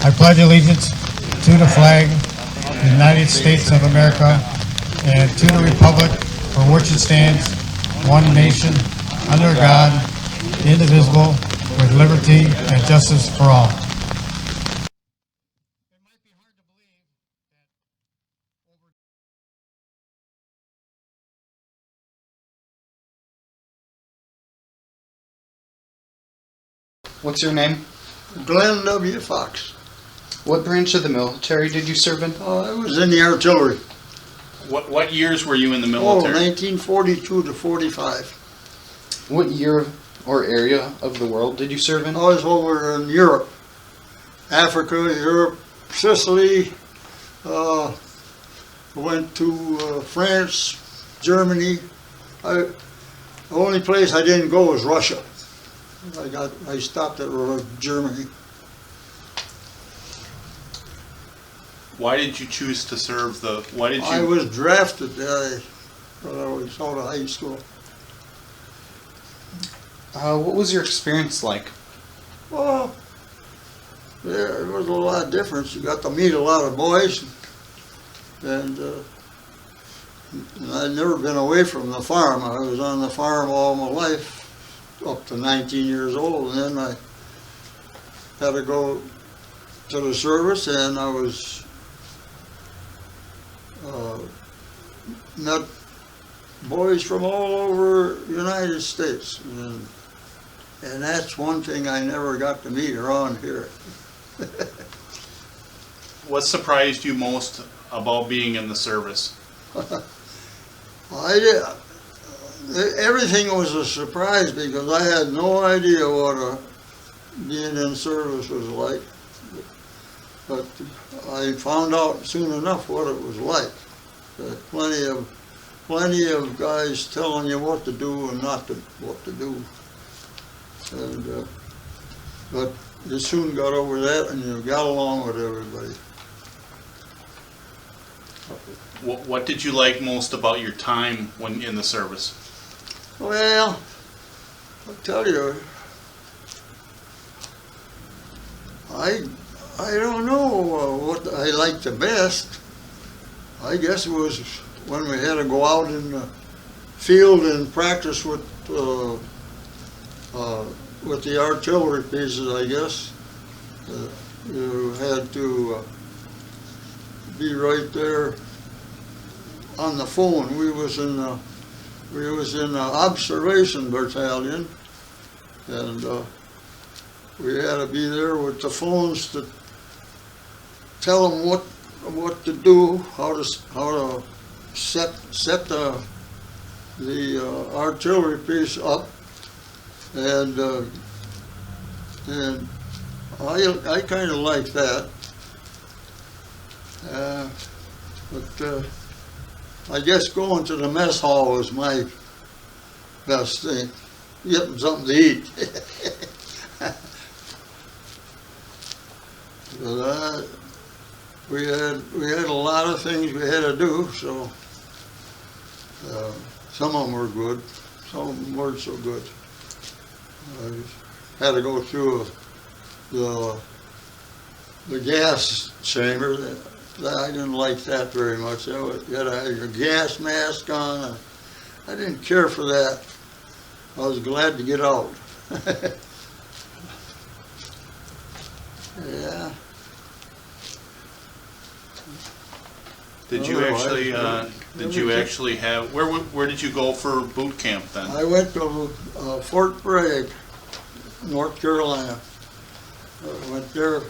I pledge allegiance to the flag of the United States of America and to the republic for which it stands, one nation, under God, indivisible, with liberty and justice for all. What's your name? Glen W. Fox. What branch of the military did you serve in? I was in the artillery. What years were you in the Oh, military? 1942 to 45. What year or area of the world did you serve in? I was over in Europe, Africa, Europe, Sicily. Went to France, Germany. The only place I didn't go was Russia. I stopped at Germany. Why did you choose to serve the? I was drafted when I was out of high school. What was your experience like? Well, there was a lot of difference. You got to meet a lot of boys, and I'd never been away from the farm. I was on the farm all my life, up to 19 years old, and then I had to go to the service, and I was met boys from all over the United States, and that's one thing I never got to meet around here. What surprised you most about being in the service? Everything was a surprise because I had no idea what being in service was like. But I found out soon enough what it was like. Plenty of guys telling you what to do and what to do. And but you soon got over that and you got along with everybody. What did you like most about your time when in the service? Well, I'll tell you, I don't know what I liked the best. I guess it was when we had to go out in the field and practice with the artillery pieces, I guess. You had to be right there on the phone. We was in the observation battalion, and we had to be there with the phones to tell them what to do, how to set the artillery piece up, and I kind of like that, but I guess going to the mess hall was my best thing, getting something to eat. But we had a lot of things we had to do, so some of them were good, some of them weren't so good. I had to go through the gas chamber. I didn't like that very much. You had to have your gas mask on. I didn't care for that. I was glad to get out. Yeah. Did you actually have? Where did you go for boot camp then? I went to Fort Bragg, North Carolina. I went there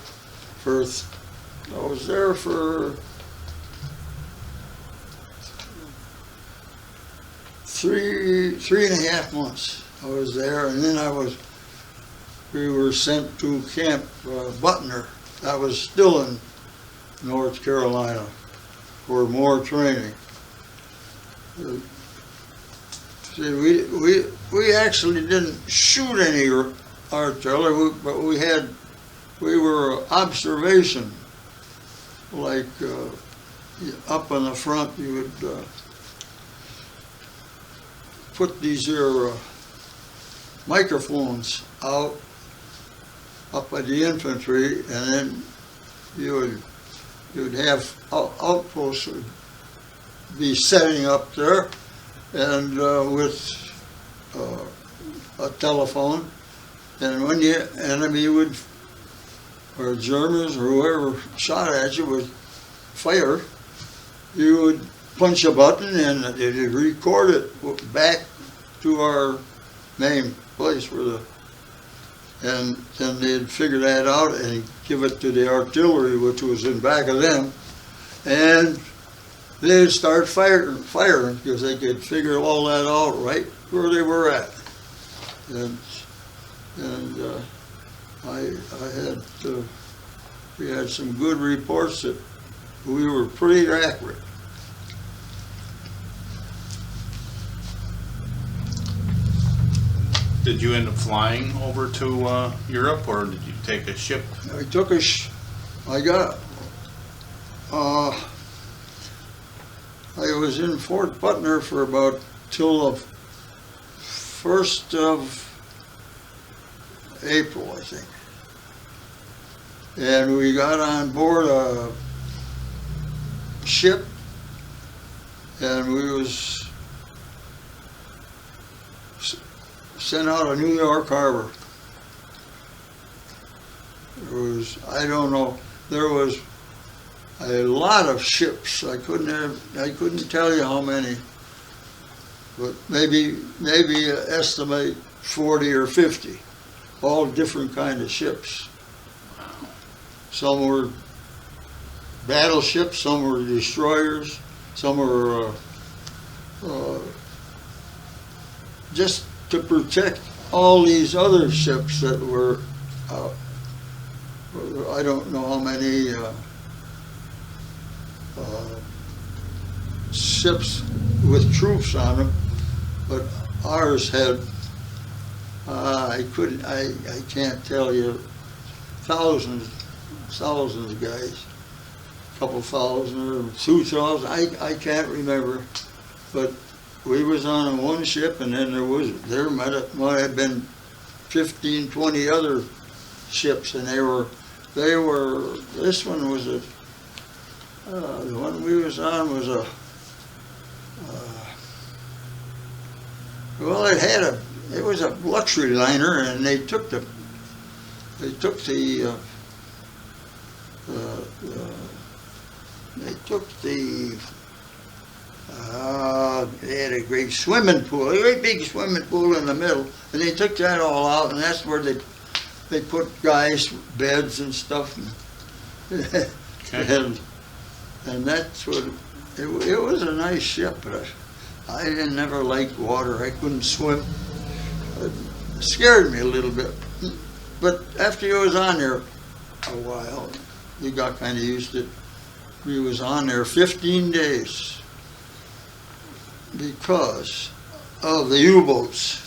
I was there for three and a half months. I was there, and then we were sent to Camp Butner. That was still in North Carolina for more training. See, we actually didn't shoot any artillery, but we were observation. Like up on the front, you would put these here microphones out up by the infantry, and then you'd have outposts would be setting up there, and with a telephone, and when the enemy would, or Germans or whoever shot at you would fire, you would punch a button and it would record it back to our main place and then they'd figure that out and give it to the artillery, which was in back of them, and they'd start firing because they could figure all that out right where they were at. And we had some good reports that we were pretty accurate. Did you end up flying over to Europe, or did you take a ship? I took I was in Fort Butner for about till the 1st of April, I think. And we got on board a ship, and we was sent out of New York Harbor. There was, I don't know, there was a lot of ships. I couldn't tell you how many, but maybe estimate 40 or 50, all different kind of ships. Some were battleships, some were destroyers, some were just to protect all these other ships that were out. I don't know how many ships with troops on them, but ours had, I can't tell you, thousands of guys, a couple thousand or 2,000, I can't remember, but we was on one ship, and then there might have been 15, 20 other ships, and they were, this one was the one we was on was well, it was a luxury liner, and they took the they had a great swimming pool, a great big swimming pool in the middle, and they took that all out, and that's where they put guys' beds and stuff. Okay. And that's what, it was a nice ship, but I never liked water. I couldn't swim. It scared me a little bit. But after you was on there a while, you got kind of used to it. We was on there 15 days because of the U-boats.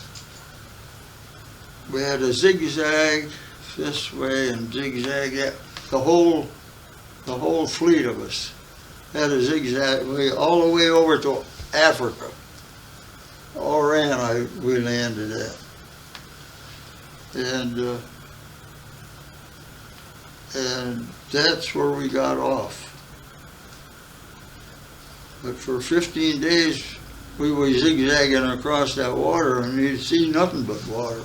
We had a zigzag this way and zigzag that. The whole fleet of us had a zigzag way all the way over to Africa. Oran, we landed at. And that's where we got off. But for 15 days, we were zigzagging across that water, and you'd see nothing but water.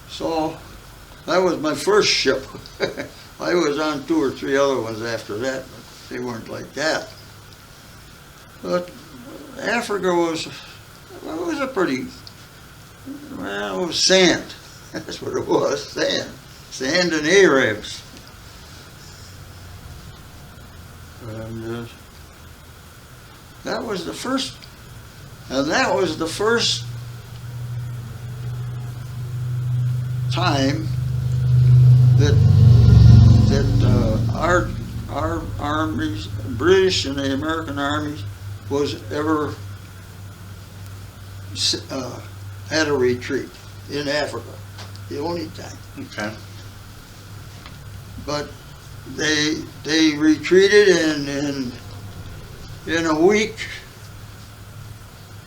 So that was my first ship. I was on 2 or 3 other ones after that, but they weren't like that. But Africa was a pretty, well, it was sand. That's what it was, sand. Sand and Arabs. And that was the first time that our armies, British and the American armies, was ever had a retreat in Africa. The only time. Okay. But they retreated, and in a week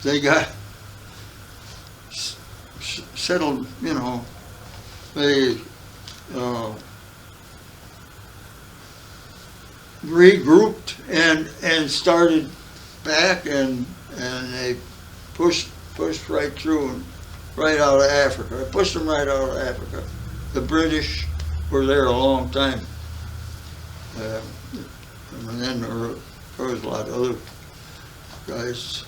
they got settled. You know, they regrouped and started back, and they pushed right through and right out of Africa. I pushed them right out of Africa. The British were there a long time. And then there was a lot of other guys,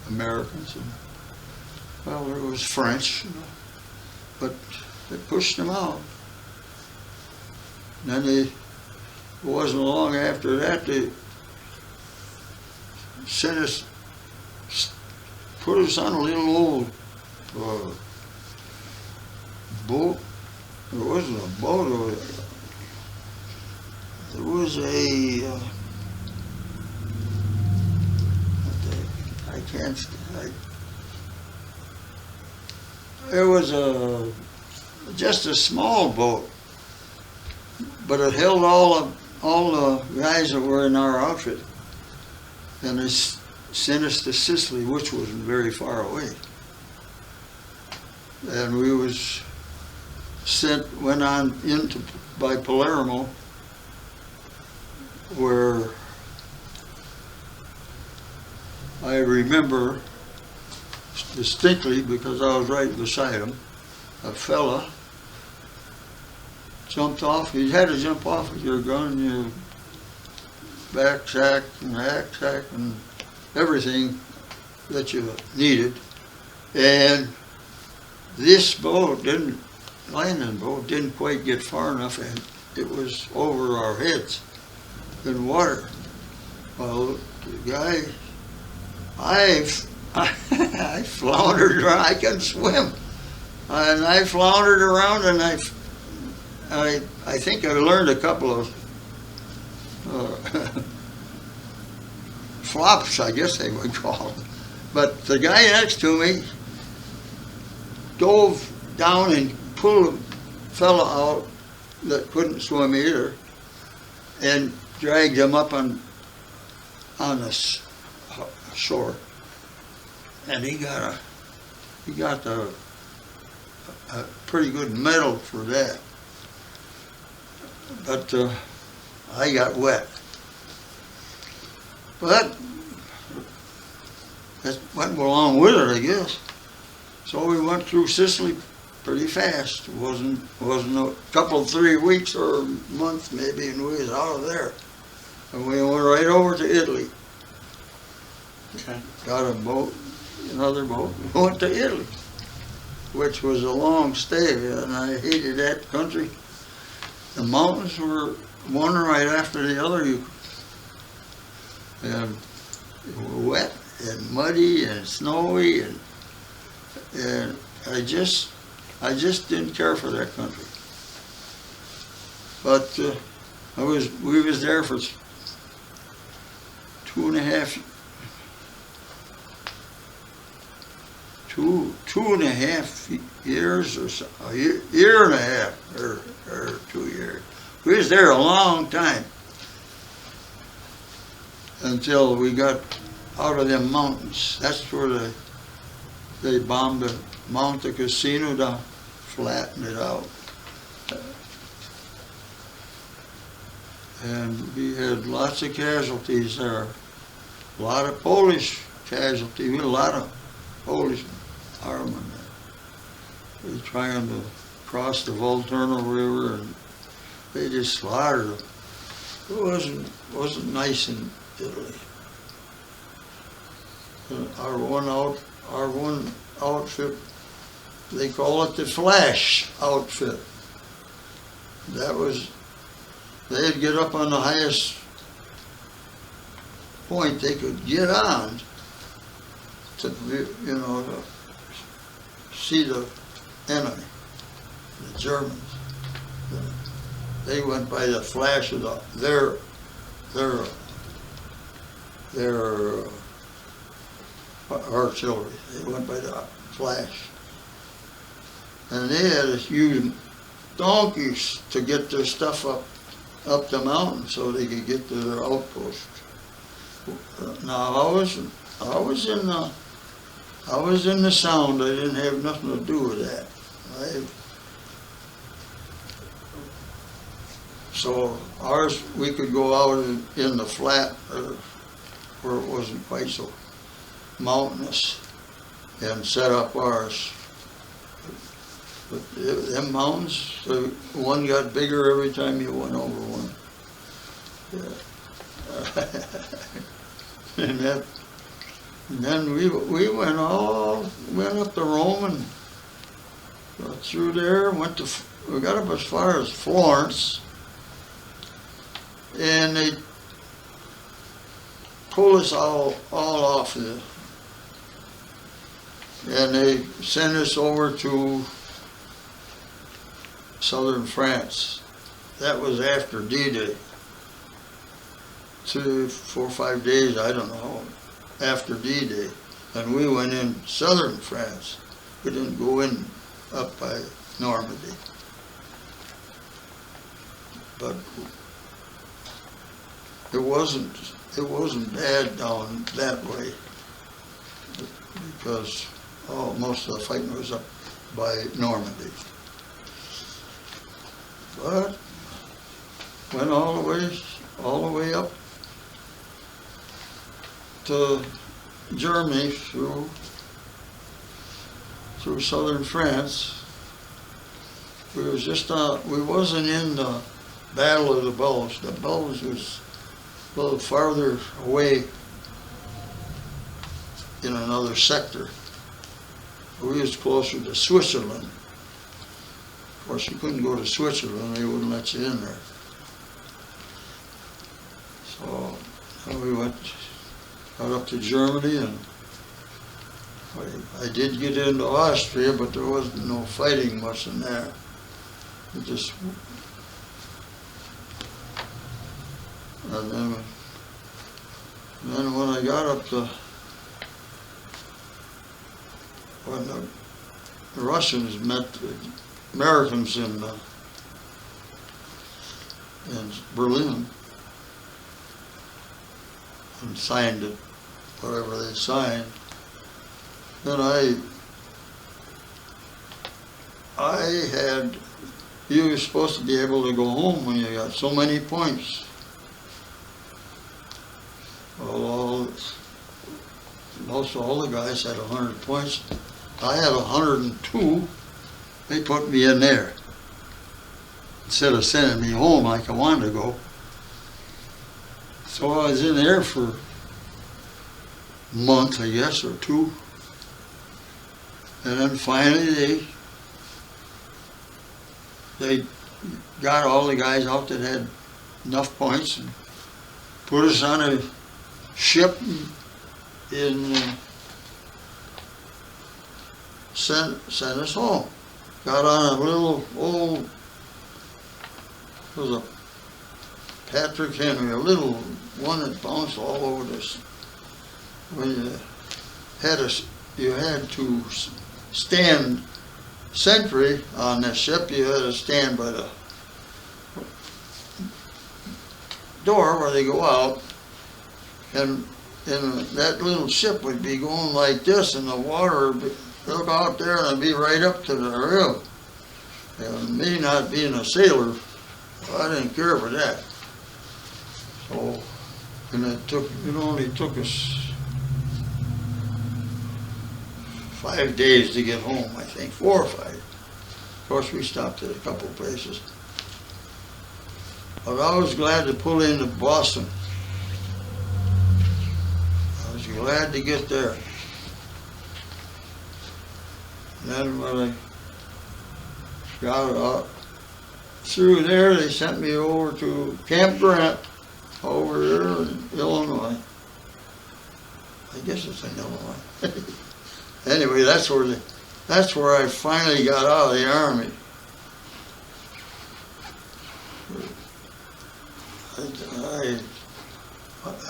Americans, and well, there was French, but they pushed them out. And then it wasn't long after that they sent us, put us on a little old boat. It wasn't a boat. It was a. It was just a small boat, but it held all the guys that were in our outfit, and they sent us to Sicily, which wasn't very far away. And we went on by Palermo, where I remember distinctly, because I was right beside him, a fella jumped off. You had to jump off with your gun, your backpack and everything that you needed. And this landing boat didn't quite get far enough, and it was over our heads in water. Well, the guy, I floundered around. I couldn't swim, and I floundered around, and I think I learned a couple of flops, I guess they would call them. But the guy next to me dove down and pulled a fella out that couldn't swim either, and dragged him up on the shore. And he got a pretty good medal for that. But I got wet. But that went along with it, I guess. So we went through Sicily pretty fast. It wasn't a couple, 3 weeks or a month maybe, and we was out of there. And we went right over to Italy. Okay. Got a boat, another boat, and went to Italy, which was a long stay, and I hated that country. The mountains were one right after the other. And they were wet and muddy and snowy, and I just didn't care for that country. But we was there for 2.5 years or so, a year and a half or 2 years. We was there a long time until we got out of them mountains. That's where they bombed the Monte Cassino to flatten it out. And we had lots of casualties there. A lot of Polish casualties. We had a lot of Polish armament. They were trying to cross the Volturno River, and they just slaughtered them. It wasn't nice in Italy. Our one outfit, they call it the Flash outfit. They'd get up on the highest point they could get on to see the enemy, the Germans. They went by the flash of their artillery. They went by the flash. And they had to use donkeys to get their stuff up the mountain so they could get to their outpost. Now I was in the Sound. I didn't have nothing to do with that. So ours, we could go out in the flat where it wasn't quite so mountainous and set up ours. But them mountains, one got bigger every time you went over one. Yeah. And then we went up to Rome and got through there. We got up as far as Florence, and they pulled us all off there, and they sent us over to southern France. That was after D-Day. 2, 4, 5 days, I don't know, after D-Day. And we went in southern France. We didn't go in up by Normandy. But it wasn't bad down that way, because most of the fighting was up by Normandy. But went all the way up to Germany through southern France. We wasn't in the Battle of the Bulge. The Bulge was a little farther away in another sector. We was closer to Switzerland. Of course, you couldn't go to Switzerland; they wouldn't let you in there. So we got up to Germany, and I did get into Austria, but there wasn't no fighting much in there. It just, and then when I got up to, when the Russians met the Americans in Berlin and signed it, whatever they signed, then you were supposed to be able to go home when you got so many points. Well, most all the guys had 100 points. I had 102. They put me in there instead of sending me home like I wanted to go. So I was in there for a month, I guess, or 2. And then finally they got all the guys out that had enough points and put us on a ship and sent us home. Got on a little old, it was a Patrick Henry, a little one that bounced all over this. When you had to stand sentry on the ship, you had to stand by the door where they go out, and that little ship would be going like this, and the water would look out there and it'd be right up to the rail. And me not being a sailor, I didn't care for that. So, and it only took us 5 days to get home, I think, 4 or 5. Of course, we stopped at a couple of places. But I was glad to pull into Boston. I was glad to get there. And then when I got out through there, they sent me over to Camp Grant over there in Illinois. I guess it's in Illinois. Anyway, that's where I finally got out of the Army.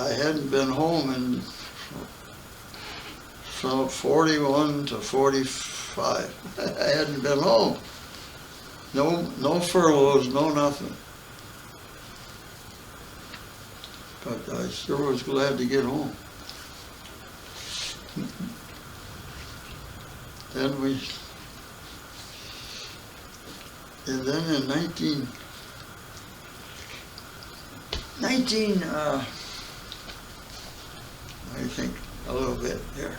I hadn't been home from 41 to 45. I hadn't been home. No furloughs, no nothing. But I sure was glad to get home. And then in I think a little bit here.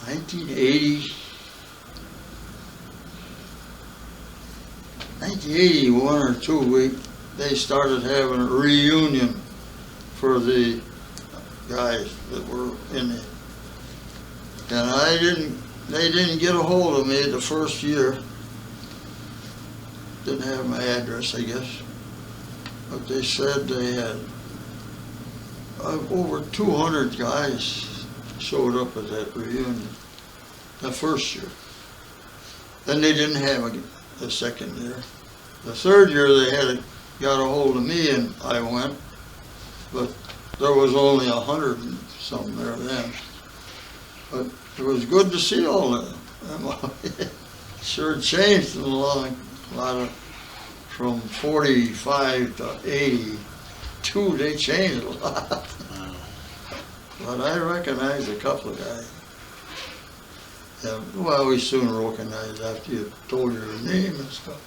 1980, 1981 or two, they started having a reunion for the guys that were in it. And they didn't get a hold of me the first year. Didn't have my address, I guess. But they said they had over 200 guys showed up at that reunion the first year. Then they didn't have the second year. The third year they got a hold of me and I went, but there was only 100 and something there then. But it was good to see all of them. Sure changed a lot of, from 45 to 82, they changed a lot. But I recognized a couple of guys. Yeah, well, we soon recognized after you told your name and stuff.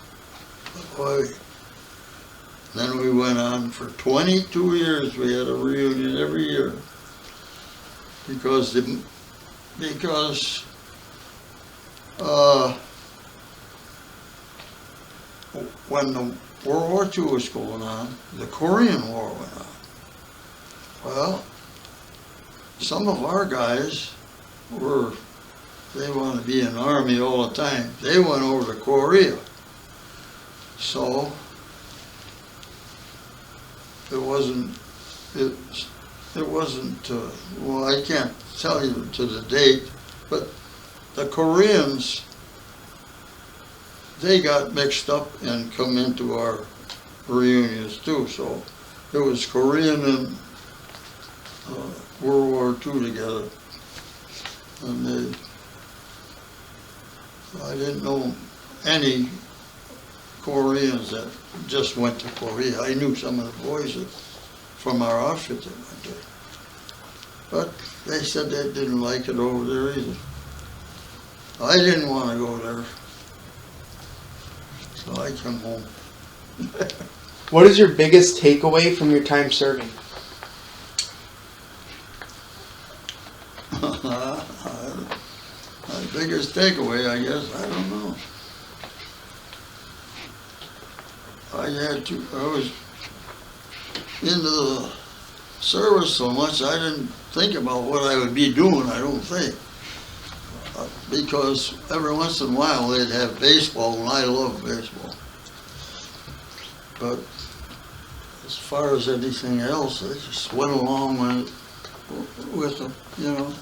But boy, then we went on for 22 years. We had a reunion every year because when the World War II was going on, the Korean War went on. Well, some of our guys they wanted to be in the Army all the time. They went over to Korea. So it wasn't, well, I can't tell you to the date, but the Koreans, they got mixed up and come into our reunions too. So it was Korean and World War II together. And I didn't know any Koreans that just went to Korea. I knew some of the boys from our outfit that went there. But they said they didn't like it over there either. I didn't want to go there. So I come home. What is your biggest takeaway from your time serving? My biggest takeaway, I guess, I don't know. I was into the service so much I didn't think about what I would be doing, I don't think. Because every once in a while they'd have baseball, and I love baseball. But as far as anything else, I just went along with them, you know.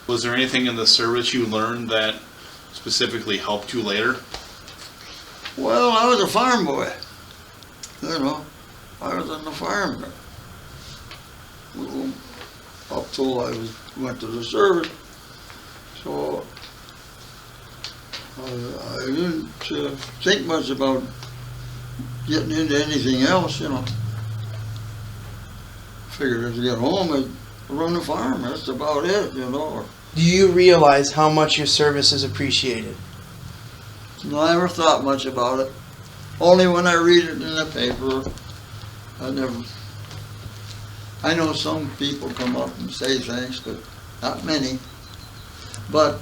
Was there anything in the service you learned that specifically helped you later? Well, I was a farm boy, you know. I was on the farm up till I went to the service. So I didn't think much about getting into anything else, you know. Figured to get home and run the farm, that's about it, you know. Do you realize how much your service is appreciated? No, I never thought much about it. Only when I read it in the paper. I know some people come up and say things, but not many. But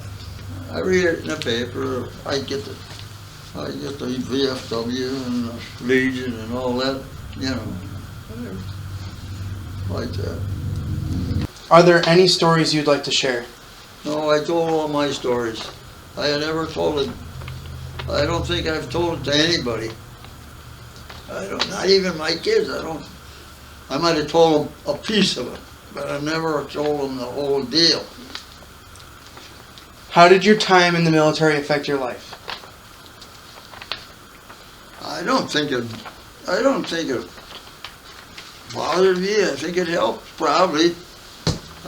I read it in the paper. I get the VFW and the Legion and all that, you know, like that. Are there any stories you'd like to share? No, I told all my stories. I had never told it. I don't think I've told it to anybody. Not even my kids. I might have told them a piece of it, but I never told them the whole deal. How did your time in the military affect your life? I don't think it bothered me. I think it helped, probably.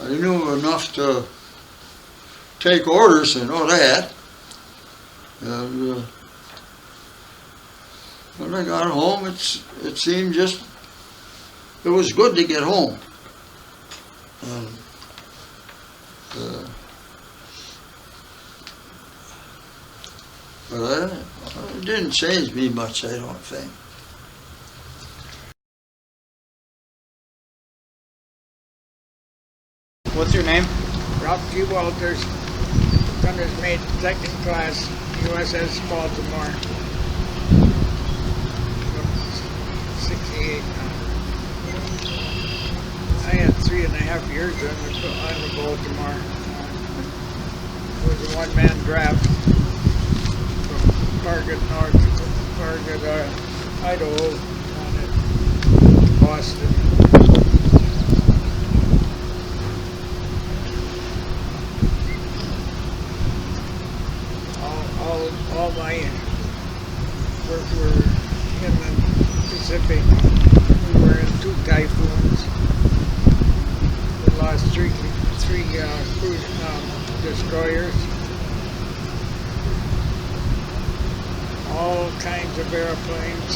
I knew enough to take orders, I know that. And when I got home, it seemed just, it was good to get home. But it didn't change me much, I don't think. What's your name? Ralph G. Walters, gunner's mate, second class, USS Baltimore. 68 now. I had 3.5 years on the Baltimore. It was a one-man draft from Farragut, North, Farragut, Idaho, on it, Boston. All my work were in the Pacific. We were in 2 typhoons. We lost three cruise destroyers. All kinds of airplanes.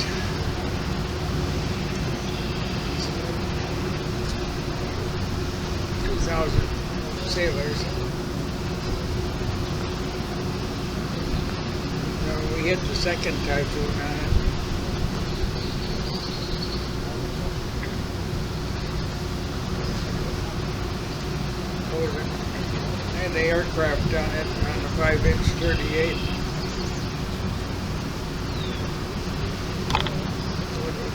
$2,000 sailors. We hit the second typhoon on it. And the aircraft on it on the 5-inch 38. When we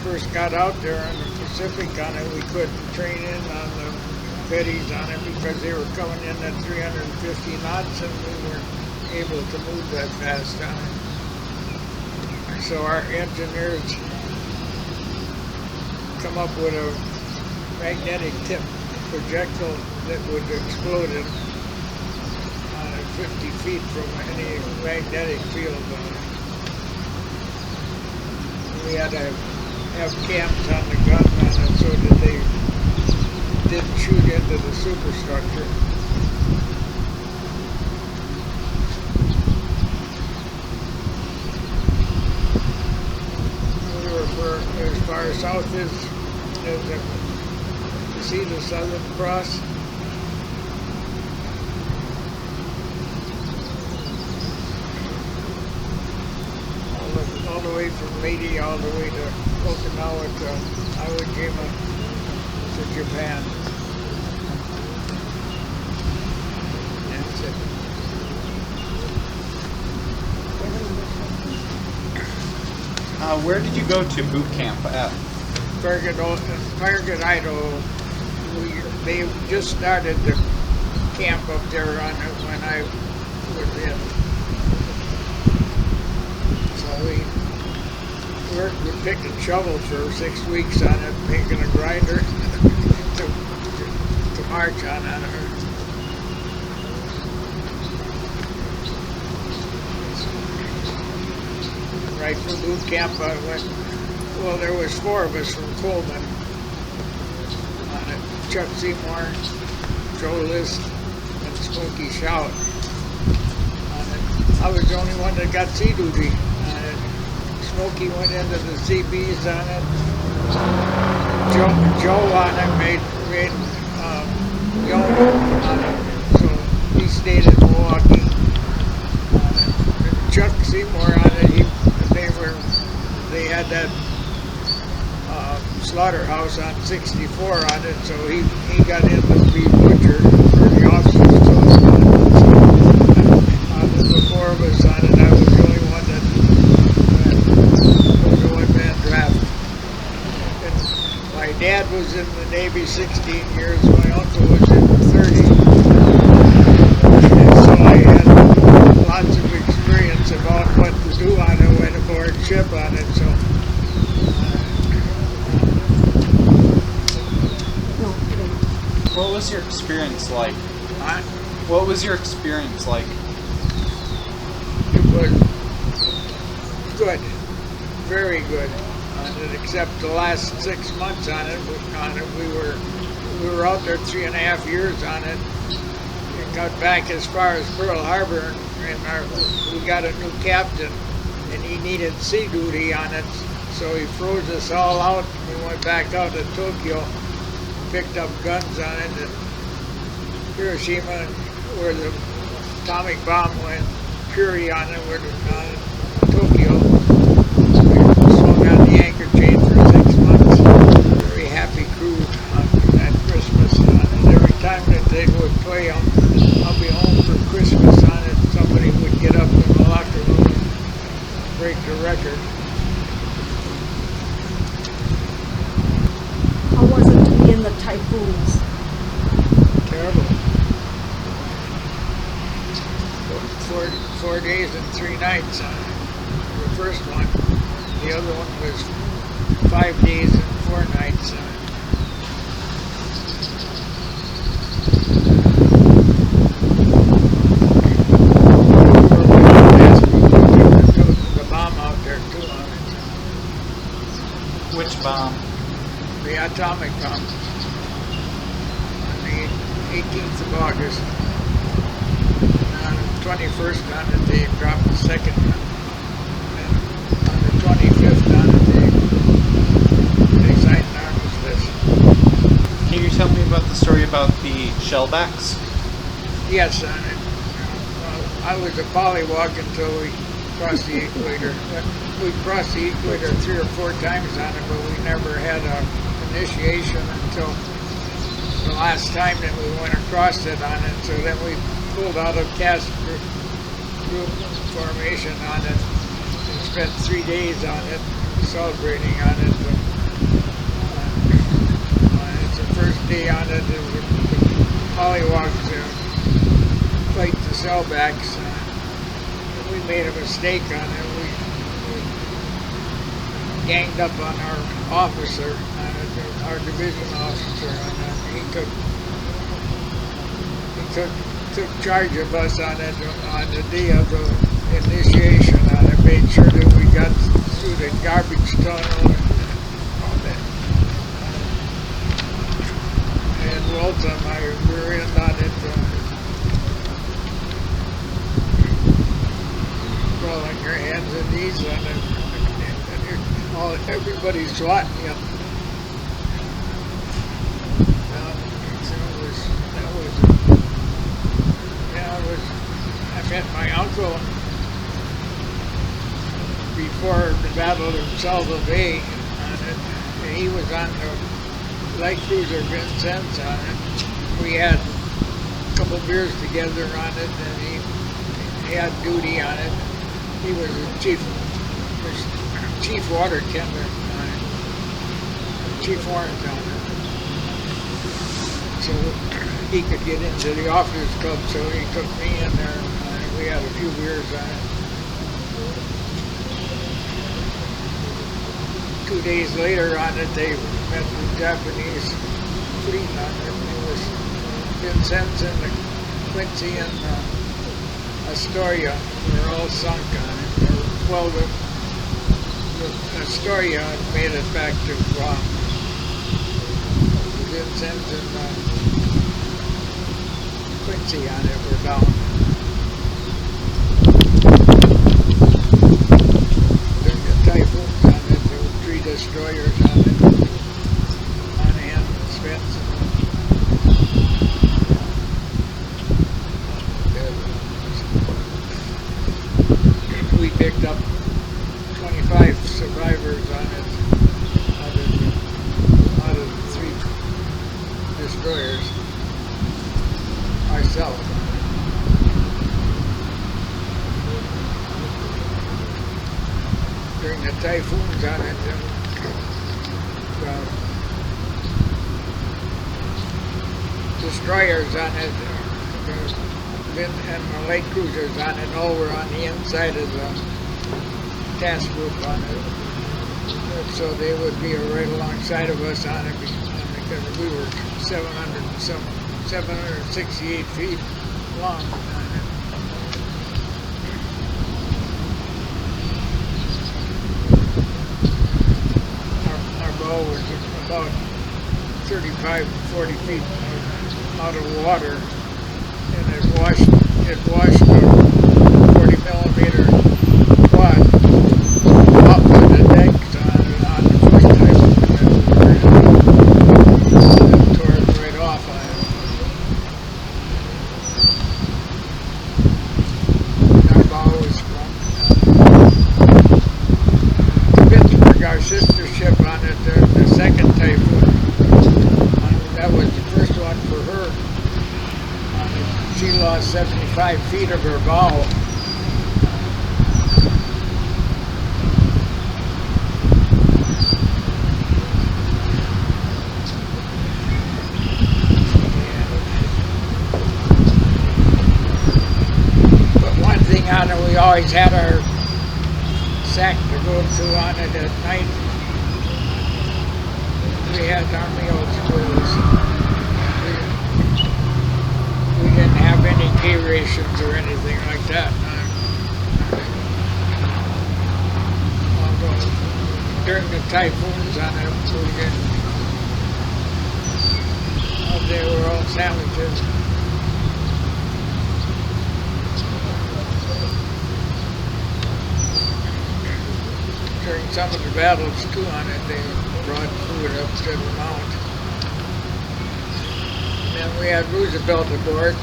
first got out there on the Pacific on it, we couldn't train in on the Betties on it because they were coming in at 350 knots and we weren't able to move that fast on it. So our engineers come up with a magnetic tip projectile that would explode it on it 50 feet from any magnetic field on it. We had to have cams on the gun on it so that they didn't shoot into the superstructure. As far south as you see the Southern Cross. All the way from Leyte all the way to Okinawa to Iwo Jima to Japan. That's it. Where did you go to boot camp at? Farragut, Idaho. They just started the camp up there on it when I was in. So we worked with pick and shovel for 6 weeks on it, making a grinder to march on it. Right from boot camp, I went. Well, there was 4 of us from Coleman on it. Chuck Seymour, Joe List, and Smokey Shout on it. I was the only one that got sea duty on it. Smokey went into the CBs on it. Joe on it made Yolo on it. So he stayed in Milwaukee on it. And Chuck Seymour on it. They had that slaughterhouse on 64 on it, so he got in to be butcher for the officers. So out of the 4 of us on it, I was the only one that was a one-man draft. And my dad was in the Navy 16 years, my uncle was in 30. And so I had lots of experience about what to do on it, when aboard ship on it. So What was your experience like? I, What was your experience like? it was good, very good on it, except the last 6 months on it. We were out there 3.5 years on it, and got back as far as Pearl Harbor, and we got a new captain, and he needed sea duty on it, so he froze us all out. We went back out to Tokyo, picked up guns on it, and Hiroshima, where the atomic bomb went, Fury on it with Tokyo. We swung on the anchor chain for 6 months. Very happy crew at Christmas. And every time that they would play I'll be home for Christmas on it, somebody would get up in the locker room and break the record. How was it to be in the typhoons? Terrible. 4 days and 3 nights on the first one. The other one was 5 days and 4 nights on the bomb out there too on it. Which bomb? The atomic bomb on the 18th of August. On the 21st on it, they dropped the second one. And on the 25th on it, they signed an armistice. Can you tell me about the story about the shellbacks? Yes, on it. I was a pollywog until we crossed the equator. We crossed the equator 3 or 4 times on it, but we never had an initiation until the last time that we went across it on it. So then we pulled out of cast group formation on it and spent 3 days on it, celebrating on it. It's the first day on it, the pollywogs fight the cellbacks. We made a mistake on it. We ganged up on our officer, our division officer, and he took charge of us on it on the day of the initiation on it, made sure that we got through the garbage tunnel and all that. And Walton, we were in on it, crawling your hands and knees on it, and everybody's swatting you. I met my uncle before the Battle of Salva Bay on it. And he was on the light cruiser Vincent on it. We had a couple beers together on it, and he had duty on it. He was the chief water tender on it, chief warrant on it. So he could get into the officers club, so he took me in there, and we had a few beers on it. 2 days later on it, they met the Japanese fleet on it. It was Vincent and the Quincy and Astoria were all sunk on it. Well, the Astoria made it back to Vincent and Quincy on it were down. The typhoons on it, there were 3 destroyers on it, on hand, Spence. We picked up 25 survivors on it out of the 3 destroyers. Ourselves. During the typhoons on it, destroyers on it, and the light cruisers on it, all were on the inside of the task group on it. So they would be right alongside of us on it because we were 768 feet long on it. Our bow was about 35, 40 feet out of water, and it washed a 40 millimeter quad up on the deck on the first time. It tore it right off on it. Our bow she lost 75 feet of her bow. On it, we always had our sack to go to on it at night. We had our meals with us. We didn't have any K rations or anything like that. Although during the typhoons on it, we didn't. They were all sandwiches. During some of the battles too on it, they brought food up to the mount. And then we had Roosevelt aboard.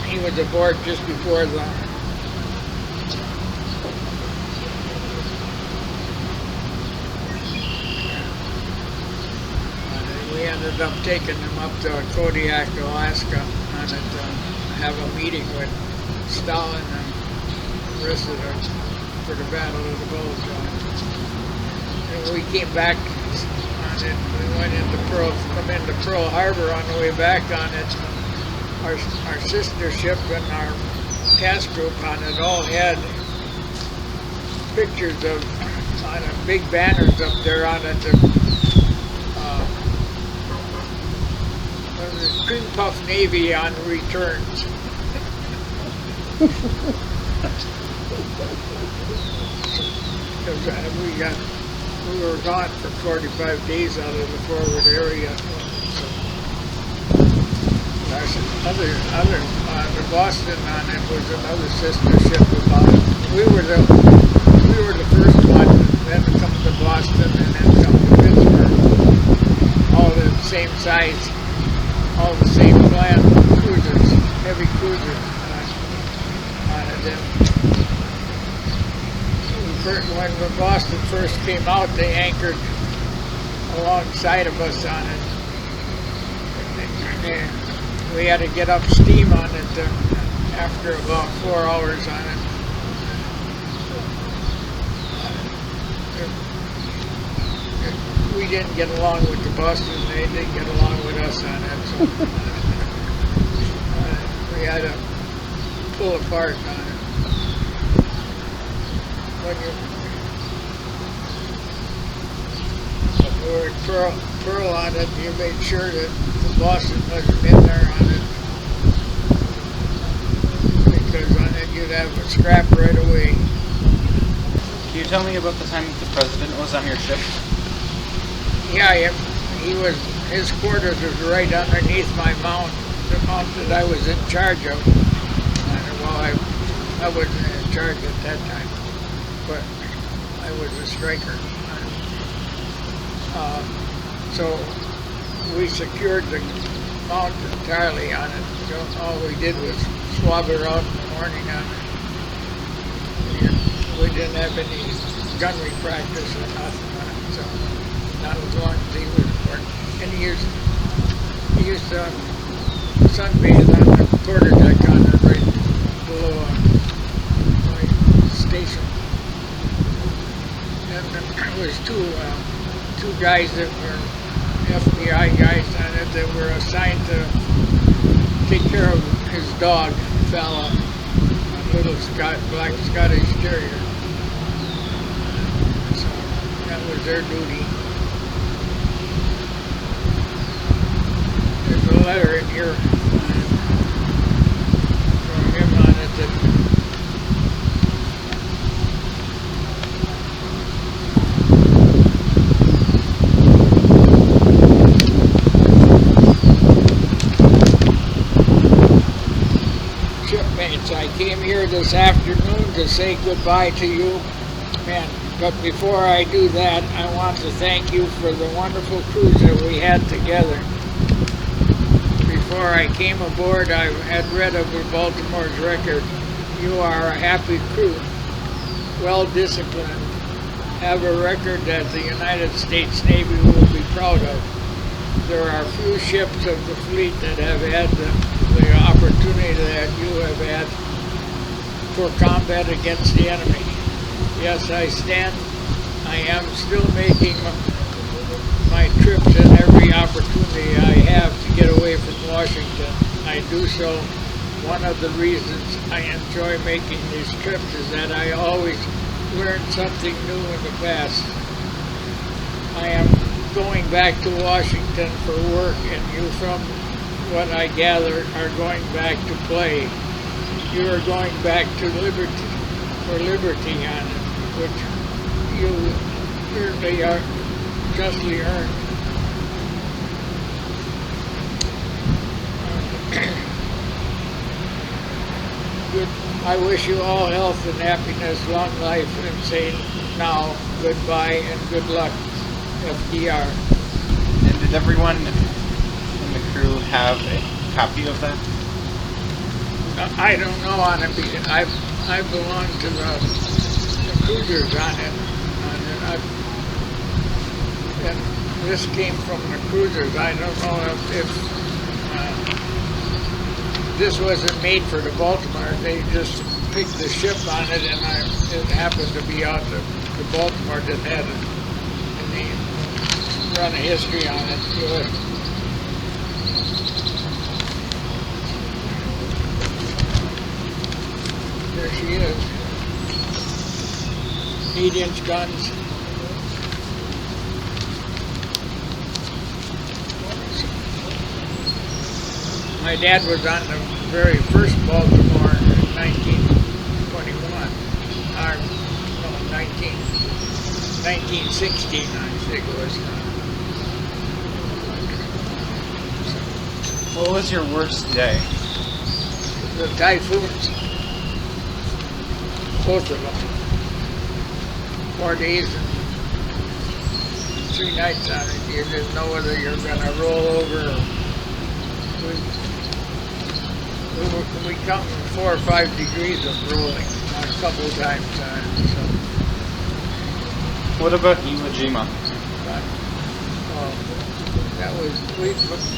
He was aboard just before the we ended up taking him up to Kodiak, Alaska, and have a meeting with Stalin and the rest of them for the Battle of the Bulge. And we came back on it. We went into come into Pearl Harbor on the way back on it. Our sister ship and our task group on it all had pictures of on it, big banners up there on it. The Cream Puff Navy on returns. Because we were gone for 45 days out of the forward area. So, the Boston on it was another sister ship about it. We were the first one, then come to Boston, and then come to Pittsburgh. All the same size, all the same plan cruisers, heavy cruisers. When Boston first came out, they anchored alongside of us on it. And we had to get up steam on it after about 4 hours on it. We didn't get along with the Boston, they didn't get along with us on it. So we had to pull apart on it. When we were at Pearl on it, you made sure that the Boston wasn't in there on it. Because on it you'd have a scrap right away. Can you tell me about the time the president was on your ship? Yeah, his quarters was right underneath my mount, the mount that I was in charge of. Well, I wasn't in charge at that time, but I was a striker. So we secured the mount entirely on it. So all we did was swab her out in the morning on it. We didn't have any gunnery practice or nothing on it, so not as long as he was working. And he used to sunbathe on the quarterdeck on it right below my station. And there was two guys that were FBI guys on it that were assigned to take care of his dog, fella, a little black Scottish Terrier. So that was their duty. There's a letter in here from him on it that shipmates, I came here this afternoon to say goodbye to you, man. But before I do that, I want to thank you for the wonderful cruise that we had together. Before I came aboard, I had read over Baltimore's record. You are a happy crew, well disciplined, have a record that the United States Navy will be proud of. there are few ships of the fleet that have had the opportunity that you have had for combat against the enemy. Yes, I am still making my trips and every opportunity I have to get away from Washington. I do so. One of the reasons I enjoy making these trips is that I always learn something new in the past. I am going back to Washington for work, and you, from what I gather, are going back to play. You are going back to liberty, for liberty on it, which you certainly are justly earned. Good. I wish you all health and happiness, long life, and say now goodbye and good luck. FDR. And did everyone in the crew have a copy of that? I don't know on it because I belong to the cruisers on it. And this came from the cruisers. I don't know if this wasn't made for the Baltimore. They just picked the ship on it, and it happened to be out the Baltimore that had it. And they run a history on it. There she is. 8-inch guns. My dad was on the very first Baltimore in 1921. No, 1916, I think it was. What was your worst day? The typhoons. Both of them. 4 days and 3 nights on it. You didn't know whether you're going to roll over or we come 4 or 5 degrees of rolling a couple of times. What about Iwo Jima? That was, we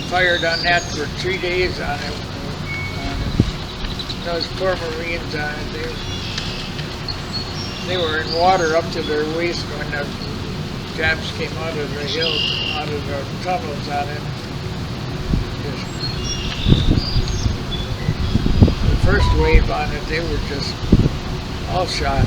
fired on that for 3 days on it. Those poor Marines on it, they were in water up to their waist when the Japs came out of the hills, out of the tunnels on it. First wave on it, they were just all shot.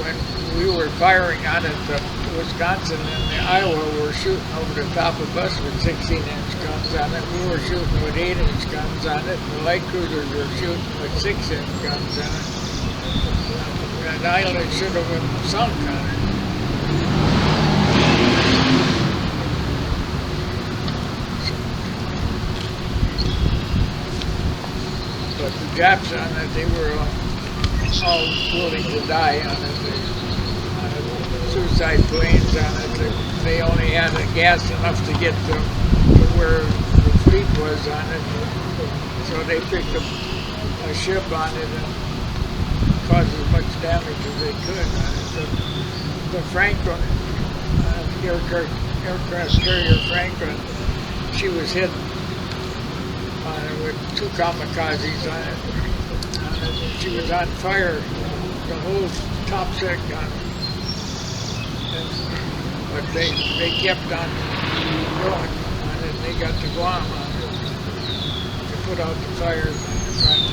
When we were firing on it, the Wisconsin and the Iowa were shooting over the top of us with 16-inch guns on it. We were shooting with 8-inch guns on it. The light cruisers were shooting with 6-inch guns on it. That island should have been sunk on it. But the Japs on it, they were all willing to die on it. Suicide planes on it. They only had gas enough to get to where the fleet was on it. So they picked a ship on it and caused as much damage as they could. The Franklin, aircraft carrier Franklin, she was hit with 2 kamikazes on it. She was on fire, the whole top deck on it. But they kept on going on it. They got to Guam on it. They put out the fires on the front.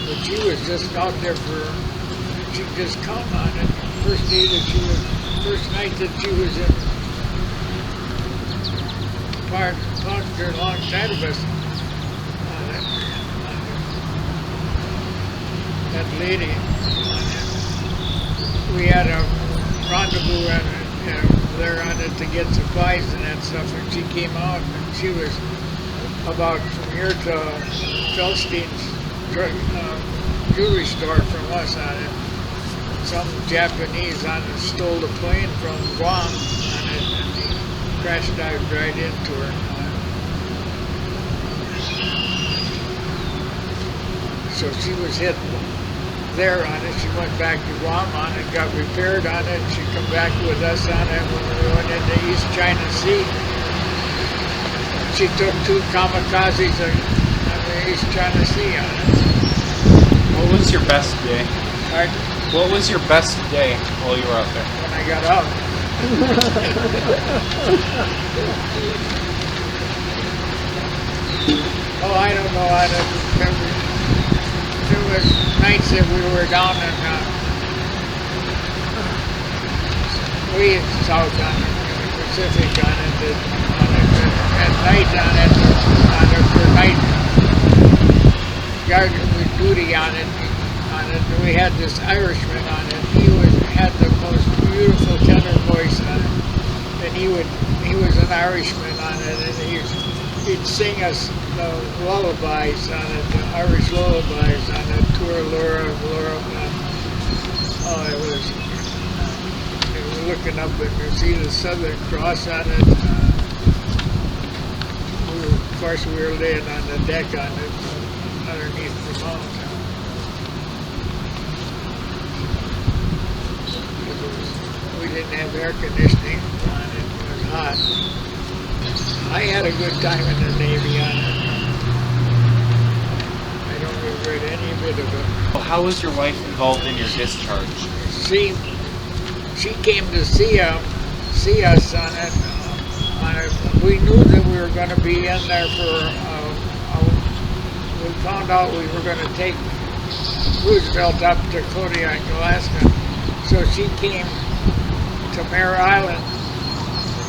But she was just out there she just come on it. First night that she was in passenger alongside of us on it. That lady, we had a rendezvous there on it to get supplies and that stuff, and she came out and she was about from here to Felstein's jewelry store from us on it. Some Japanese on it stole the plane from Guam on it, and he crash dived right into her. So she was hit there on it. She went back to Guam on it, got repaired on it. She come back with us on it when we went into East China Sea. She took 2 kamikazes on the East China Sea on it. What was your best day? Right? What was your best day while you were out there? When I got out. Oh, I don't know. I don't remember. There was nights that we were down in way south on it, in the Pacific on it, at night on it for night guard with duty on it. And we had this Irishman on it. He had the most beautiful tenor voice on it, and he was an Irishman on it, and he'd sing us the lullabies on it, the Irish lullabies on it, Tour Laura, Laura. Oh, it was looking up and you see the Southern Cross on it. Of course, we were laying on the deck on it, underneath the mountain. We didn't have air conditioning on it. It was hot. I had a good time in the Navy on it. I don't regret any bit of it. Well, how was your wife involved in your discharge? She came to see us on it. We knew that we were going to be in there for. We found out we were going to take Roosevelt up to Kodiak, Alaska. So she came to Mare Island,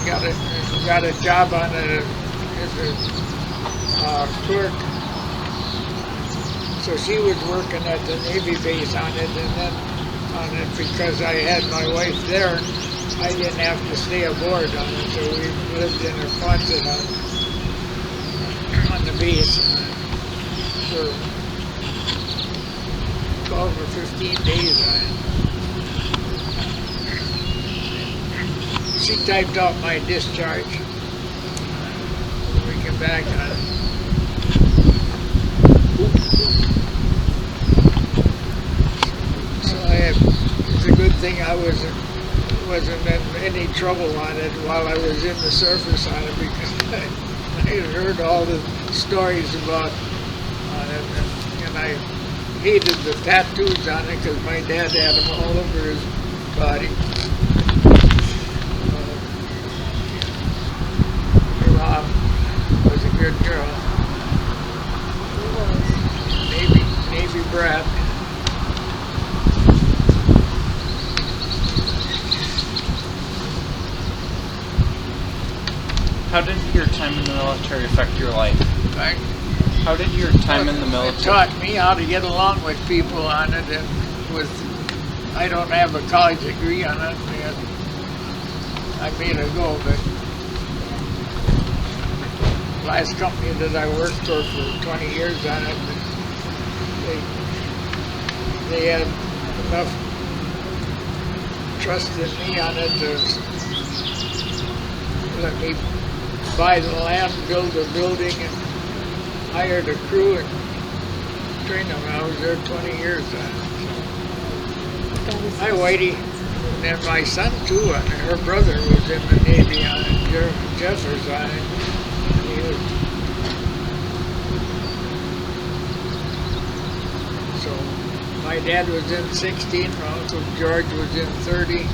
got a job on it as a clerk. So she was working at the Navy base on it, and then on it because I had my wife there, I didn't have to stay aboard on it. So we lived in a closet on the base for 12 or 15 days on it. She typed out my discharge when we came back on it. So it's a good thing I wasn't in any trouble on it while I was in the service on it, because I had heard all the stories about on it, and I hated the tattoos on it because my dad had them all over his body. Was a good girl. Navy brat. How did your time in the military affect your life? Right? How did your time in the It military? taught me how to get along with people on it, and I don't have a college degree on it, and I made a go, but last company that I worked for 20 years on it, they had enough trust in me on it to let me buy the land, build a building, and hired a crew and trained them. I was there 20 years on it. Hi, Whitey. And then my son too, and her brother was in the Navy on it, Jeff was on it. So my dad was in 16, my Uncle George was in 30.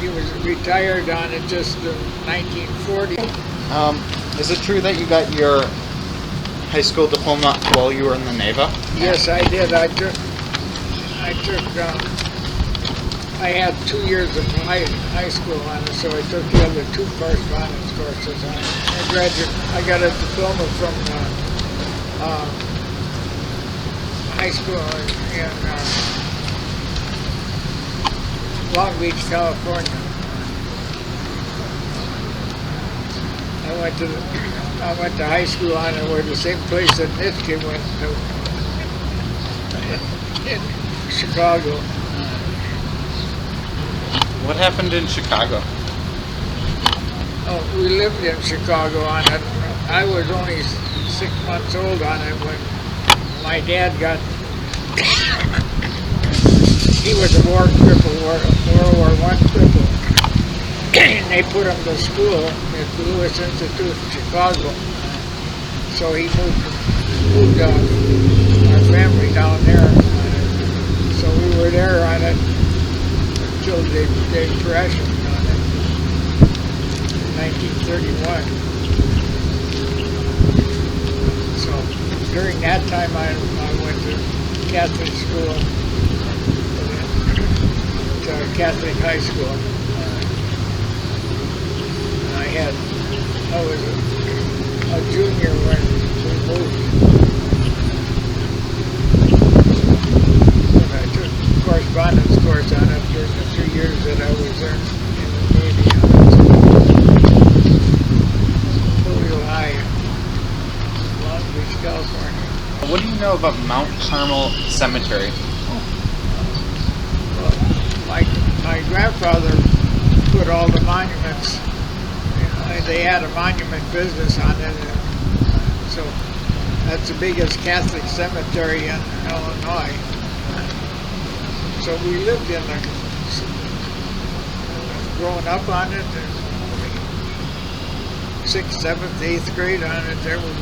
He was retired on it just in 1940. Is it true that you got your high school diploma while you were in the Navy? Yes, I did. I had 2 years of high school on it, so I took the other 2 correspondence courses on it. I got a diploma from high school in Long Beach, California. I went to high school on it, where the same place that Nitke went to in Chicago. What happened in Chicago? Oh, we lived in Chicago on it. I was only 6 months old on it when my dad got, he was a war cripple, World War I cripple. And they put him to school at the Lewis Institute in Chicago. So he moved our family down there. So we were there on it until the Depression on it in 1931. So during that time I went to Catholic school, to Catholic high school. I was a junior when we moved. And I took a correspondence course on it during the 3 years that I was there in the Navy. WWII, Long Beach, California. What do you know about Mount Carmel Cemetery? Well, my grandfather put all the monuments. They had a monument business on it, so that's the biggest Catholic cemetery in Illinois. So we lived in the, growing up on it, 6th, 7th, 8th grade on it. There was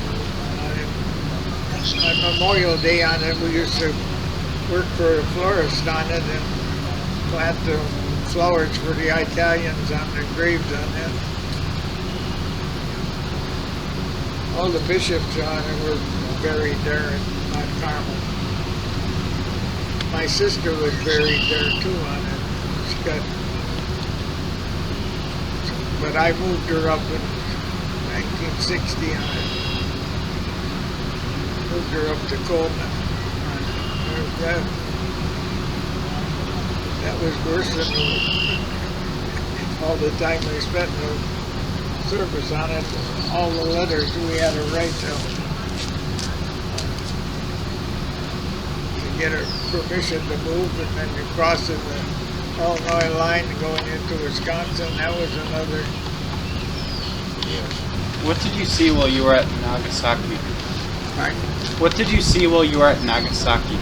on Memorial Day on it. We used to work for a florist on it and plant the flowers for the Italians on the graves on it. All the bishops on it were buried there at Mount Carmel. My sister was buried there too on it. She got, but I moved her up in 1960 on it. Moved her up to Coleman. That was worse than all the time we spent in the service on it. All the letters we had to write to get her permission to move, and then crossing the Illinois line and going into Wisconsin. That was another. What did you see while you were at Nagasaki? Right. What did you see while you were at Nagasaki?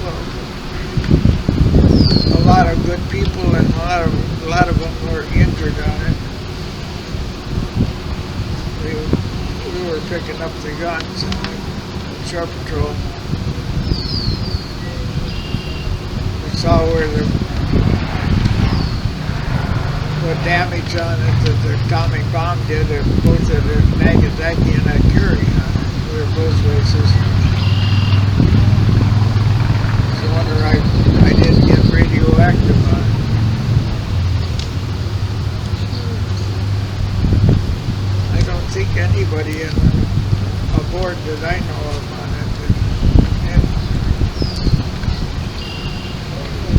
Well, a lot of good people, and a lot of them were injured on it. We were picking up the guns in the shore patrol. We saw what damage on it that the atomic bomb did at both at Nagasaki and at Curie. We were both places. So I wonder I didn't get radioactive on it. I don't think anybody aboard that I know of on it. And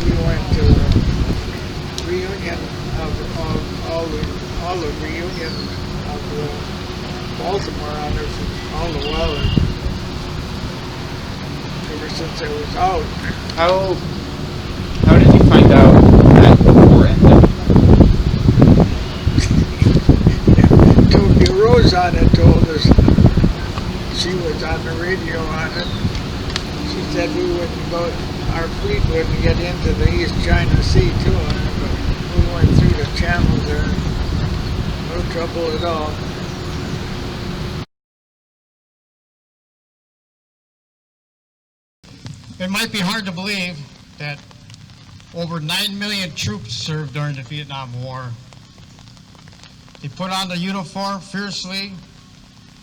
we went to a reunion of all the reunion of Baltimore on it from all the while, ever since it was out. How did you find out that the war ended? Toby Rose on it told us. She was on the radio on it. She said we wouldn't go, our fleet wouldn't get into the East China Sea too on it, but we went through the channel there. No trouble at all. It might be hard to believe that over 9 million troops served during the Vietnam War. They put on the uniform fiercely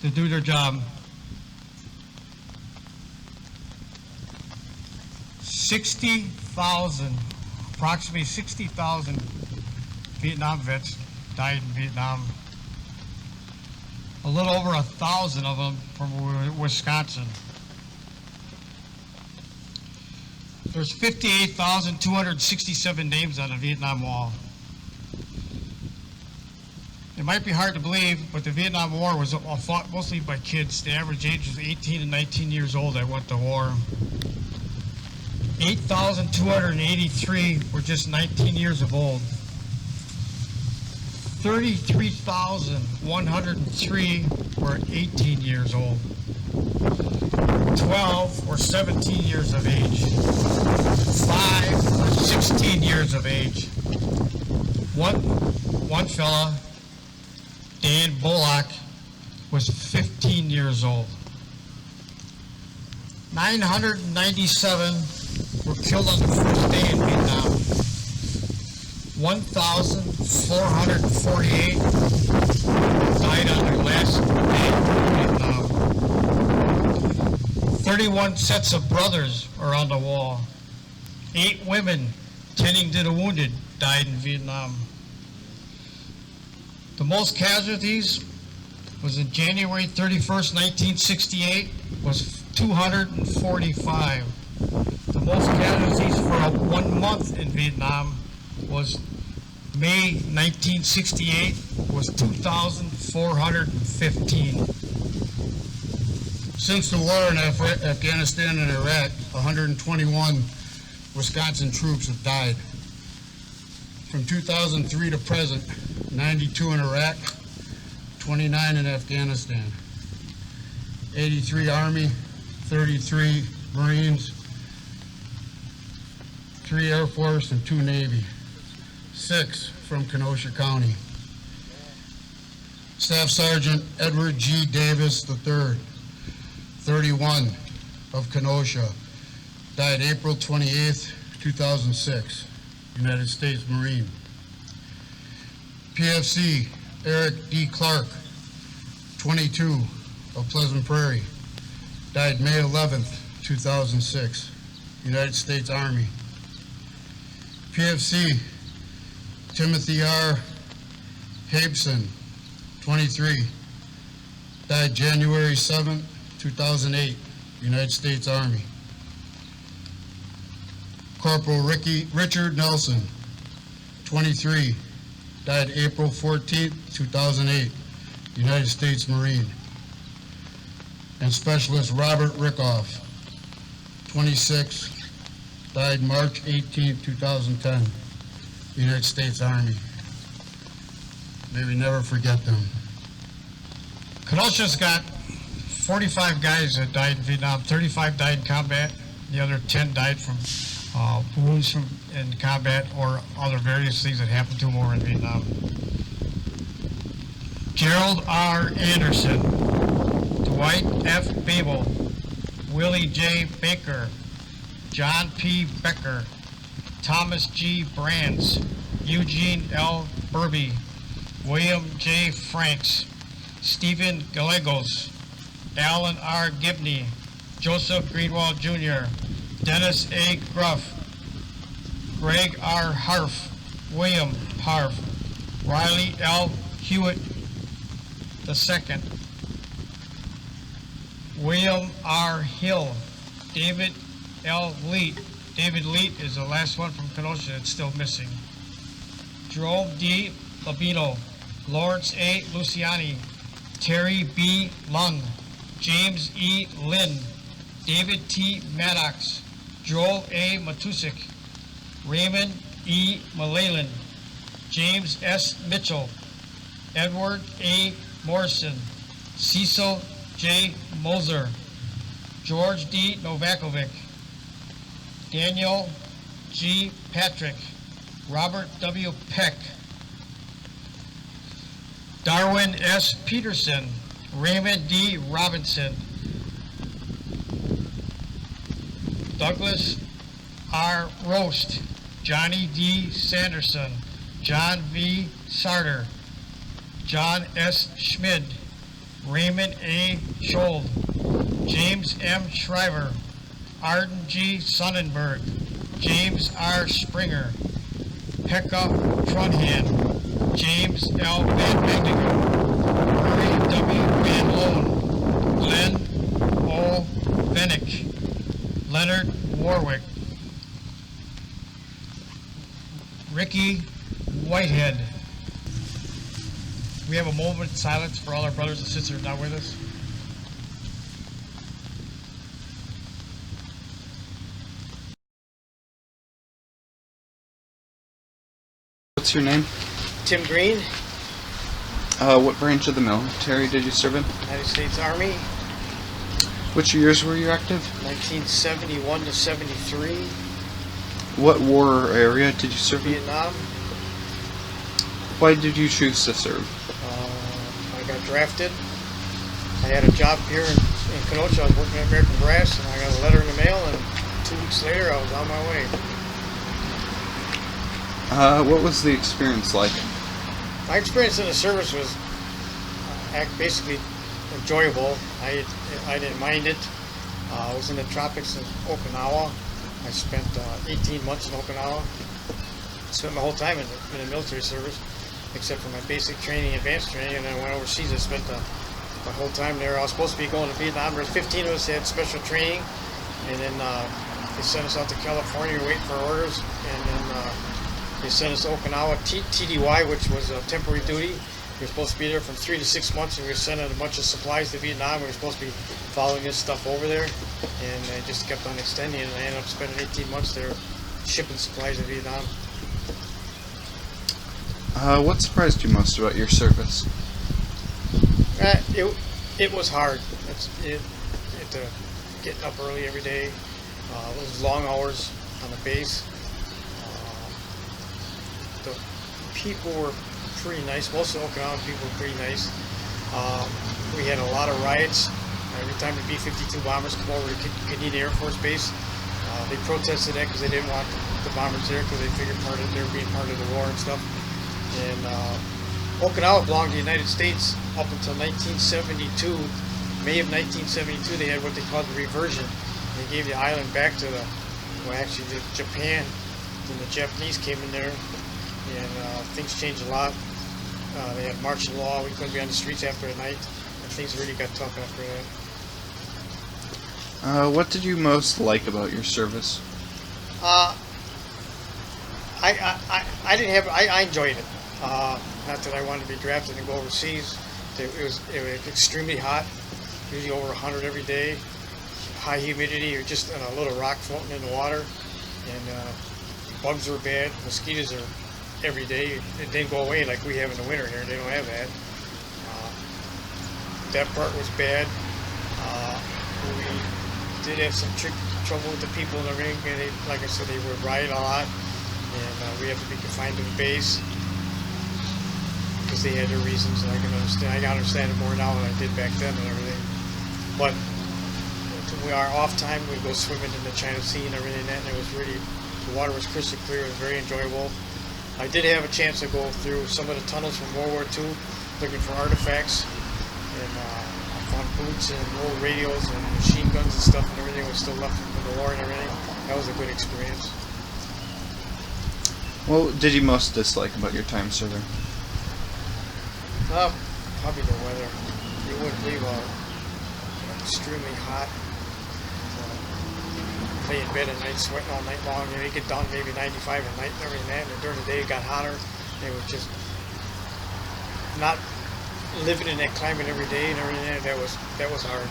to do their job. approximately 60,000 Vietnam vets died in Vietnam. A little over 1,000 of them from Wisconsin. There's 58,267 names on the Vietnam Wall. It might be hard to believe, but the Vietnam War was fought mostly by kids. The average age was 18 and 19 years old that went to war. 8,283 were just 19 years of old. 33,103 were 18 years old. 12 were 17 years of age. 5 were 16 years of age. One fella, Dan Bullock, was 15 years old. 997 were killed on the first day in Vietnam. 1,448 died on their last day in Vietnam. 31 sets of brothers are on the wall. 8 women tending to the wounded died in Vietnam. The most casualties was in January 31st, 1968, was 245. The most casualties for 1 month in Vietnam was May 1968, was 2,415. Since the war in Afghanistan and Iraq, 121 Wisconsin troops have died. From 2003 to present, 92 in Iraq, 29 in Afghanistan, 83 Army, 33 Marines, 3 Air Force, and 2 Navy, 6 from Kenosha County. Staff Sergeant Edward G. Davis III, 31 of Kenosha, died April 28th, 2006, United States Marine. PFC Eric D. Clark, 22 of Pleasant Prairie, died May 11th, 2006, United States Army. PFC Timothy R. Habeson, 23, died January 7th, 2008, United States Army. Corporal Richard Nelson, 23, died April 14th, 2008, United States Marine. And Specialist Robert Rickoff, 26, died March 18th, 2010, United States Army. May we never forget them. Kenosha's got 45 guys that died in Vietnam. 35 died in combat. The other 10 died from wounds in combat or other various things that happened to them over in Vietnam. Gerald R. Anderson, Dwight F. Babel, Willie J. Baker, John P. Becker, Thomas G. Brands, Eugene L. Burby, William J. Franks, Stephen Gallegos, Alan R. Gibney, Joseph Greenwald Jr., Dennis A. Gruff, Greg R. Harf, William Harf, Riley L. Hewitt II, William R. Hill, David L. Leet. David Leet is the last one from Kenosha that's still missing. Jerome D. Labino, Lawrence A. Luciani, Terry B. Lund, James E. Lynn, David T. Maddox, Joel A. Matusik, Raymond E. Malalan, James S. Mitchell, Edward A. Morrison, Cecil J. Moser, George D. Novakovic, Daniel G. Patrick, Robert W. Peck, Darwin S. Peterson, Raymond D. Robinson, Douglas R. Roast, Johnny D. Sanderson, John V. Sarter, John S. Schmid, Raymond A. Scholl, James M. Shriver, Arden G. Sonnenberg, James R. Springer, Pekka Trunhan, James L. Van Megdinger, Murray W. Van Loan, Glen O. Vennick, Leonard Warwick, Ricky Whitehead. We have a moment of silence for all our brothers and sisters not with us. What's your name? Tim Green, What branch of the military did you serve in? United States Army. Which years were you active? 1971 to 73, What war or area did you serve in? Vietnam. Why did you choose to serve? I got drafted. I had a job here in Kenosha. I was working at American Brass, and I got a letter in the mail, and 2 weeks later I was on my way. What was the experience like? My experience in the service was basically enjoyable. I didn't mind it. I was in the tropics in Okinawa. I spent 18 months in Okinawa. Spent my whole time in the military service, except for my basic training, advanced training, and then I went overseas. I spent my whole time there. I was supposed to be going to Vietnam. There was 15 of us that had special training, and then they sent us out to California waiting for orders, and then they sent us to Okinawa TDY, which was temporary duty. We were supposed to be there from 3 to 6 months, and we were sending a bunch of supplies to Vietnam. We were supposed to be following this stuff over there, and I just kept on extending it, and I ended up spending 18 months there shipping supplies to Vietnam. What surprised you most about your service? It was hard. Getting up early every day. It was long hours on the base. The people were pretty nice. Most of the Okinawan people were pretty nice. We had a lot of riots. Every time the B-52 bombers come over to Canadian Air Force Base, they protested that because they didn't want the bombers there because they figured they were being part of the war and stuff. And Okinawa belonged to the United States up until 1972. May of 1972, they had what they called the reversion. They gave the island back to Japan. Then the Japanese came in there, and things changed a lot. They had martial law. We couldn't be on the streets after night, and things really got tough after that. What did you most like about your service? I enjoyed it. Not that I wanted to be drafted and go overseas. It was extremely hot, usually over 100 every day. High humidity. You're just in a little rock floating in the water, and bugs are bad. Mosquitoes are every day. It didn't go away like we have in the winter here. They don't have that. That part was bad. We did have some trouble with the people in the ring. Like I said, they would riot a lot, and we have to be confined to the base because they had their reasons, and I can understand it more now than I did back then and everything. But we are off time. We go swimming in the China Sea and everything, and it was really, the water was crystal clear. It was very enjoyable. I did have a chance to go through some of the tunnels from World War II, looking for artifacts, and I found boots and old radios and machine guns and stuff, and everything was still left from the war and everything. That was a good experience. What did you most dislike about your time serving? Probably the weather. You wouldn't believe how extremely hot. Lay in bed at night, sweating all night long. You get down maybe 95 at night and everything. And during the day it got hotter. It was just not living in that climate every day and everything. That was hard.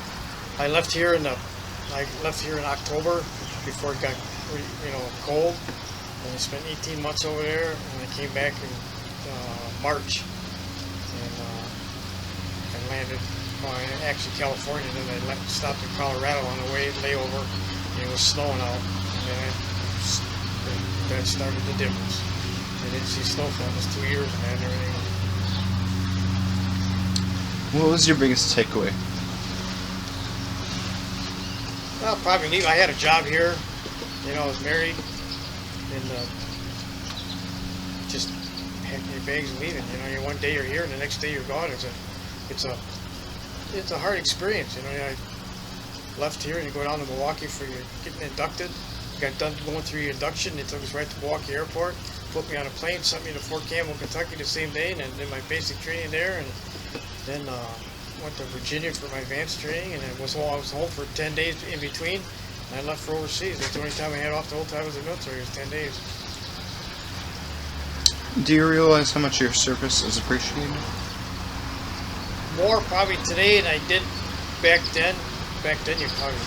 I left here in October before it got cold. And I spent 18 months over there, and I came back in March. And landed actually California, then I stopped in Colorado on the way, layover, and it was snowing out, and then that started the difference. I didn't see snowfall in 2 years, and everything. What was your biggest takeaway? Well, probably leave. I had a job here, I was married, and just packing your bags and leaving. One day you're here, and the next day you're gone. It's a hard experience. I left here and you go down to Milwaukee for your getting inducted. Got done going through your induction. They took us right to Milwaukee Airport, put me on a plane, sent me to Fort Campbell, Kentucky the same day, and then did my basic training there, and then went to Virginia for my advanced training, and I was home for 10 days in between, and I left for overseas. That's the only time I had off the whole time I was in the military, was 10 days. Do you realize how much your service is appreciated? More probably today than I did back then. Back then you probably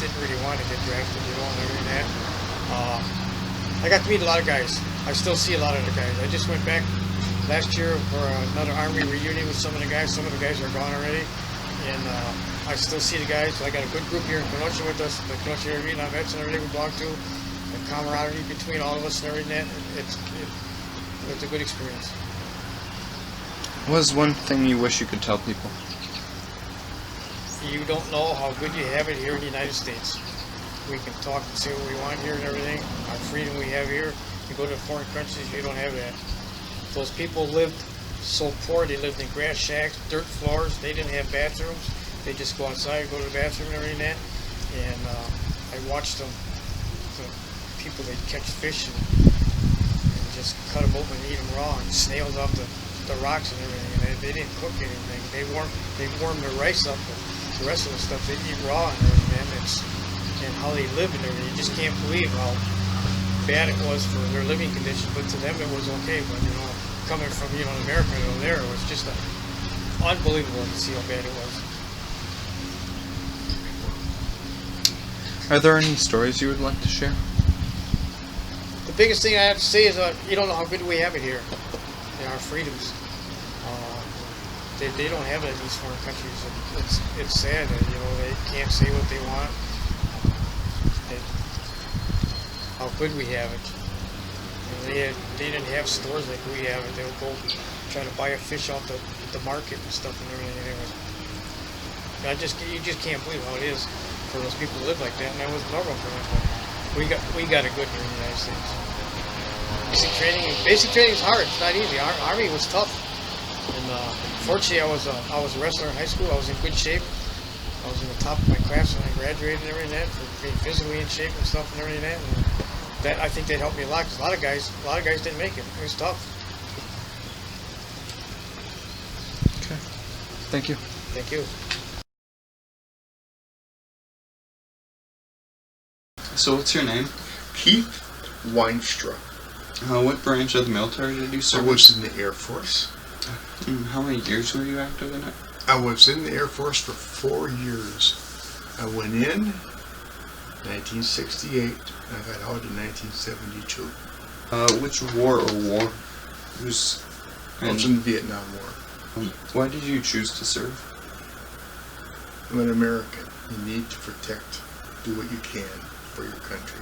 didn't really want to get drafted, and everything that. I got to meet a lot of guys. I still see a lot of the guys. I just went back last year for another Army reunion with some of the guys. Some of the guys are gone already. and I still see the guys. I got a good group here in Kenosha with us. The Kenosha Area Vietnam vets and everything we belong to. The camaraderie between all of us and everything. It's a good experience. What is one thing you wish you could tell people? You don't know how good you have it here in the United States. We can talk and say what we want here and everything. Our freedom we have here. You go to foreign countries, you don't have that. Those people lived so poor. They lived in grass shacks, dirt floors. They didn't have bathrooms. They just go outside, go to the bathroom and everything that. And I watched them. The people, they'd catch fish and just cut them open and eat them raw, and snails off the rocks and everything. And they didn't cook anything. They warmed their rice up, but the rest of the stuff they eat raw and everything. And how they lived and everything. You just can't believe how bad it was for their living conditions, but to them it was okay. But coming from America to there, it was just unbelievable to see how bad it was. Are there any stories you would like to share? The biggest thing I have to say is you don't know how good we have it here. Our freedoms. They don't have it in these foreign countries. It's sad that they can't say what they want. How good we have it. They didn't have stores like we have it. They would go try to buy a fish off the market and stuff and everything. You just can't believe how it is for those people to live like that, and that was normal for them. But we got it good here in the United States. Basic training is hard. It's not easy. Our Army was tough, and fortunately, I was a wrestler in high school. I was in good shape. I was in the top of my class when I graduated and everything that, for being physically in shape and stuff and everything that. And that, I think that helped me a lot, because a lot of guys didn't make it. It was tough. Okay. Thank you. Thank you. So what's your name? Keith Wynstra. What branch of the military did you I serve? was in the Air Force. How many years were you active in it? I was in the Air Force for 4 years. I went in 1968. I got out in 1972. Which war or war? I was in the Vietnam War. Why did you choose to serve? I'm an American. You need to protect, do what you can for your country.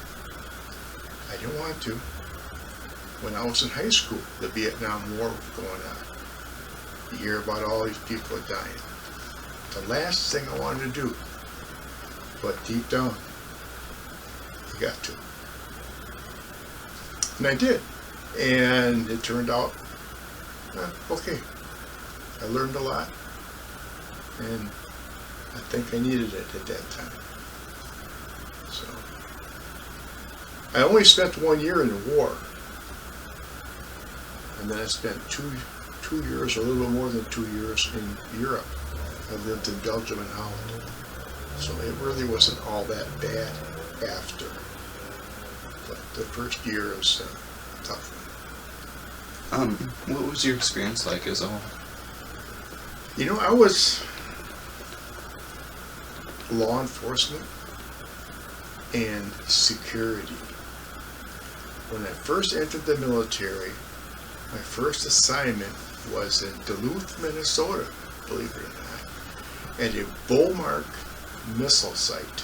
I didn't want to. When I was in high school, the Vietnam War was going on. You hear about all these people dying. The last thing I wanted to do, but deep down, you got to. And I did. And it turned out, okay. I learned a lot. And I think I needed it at that time. So, I only spent 1 year in the war. And then I spent two years, a little bit more than 2 years in Europe. I lived in Belgium and Holland. So it really wasn't all that bad after. But the first year was a tough one. What was your experience like as a whole? I was law enforcement and security. When I first entered the military, my first assignment was in Duluth, Minnesota, believe it or not, at a Bullmark missile site.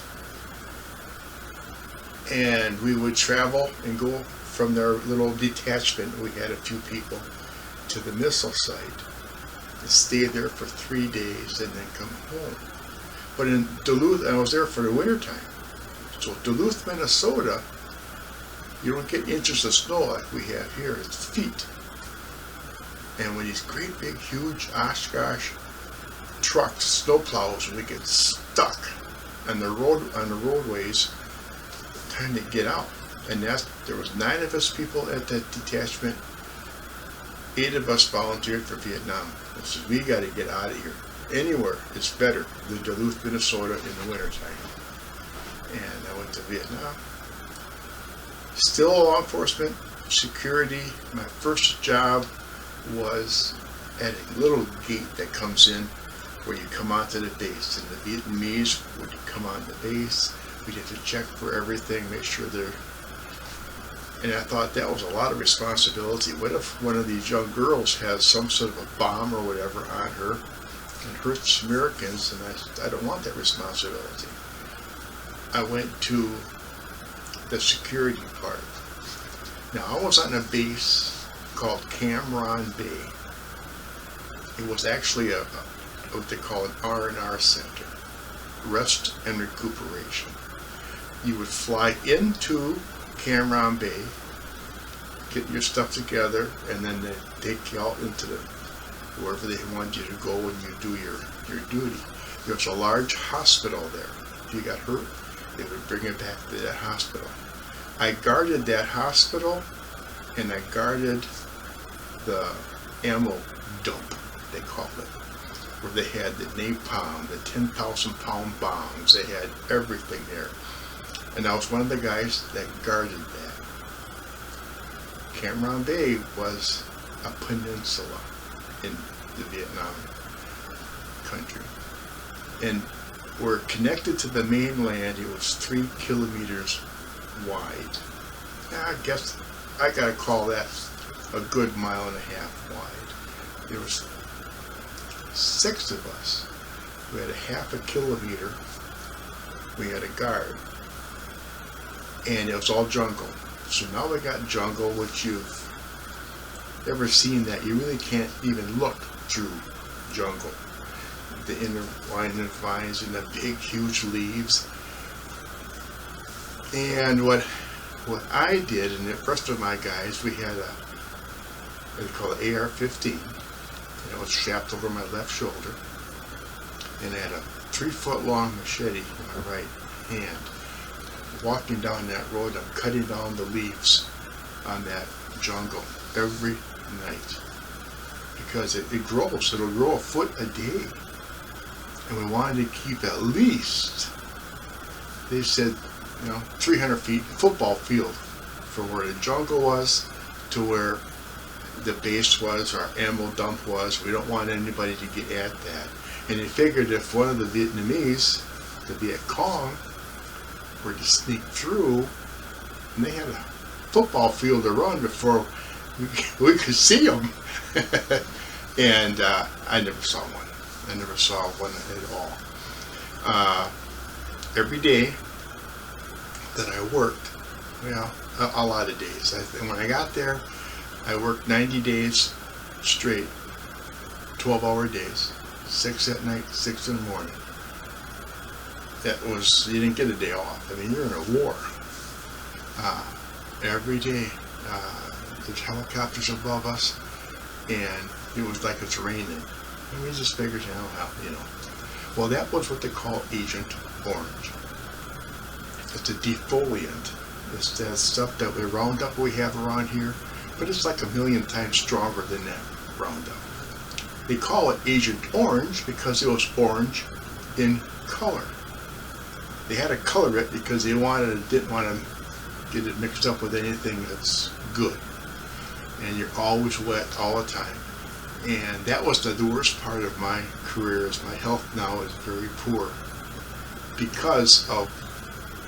And we would travel and go from their little detachment, we had a few people, to the missile site and stay there for 3 days and then come home. But in Duluth, I was there for the winter time. So Duluth, Minnesota, you don't get inches of snow like we have here, it's feet. And with these great big huge Oshkosh trucks, snowplows, we get stuck on the roadways trying to get out. And there was 9 of us people at that detachment. 8 of us volunteered for Vietnam. I said, we got to get out of here. Anywhere is better than Duluth, Minnesota in the wintertime. And I went to Vietnam. Still law enforcement, security. My first job was at a little gate that comes in where you come onto the base. And the Vietnamese, when you come on the base, we'd have to check for everything, make sure they're... And I thought that was a lot of responsibility. What if one of these young girls has some sort of a bomb or whatever on her? and hurts Americans, and I don't want that responsibility. I went to the security part. Now, I was on a base called Cameron Bay. It was actually what they call an R&R center, rest and recuperation. You would fly into Cameron Bay, get your stuff together, and then they take you out into wherever they want you to go and you do your duty. There's a large hospital there. If you got hurt, they would bring you back to that hospital. I guarded that hospital, and I guarded the ammo dump, they call it, where they had the napalm, the 10,000 pound bombs. They had everything there. And I was one of the guys that guarded that. Cameron Bay was a peninsula in the Vietnam country. And we're connected to the mainland. It was 3 kilometers wide. I guess I gotta call that a good 1.5 miles wide. There was 6 of us. We had a 0.5 kilometer. We had a guard. And it was all jungle. So now we got jungle, which you've ever seen that you really can't even look through jungle. The intertwining vines and the big, huge leaves. And what I did, and the rest of my guys, we had what they call an AR-15. And it was strapped over my left shoulder. And I had a 3-foot-long machete in my right hand. Walking down that road, I'm cutting down the leaves on that jungle every night. Because it grows. It'll grow 1 foot a day. And we wanted to keep at least, they said, 300 feet football field from where the jungle was to where the base was, our ammo dump was. We don't want anybody to get at that. And they figured if one of the Vietnamese, the Viet Cong, were to sneak through, and they had a football field to run before we could see them. And I never saw one. I never saw one at all. Every day that I worked, a lot of days. When I got there, I worked 90 days straight, 12-hour days, 6 at night, 6 in the morning. That was, you didn't get a day off. I mean, you're in a war. Every day, there's helicopters above us, and it was like it's raining. And we just figured, Well, that was what they call Agent Orange. It's a defoliant. It's that stuff that the Roundup we have around here, but it's like 1,000,000 times stronger than that Roundup. They call it Agent Orange because it was orange in color. They had to color it because they didn't want to get it mixed up with anything that's good. And you're always wet all the time. And that was the worst part of my career, is my health now is very poor because of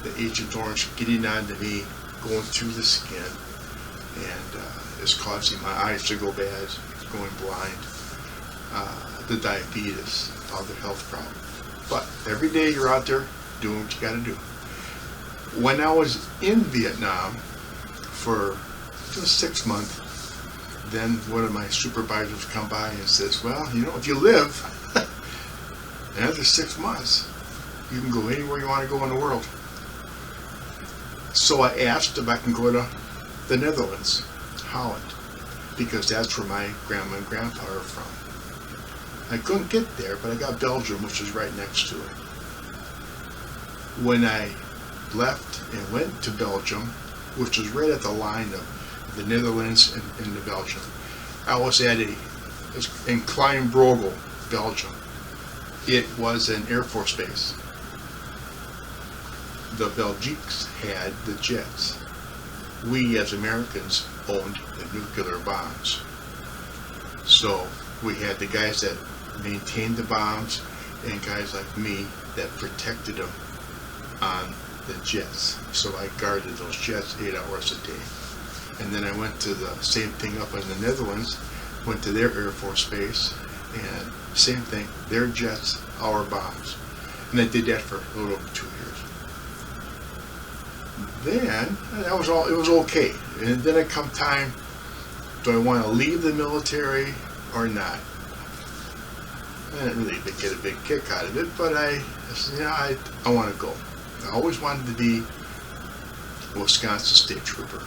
the Agent Orange getting onto me, going through the skin, and it's causing my eyes to go bad, going blind, the diabetes, other health problems. But every day you're out there doing what you got to do. When I was in Vietnam for just 6 months, then one of my supervisors come by and says, well, if you live another 6 months, you can go anywhere you want to go in the world. So I asked if I can go to the Netherlands, Holland, because that's where my grandma and grandpa are from. I couldn't get there, but I got Belgium, which is right next to it. When I left and went to Belgium, which was right at the line of the Netherlands and the Belgium, I was in Kleinbrogel, Belgium. It was an Air Force base. The Belgiques had the jets. We as Americans owned the nuclear bombs. So we had the guys that maintained the bombs and guys like me that protected them on the jets. So I guarded those jets 8 hours a day. And then I went to the same thing up in the Netherlands, went to their Air Force base, And same thing, their jets, our bombs. And I did that for a little over 2 years. Then, that was all, it was okay. And then it come time, do I want to leave the military or not? I didn't really get a big kick out of it, but I said, I want to go. I always wanted to be a Wisconsin State Trooper.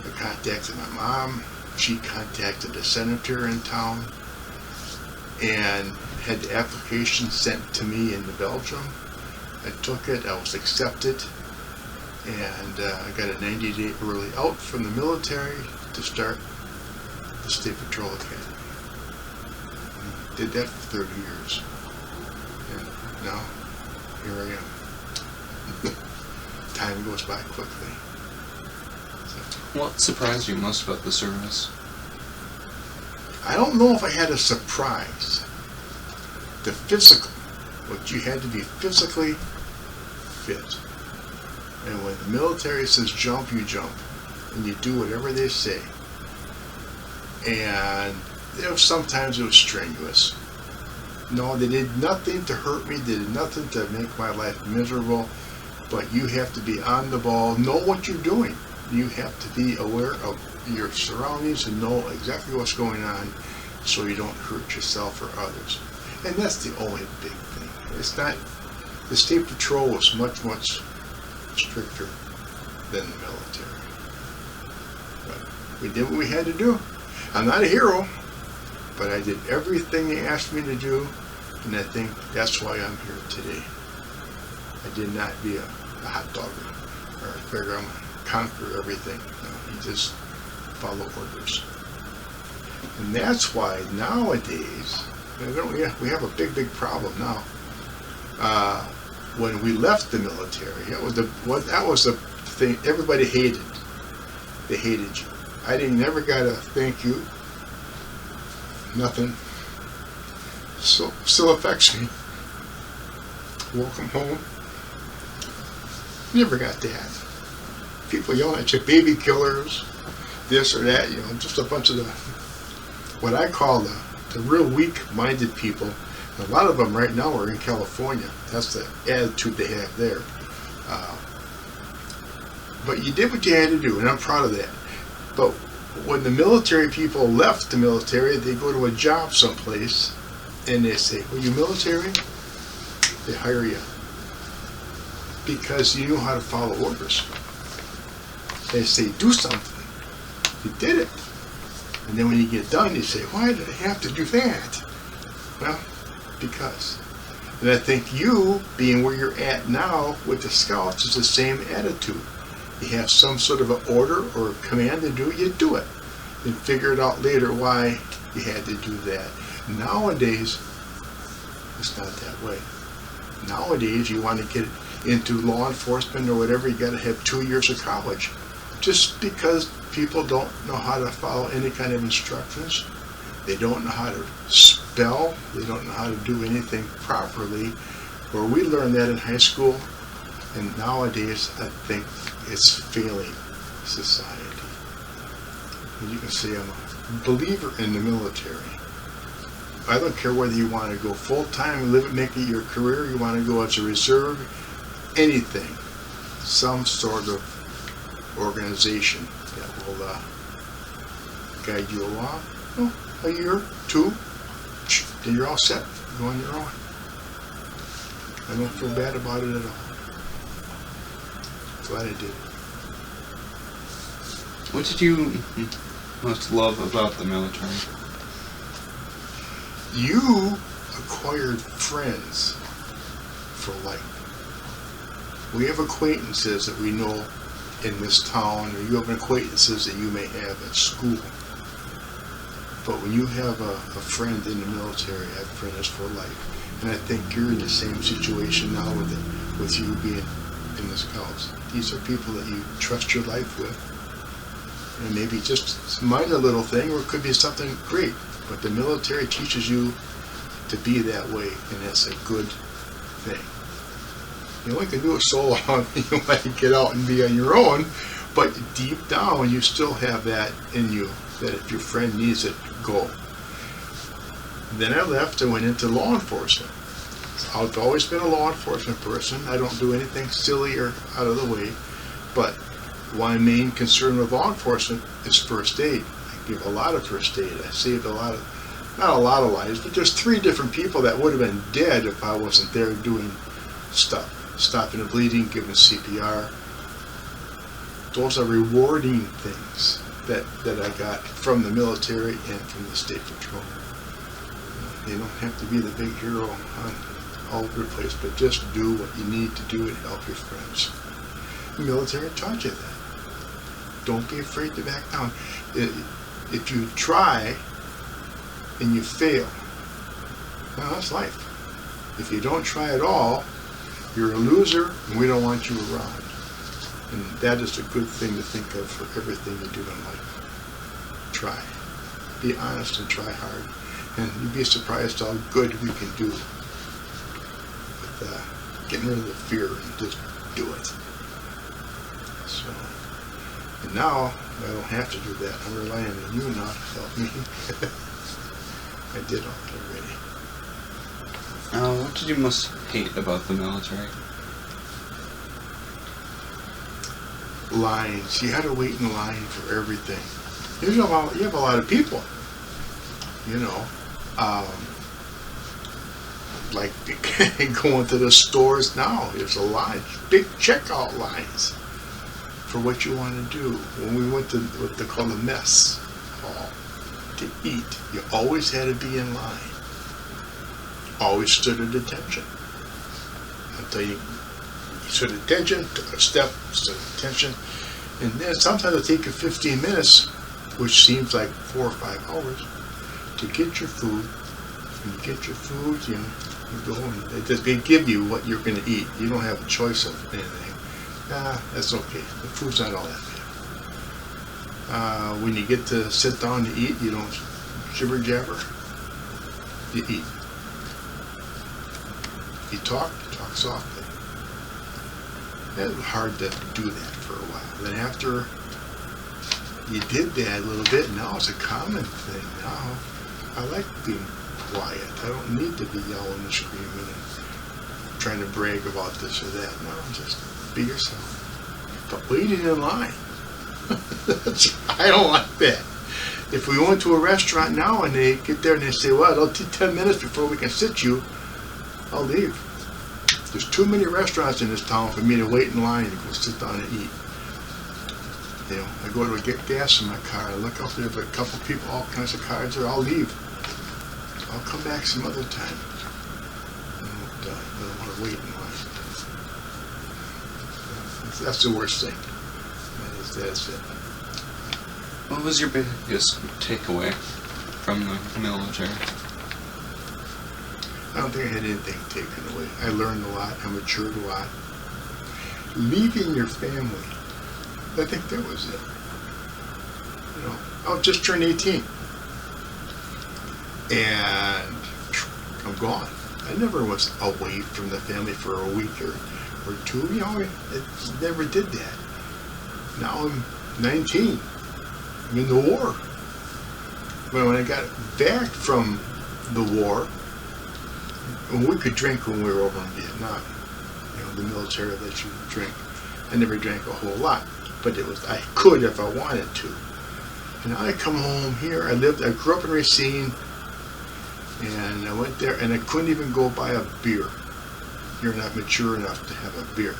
I contacted my mom. She contacted a senator in town and had the application sent to me into Belgium. I took it. I was accepted. And I got a 90-day early out from the military to start the State Patrol Academy. Did that for 30 years. And now, here I am. Time goes by quickly. So, What surprised you most about the service? I don't know if I had a surprise. The physical. But you had to be physically fit. And when the military says jump, you jump. And you do whatever they say. And sometimes it was strenuous. No, they did nothing to hurt me. They did nothing to make my life miserable. But you have to be on the ball, know what you're doing. You have to be aware of your surroundings and know exactly what's going on so you don't hurt yourself or others. And that's the only big thing. It's not, the State Patrol was much, much stricter than the military. But we did what we had to do. I'm not a hero, but I did everything they asked me to do, and I think that's why I'm here today. I did not be a hot dogger or figure I'm going to conquer everything. No, you just follow orders. And that's why nowadays, we have a big, big problem now. When we left the military, that was the thing everybody hated. They hated you. I never got a thank you. Nothing. Still affects me. Welcome home. Never got that. People yelling at you, baby killers, this or that, just a bunch of what I call the real weak-minded people. A lot of them right now are in California. That's the attitude they have there. But you did what you had to do, and I'm proud of that. But when the military people left the military, they go to a job someplace, and they say, well, you military? They hire you. Because you know how to follow orders. They say, do something. You did it. And then when you get done, you say, why did I have to do that? Well, because. And I think you, being where you're at now with the Scouts, is the same attitude. You have some sort of an order or a command to do, you do it. Then figure it out later why you had to do that. Nowadays, it's not that way. Nowadays, you want to get into law enforcement or whatever, you got to have 2 years of college. Just because people don't know how to follow any kind of instructions, they don't know how to spell, they don't know how to do anything properly. Where we learned that in high school, and nowadays I think it's failing society. And you can say I'm a believer in the military. I don't care whether you want to go full-time and live it, make it your career, you want to go as a reserve, anything, some sort of organization that will guide you along. Well, a year, 2, then you're all set. Go on your own. I don't feel bad about it at all. Glad I did. What did you most love about the military? You acquired friends for life. We have acquaintances that we know in this town, or you have acquaintances that you may have at school. But when you have a friend in the military, that friend is for life. And I think you're in the same situation now with you being in the Scouts. These are people that you trust your life with. And maybe just minor little thing, or it could be something great. But the military teaches you to be that way, and that's a good thing. You only can do it so long. You might get out and be on your own, but deep down you still have that in you, that if your friend needs it, go. Then I left and went into law enforcement. I've always been a law enforcement person. I don't do anything silly or out of the way. But my main concern with law enforcement is first aid. I give a lot of first aid. I saved not a lot of lives, but there's 3 different people that would have been dead if I wasn't there doing stuff. Stopping the bleeding, giving CPR. Those are rewarding things that I got from the military and from the state patrol. You don't have to be the big hero on all over the place, but just do what you need to do to help your friends. The military taught you that. Don't be afraid to back down. If you try and you fail, well, that's life. If you don't try at all, you're a loser, and we don't want you around. And that is a good thing to think of for everything you do in life. Try. Be honest and try hard. And you'd be surprised how good we can do with getting rid of the fear and just do it. So, and now I don't have to do that. I'm relying on you now to help me. I did all that already. What did you most hate about the military? Lines. You had to wait in line for everything. You have a lot of people. You know, like going to the stores now. There's a line, big checkout lines for what you want to do. When we went to what they call the mess hall to eat, you always had to be in line. Always stood at attention. Until you stood at attention, took a step, stood at attention, and then sometimes it'll take you 15 minutes, which seems like 4 or 5 hours, to get your food. When you get your food, you go and they give you what you're going to eat. You don't have a choice of anything. That's okay. The food's not all that bad. When you get to sit down to eat, you don't jibber jabber. You eat. You talk softly. It was hard to do that for a while. Then after you did that a little bit, now it's a common thing. Now I like being quiet. I don't need to be yelling and screaming and trying to brag about this or that. No, just be yourself. But waiting in line, I don't like that. If we went to a restaurant now and they get there and they say, well, it'll take 10 minutes before we can sit you, I'll leave. There's too many restaurants in this town for me to wait in line and go sit down and eat. You know, I go to get gas in my car. I look out there, there's a couple people, all kinds of cars there. I'll leave. I'll come back some other time. I don't want to wait in line. That's the worst thing. That's it. What was your biggest takeaway from the military? I don't think I had anything taken away. I learned a lot. I matured a lot. Leaving your family, I think that was it. You know, I just turned 18. And I'm gone. I never was away from the family for a week or 2. You know, I never did that. Now I'm 19. I'm in the war. But when I got back from the war, we could drink when we were over in Vietnam. You know, the military lets you drink. I never drank a whole lot, but I could if I wanted to. And I come home here. I grew up in Racine, and I went there, and I couldn't even go buy a beer. You're not mature enough to have a beer.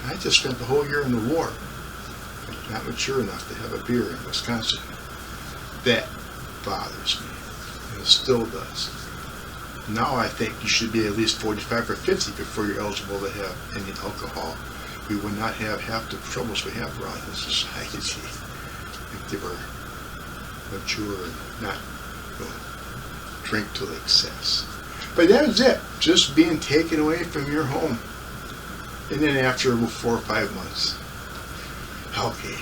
And I just spent the whole year in the war. Not mature enough to have a beer in Wisconsin. That bothers me, and it still does. Now I think you should be at least 45 or 50 before you're eligible to have any alcohol. We would not have half the troubles we have around in society if they were mature and not drink to excess. But that was it, just being taken away from your home. And then after 4 or 5 months, okay,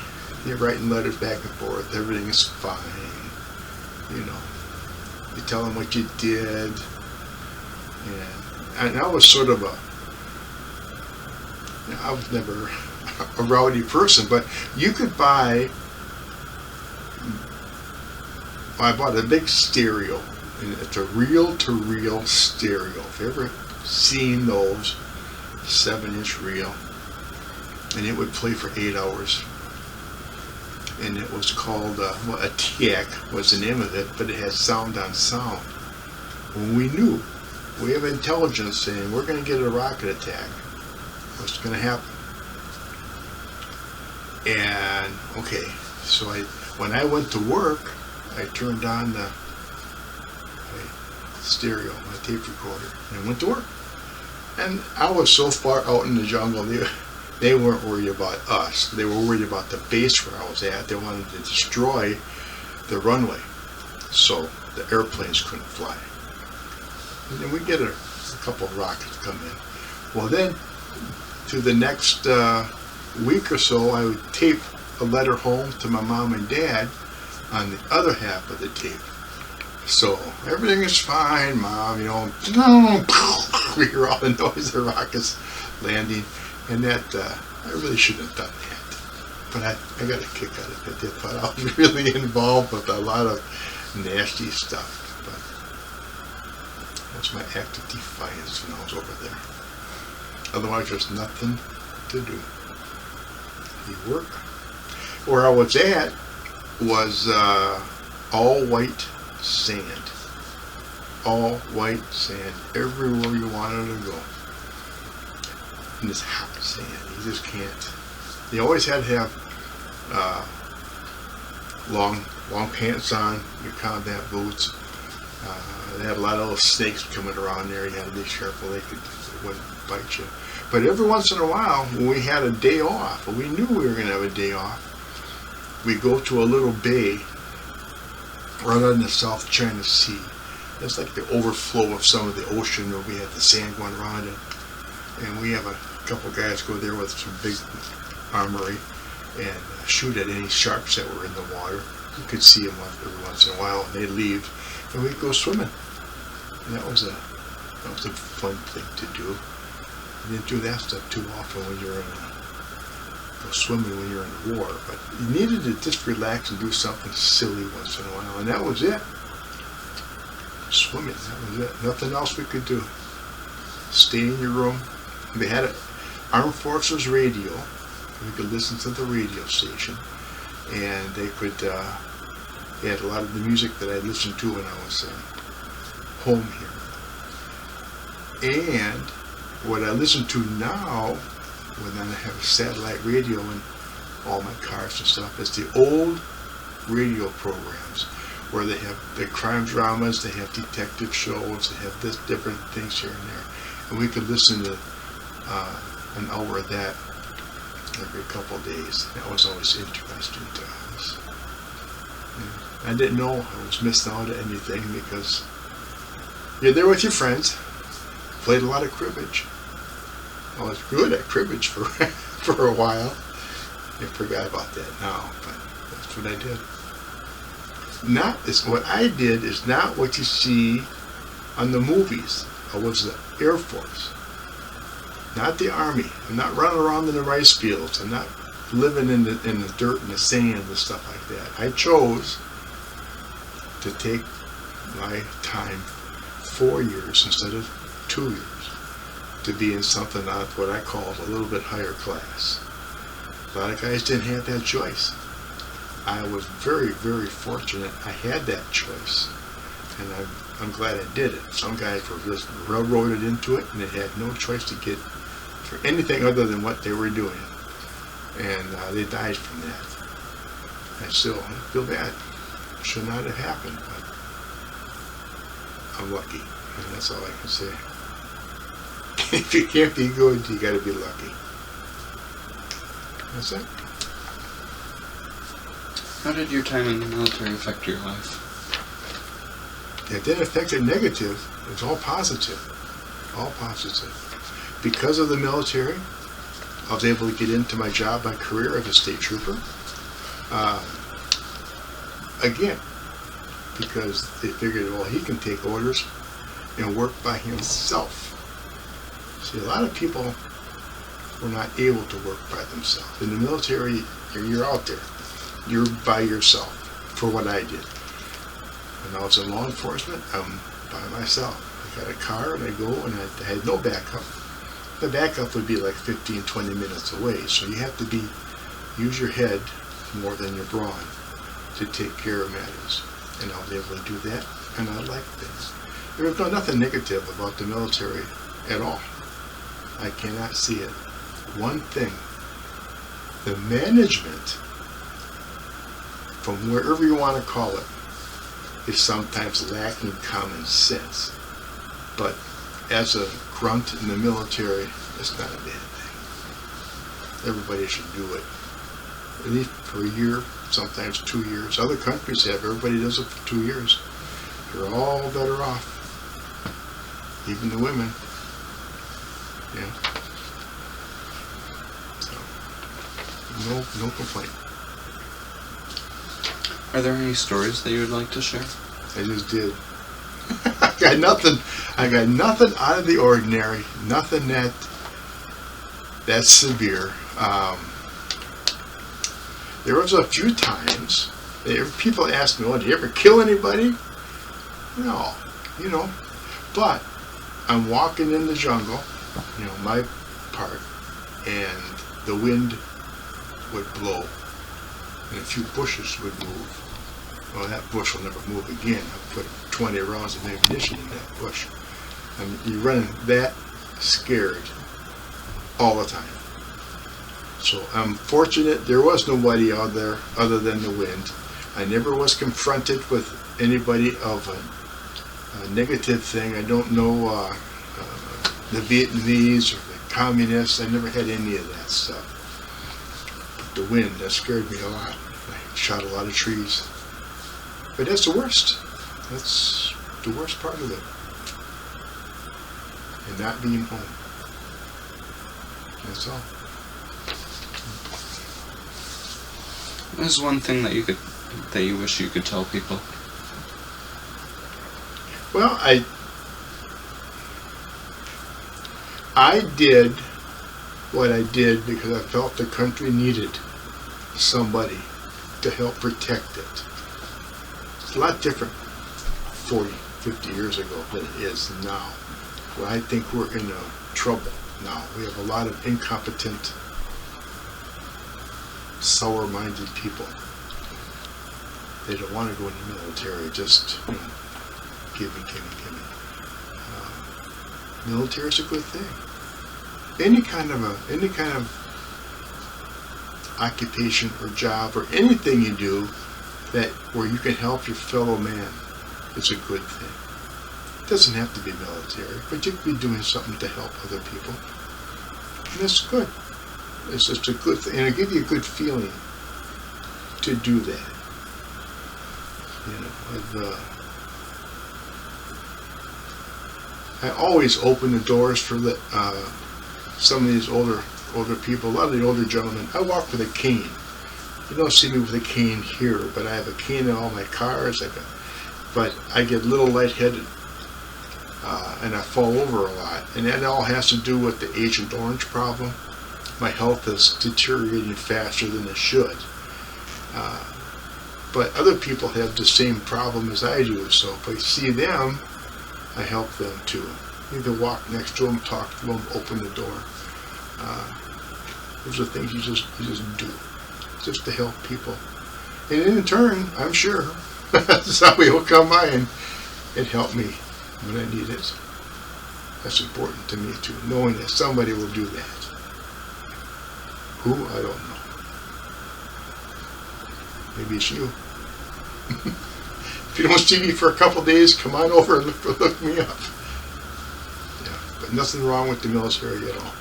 you're writing letters back and forth, everything is fine, you know. You tell them what you did. And I was sort of I was never a rowdy person, but you could I bought a big stereo And it's a reel-to-reel stereo. If you've ever seen those, 7-inch reel. And it would play for 8 hours. And it was called, a TIAC was the name of it, but it had sound on sound. When we knew, we have intelligence saying we're going to get a rocket attack. What's going to happen? And, okay, so when I went to work, I turned on the stereo, my tape recorder, and went to work. And I was so far out in the jungle, they weren't worried about us. They were worried about the base where I was at. They wanted to destroy the runway so the airplanes couldn't fly. And then we get a couple of rockets come in. Well, then, to the next week or so, I would tape a letter home to my mom and dad on the other half of the tape. So, everything is fine, Mom, you know. We hear all the noise of rockets landing. And that, I really shouldn't have done that. But I got a kick out of it. They thought I was really involved with a lot of nasty stuff. But that's my act of defiance when I was over there. Otherwise, there's nothing to do. You work. Where I was at was all white sand. All white sand. Everywhere you wanted to go. And it's hot sand. You just can't. You always had to have long pants on, your combat boots. They had a lot of little snakes coming around there. You had to be careful they wouldn't bite you. But every once in a while, when we had a day off, or we knew we were going to have a day off, we'd go to a little bay right on the South China Sea. That's like the overflow of some of the ocean where we had the sand going around it. And we have a couple of guys go there with some big armory and shoot at any sharks that were in the water. You could see them every once in a while, and they'd leave, and we'd go swimming. And that was a fun thing to do. You didn't do that stuff too often when you're go swimming when you're in war, but you needed to just relax and do something silly once in a while, and that was it. Swimming, that was it. Nothing else we could do. Stay in your room. They had an Armed Forces radio. We could listen to the radio station, and they had a lot of the music that I listened to when I was home here. And what I listen to now, when I have a satellite radio in all my cars and stuff, is the old radio programs where they have the crime dramas, they have detective shows, they have this different things here and there. And we could listen to an hour of that every couple of days. That was always interesting to us. And I didn't know I was missing out on anything because you're there with your friends, played a lot of cribbage. I was good at cribbage for a while. I forgot about that now, but that's what I did. What I did is not what you see on the movies. I was the Air Force, not the Army. I'm not running around in the rice fields. I'm not living in the dirt and the sand and stuff like that. I chose to take my time 4 years instead of 2 years to be in something not what I called a little bit higher class. A lot of guys didn't have that choice. I was very, very fortunate I had that choice, and I'm glad I did it. Some guys were just railroaded into it, and they had no choice to get for anything other than what they were doing, and they died from that. I still feel bad. Should not have happened, but I'm lucky, and that's all I can say. If you can't be good, you got to be lucky. That's it. How did your time in the military affect your life? It didn't affect it negative. It was all positive. All positive. Because of the military, I was able to get into my job, my career as a state trooper. Again, because they figured, well, he can take orders and work by himself. See, a lot of people were not able to work by themselves. In the military, you're out there. You're by yourself, for what I did. When I was in law enforcement, I'm by myself. I got a car and I go, and I had no backup. The backup would be like 15, 20 minutes away, so you have to use your head more than your brawn to take care of matters. And I was able to do that, and I like things. There was nothing negative about the military at all. I cannot see it. One thing, the management, from wherever you want to call it, is sometimes lacking common sense. But as a grunt in the military, it's not a bad thing. Everybody should do it. At least for a year, sometimes 2 years. Other countries have, everybody does it for 2 years. You're all better off. Even the women. Yeah. So, no complaint. Are there any stories that you would like to share? I just did. I got nothing out of the ordinary. Nothing that's severe. There was a few times people asked me, "Oh, did you ever kill anybody?" No, But I'm walking in the jungle, my part, and the wind would blow, and a few bushes would move. Well, that bush will never move again. I put 20 rounds of ammunition in that bush. I mean, you're running that scared all the time. So I'm fortunate there was nobody out there other than the wind. I never was confronted with anybody of a negative thing. I don't know the Vietnamese or the communists. I never had any of that stuff. But the wind, that scared me a lot. I shot a lot of trees. But that's the worst. That's the worst part of it. And not being home. That's all. What is one thing that you wish you could tell people? Well, I did what I did because I felt the country needed somebody to help protect it. It's a lot different 40, 50 years ago than it is now. Well, I think we're in trouble now. We have a lot of incompetent, sour-minded people. They don't want to go in the military, just give me. Military is a good thing. Any kind of occupation or job or anything you do where you can help your fellow man is a good thing. It doesn't have to be military, but you could be doing something to help other people. And that's good. It's just a good thing, and it'll give you a good feeling to do that. I always open the doors for some of these older people. A lot of the older gentlemen. I walk with a cane. You don't see me with a cane here, but I have a cane in all my cars. But I get a little lightheaded, and I fall over a lot, and that all has to do with the Agent Orange problem. My health is deteriorating faster than it should. But other people have the same problem as I do, so if I see them, I help them too. Either walk next to them, talk to them, open the door. Those are things you just do, just to help people. And in turn, I'm sure somebody will come by and help me when I need it. That's important to me too, knowing that somebody will do that. Who? I don't know. Maybe it's you. If you don't see me for a couple days, come on over and look me up. Yeah, but nothing wrong with the military at all.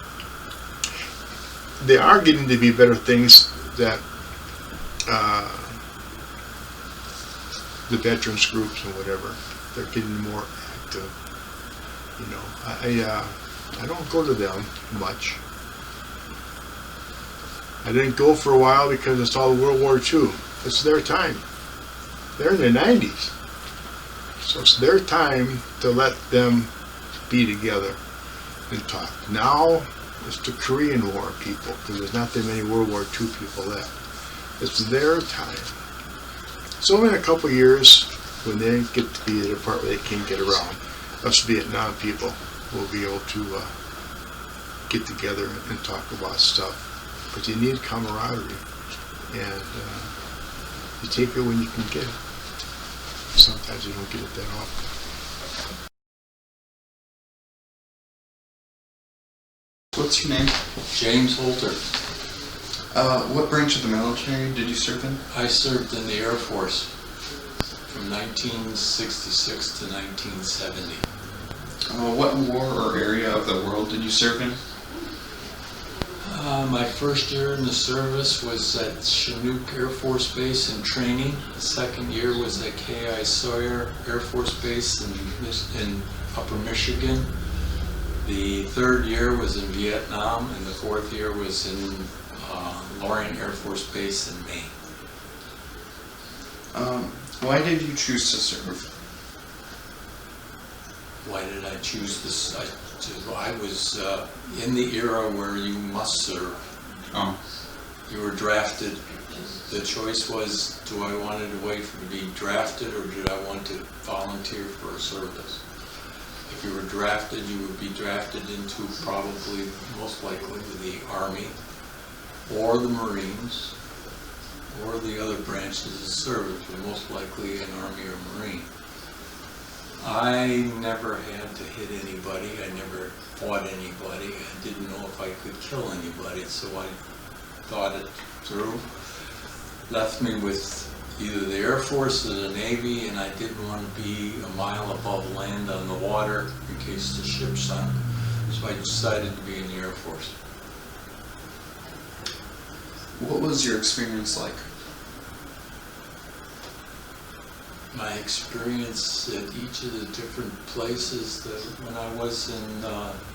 They are getting to be better things that the veterans groups and whatever, they're getting more active. I don't go to them much. I didn't go for a while because it's all World War II. It's their time. They're in their 90s. So it's their time to let them be together and talk. Now it's the Korean War people, because there's not that many World War II people left. It's their time. So in a couple years, when they get to be at a part where they can't get around, us Vietnam people will be able to get together and talk about stuff. But you need camaraderie, and you take it when you can get it. Sometimes you don't get it that often. What's your name? James Holter. What branch of the military did you serve in? I served in the Air Force from 1966 to 1970. What war or area of the world did you serve in? My first year in the service was at Chinook Air Force Base in training. The second year was at K.I. Sawyer Air Force Base in Upper Michigan. The third year was in Vietnam, and the fourth year was in Marion Air Force Base in Maine. Why did you choose to serve? Why did I choose this? I was in the era where you must serve. Oh. You were drafted. The choice was, do I want to wait to be drafted, or did I want to volunteer for a service? If you were drafted, you would be drafted into probably, most likely, the Army, or the Marines, or the other branches of service, but most likely an Army or Marine. I never had to hit anybody. I never fought anybody. I didn't know if I could kill anybody, so I thought it through. Left me with either the Air Force or the Navy, and I didn't want to be a mile above land on the water in case the ship sunk. So I decided to be in the Air Force. What was your experience like? My experience at each of the different places, when I was in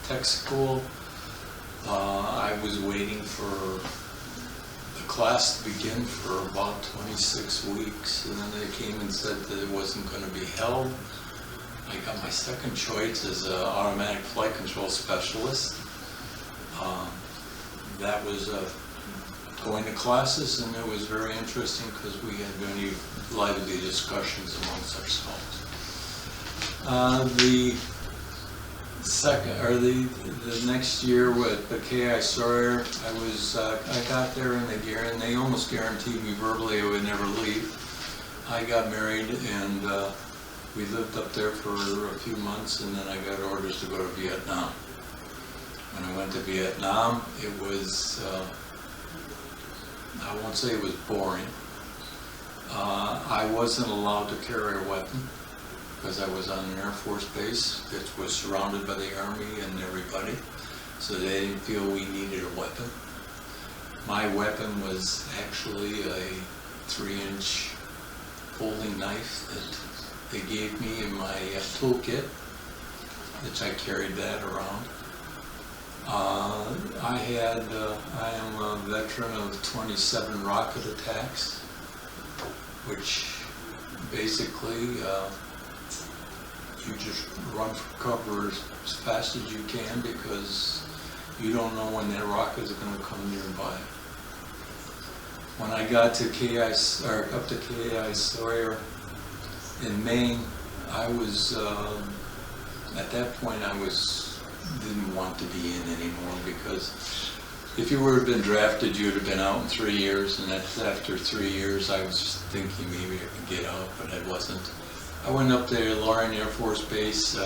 tech school, I was waiting for the class to begin for about 26 weeks, and then they came and said that it wasn't going to be held. I got my second choice as an automatic flight control specialist. That was going to classes, and it was very interesting because we had many lively discussions amongst ourselves. The next year with the K.I. Sawyer, I got there in the year, and they almost guaranteed me verbally I would never leave. I got married, and we lived up there for a few months, and then I got orders to go to Vietnam. When I went to Vietnam, it was, I won't say it was boring. I wasn't allowed to carry a weapon because I was on an Air Force base that was surrounded by the Army and everybody, so they didn't feel we needed a weapon. My weapon was actually a 3-inch folding knife that they gave me in my toolkit, which I carried that around. I am a veteran of 27 rocket attacks, which basically you just run for cover as fast as you can because you don't know when that rocket is going to come nearby. When I got to up to K.I. Sawyer in Maine, I was at that point didn't want to be in anymore, because if you would have been drafted, you would have been out in 3 years, and after 3 years I was thinking maybe I could get out, but I wasn't. I went up to Marion Air Force Base.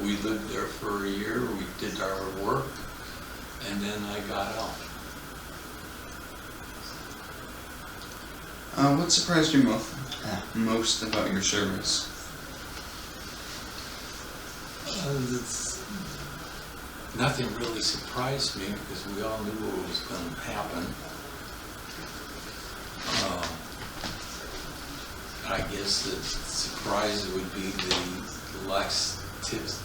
We lived there for a year. We did our work, and then I got out. What surprised you most about your service? Nothing really surprised me because we all knew what was going to happen. I guess the surprise would be the lax tips,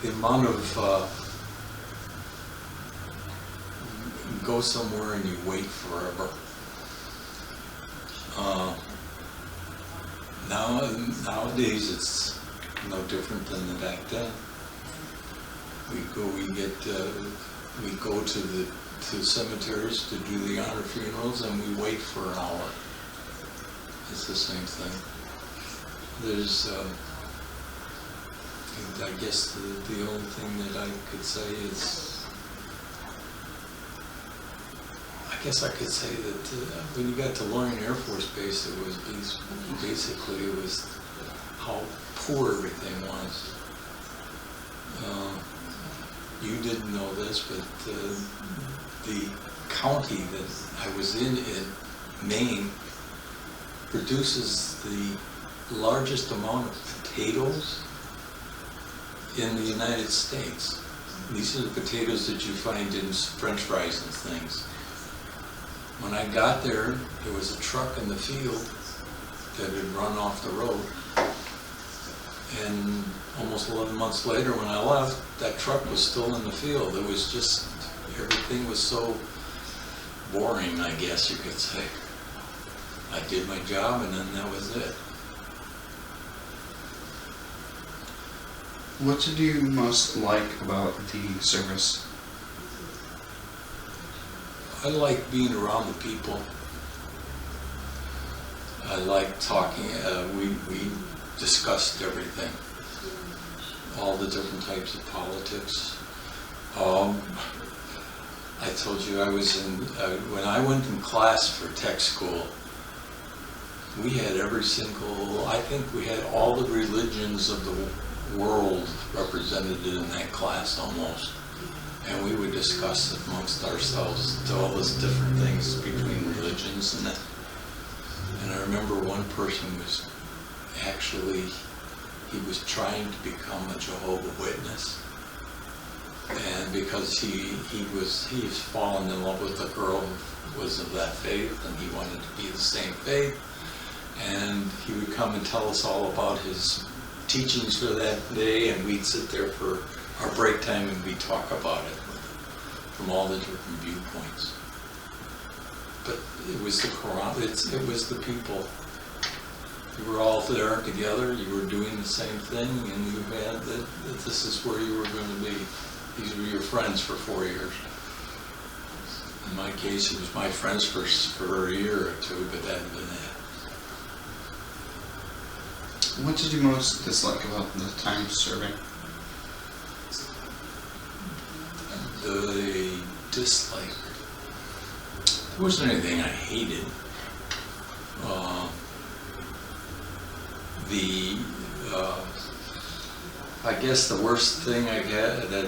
the amount of go somewhere and you wait forever. Nowadays it's no different than back then. We go to cemeteries to do the honor funerals, and we wait for an hour. it's the same thing. There's, I guess the only thing that I could say is, I guess I could say that when you got to Loring Air Force Base, it was basically it was how poor everything was. You didn't know this, but the county that I was in Maine, produces the largest amount of potatoes in the United States. These are the potatoes that you find in French fries and things. When I got there, there was a truck in the field that had run off the road. And almost 11 months later when I left, that truck was still in the field. It was just, everything was so boring, I guess you could say. I did my job and then that was it. What did you most like about the service? I like being around the people. I like talking. We discussed everything, all the different types of politics. I told you I was in, when I went in class for tech school, we had every single, I think we had all the religions of the world represented in that class almost. And we would discuss amongst ourselves all those different things between religions and that. And I remember one person was actually, he was trying to become a Jehovah's Witness. And because he's fallen in love with a girl who was of that faith, and he wanted to be the same faith. And he would come and tell us all about his teachings for that day, and we'd sit there for our break time and we'd talk about it from all the different viewpoints. But it was the Quran, it was the people. You were all there together, you were doing the same thing, and you had that this is where you were going to be. These were your friends for 4 years. In my case, it was my friends for a year or two, but that had been it. What did you most dislike about the time serving? The dislike. There wasn't anything I hated. I guess the worst thing I had that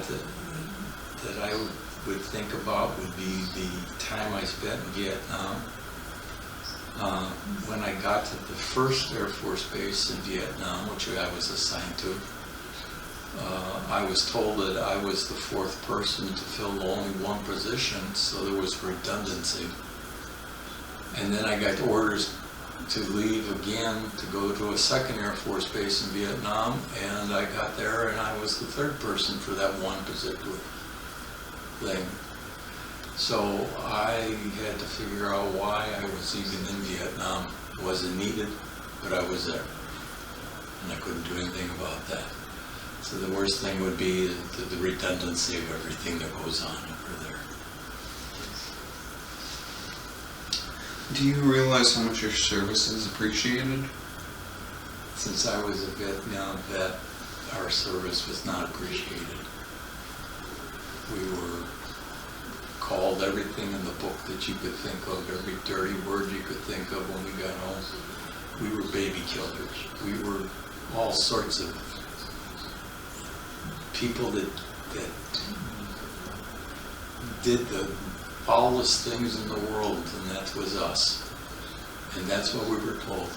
I would think about would be the time I spent in Vietnam. When I got to the first Air Force base in Vietnam, which I was assigned to, I was told that I was the fourth person to fill only one position, so there was redundancy. And then I got orders to leave again to go to a second Air Force base in Vietnam, and I got there and I was the third person for that one particular thing. So I had to figure out why I was even in Vietnam. It wasn't needed, but I was there. And I couldn't do anything about that. So the worst thing would be the redundancy of everything that goes on over there. Do you realize how much your service is appreciated? Since I was a Vietnam vet, our service was not appreciated. We were called everything in the book that you could think of, every dirty word you could think of when we got home. We were baby killers. We were all sorts of people that did the foulest things in the world, and that was us. And that's what we were told.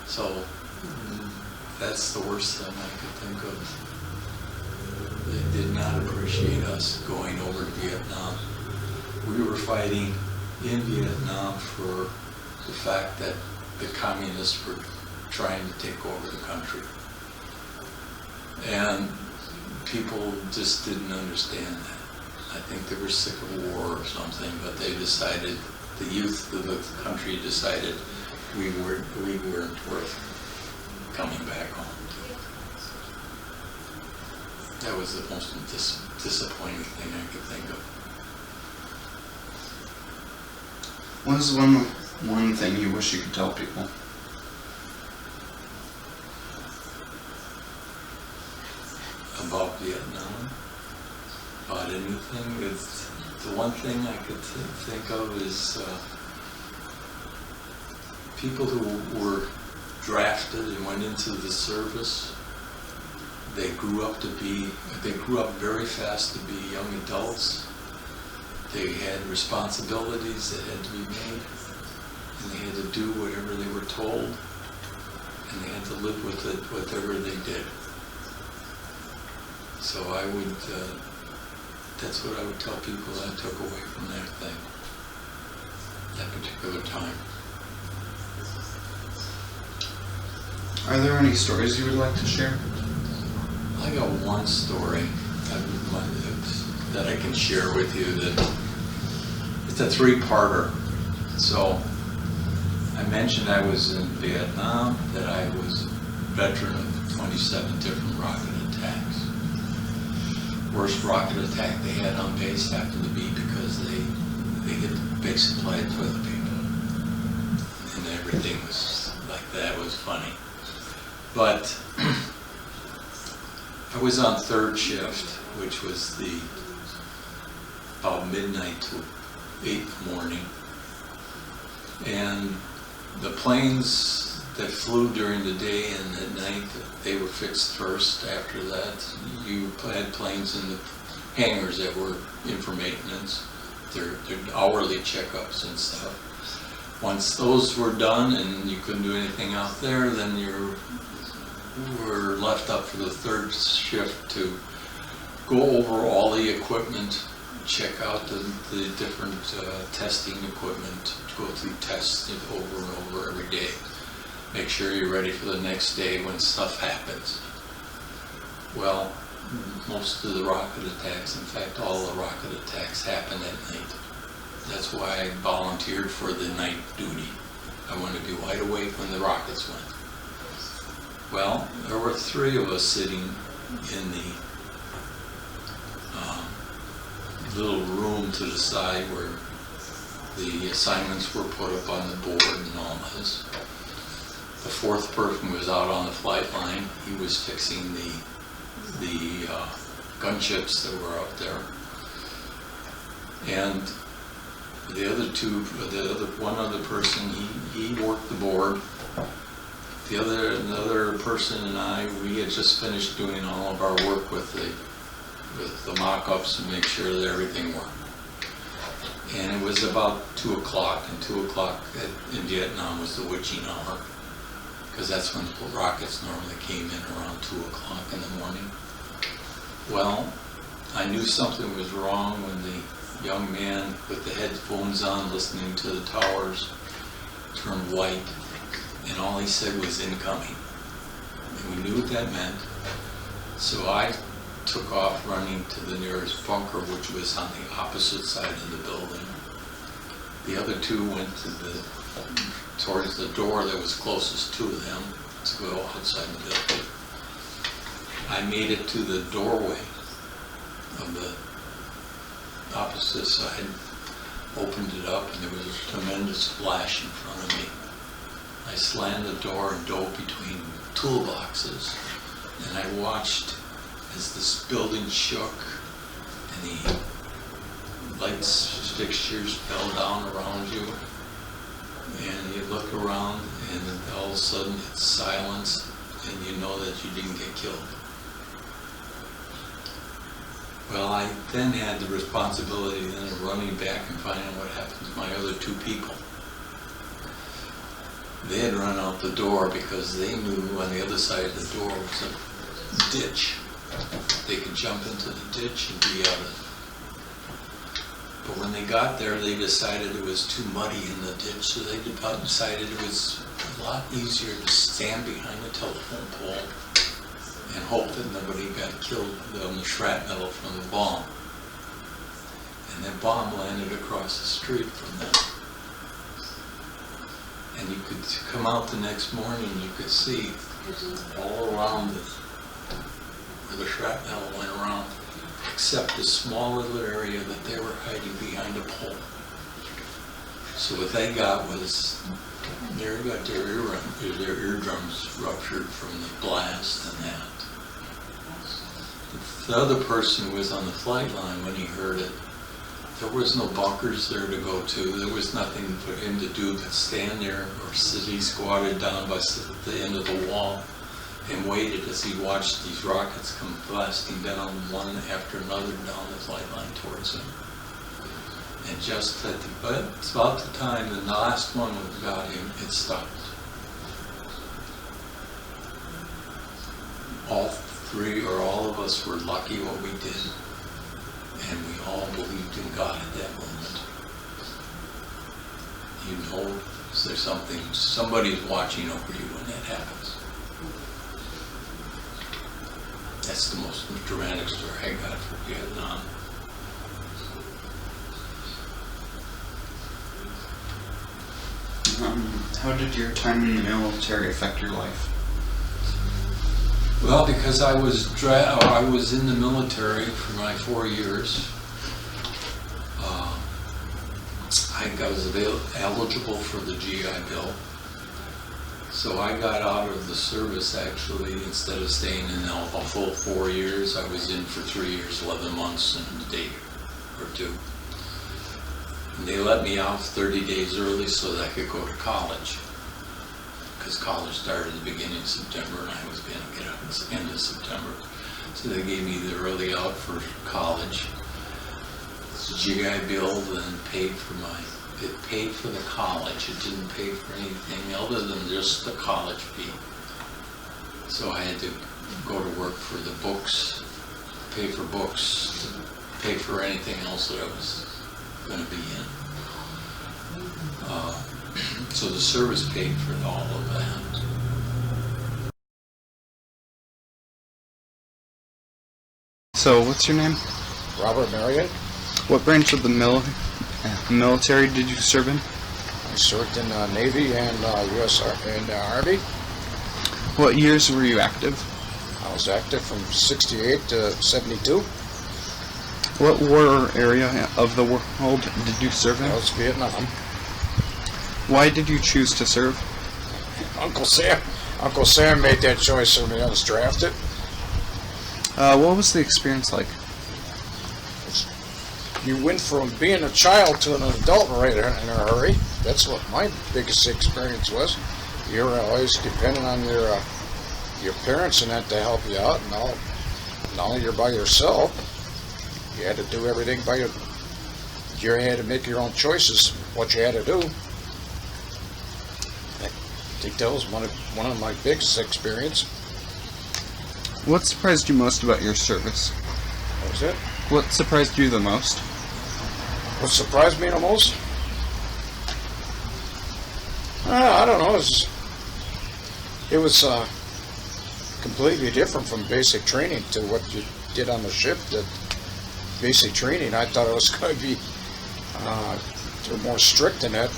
So that's the worst thing I could think of. They did not appreciate us going over to Vietnam. We were fighting in Vietnam for the fact that the communists were trying to take over the country. And people just didn't understand that. I think they were sick of war or something, but they decided, the youth of the country decided we weren't worth coming back home. That was the most disappointing thing I could think of. What is one One thing you wish you could tell people. About Vietnam, about anything. The one thing I could think of is people who were drafted and went into the service. They grew up very fast to be young adults. They had responsibilities that had to be made, and they had to do whatever they were told, and they had to live with it, whatever they did. So that's what I would tell people I took away from that thing, that particular time. Are there any stories you would like to share? I got one story that I can share with you. That it's a three-parter. So I mentioned I was in Vietnam, that I was a veteran of 27 different rocket attacks. Worst rocket attack they had on base happened to be because they hit the big supply of toilet paper. And everything was like that. It was funny. But I was on third shift, which was about midnight to 8 in the morning. And the planes that flew during the day and at night, they were fixed first. After that, you had planes in the hangars that were in for maintenance, their hourly checkups and stuff. Once those were done and you couldn't do anything out there, then you were left up for the third shift to go over all the equipment, check out the different testing equipment, go through tests over and over every day. Make sure you're ready for the next day when stuff happens. Well, most of the rocket attacks, in fact all the rocket attacks, happen at night. That's why I volunteered for the night duty. I wanted to be wide awake when the rockets went. Well, there were 3 of us sitting in the little room to the side where the assignments were put up on the board and all this. The 4th person was out on the flight line. He was fixing the gunships that were out there. And one other person, he worked the board. Another person and I, we had just finished doing all of our work with the mock-ups to make sure that everything worked. And it was about 2 o'clock, and 2 o'clock in Vietnam was the witching hour, because that's when the rockets normally came in, around 2 o'clock in the morning. Well, I knew something was wrong when the young man with the headphones on listening to the towers turned white, and all he said was incoming. And we knew what that meant. So I took off running to the nearest bunker, which was on the opposite side of the building. The other 2 went towards the door that was closest to them to go outside the building. I made it to the doorway of the opposite side, opened it up, and there was a tremendous flash in front of me. I slammed the door and dove between toolboxes, and I watched as this building shook and the lights fixtures fell down around you, and you look around and all of a sudden it's silence, and you know that you didn't get killed. Well, I then had the responsibility then of running back and finding out what happened to my other 2 people. They had run out the door because they knew on the other side of the door was a ditch. They could jump into the ditch and be out of it. But when they got there, they decided it was too muddy in the ditch, so they decided it was a lot easier to stand behind the telephone pole and hope that nobody got killed on the shrapnel from the bomb. And that bomb landed across the street from them. And you could come out the next morning, you could see all around where the shrapnel went around, except the small little area that they were hiding behind a pole. So what they got was, they got their eardrums ruptured from the blast and that. The other person who was on the flight line, when he heard it, there was no bunkers there to go to. There was nothing for him to do but stand there or sit. He squatted down by the end of the wall and waited as he watched these rockets come blasting down one after another down the flight line towards him. And just at about the time the last one got him, it stopped. All three or all of us were lucky what we did, and we all believed in God at that moment. You know, there's somebody's watching over you when that happens. That's the most dramatic story I got for Vietnam. How did your time in the military affect your life? Well, because I was in the military for my 4 years. I was eligible for the GI Bill. So I got out of the service actually, instead of staying in a full 4 years, I was in for 3 years, 11 months and a day or two. And they let me out 30 days early so that I could go to college. Because college started at the beginning of September and I was going to get out at the end of September. So they gave me the early out for college. The GI Bill then paid for the college. It didn't pay for anything other than just the college fee. So I had to go to work for the books, pay for books, pay for anything else that I was going to be in. So the service paid for all of that. So, what's your name? Robert Marion. What branch of the military did you serve in? I served in the Navy and U.S. and Army. What years were you active? I was active from 68 to 72. What war area of the world did you serve in? That was Vietnam. Why did you choose to serve? Uncle Sam made that choice for me. I was drafted. What was the experience like? You went from being a child to an adult right in a hurry. That's what my biggest experience was. You're always dependent on your parents and that to help you out. Now you're by yourself. You had to do everything by you had to make your own choices, what you had to do. I think that was one of my biggest experience. What surprised you most about your service? What was it? What surprised you the most? What surprised me the most? I don't know. It was completely different from basic training to what you did on the ship. That basic training, I thought it was going to be more strict in it.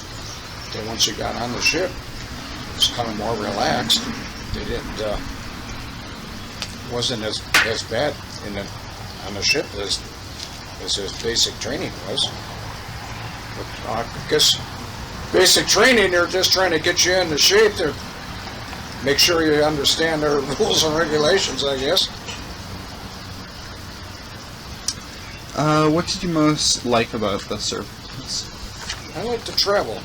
Then once you got on the ship, it was kind of more relaxed. They didn't wasn't as bad on the ship as his basic training was. But I guess basic training, they're just trying to get you into shape. They're make sure you understand their rules and regulations, I guess. What did you most like about the service? I like to travel.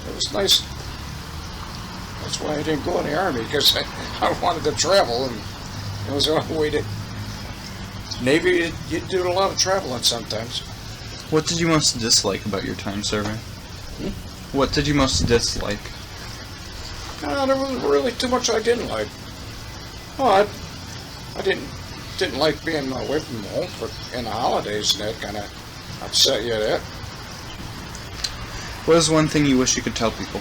It was nice. That's why I didn't go in the Army, because I wanted to travel, and it was the only way to. Navy, you do a lot of traveling sometimes. What did you most dislike about your time serving? What did you most dislike? There wasn't really too much I didn't like. Oh, I didn't like being away from home in the holidays, and that kind of upset you. That. What is one thing you wish you could tell people?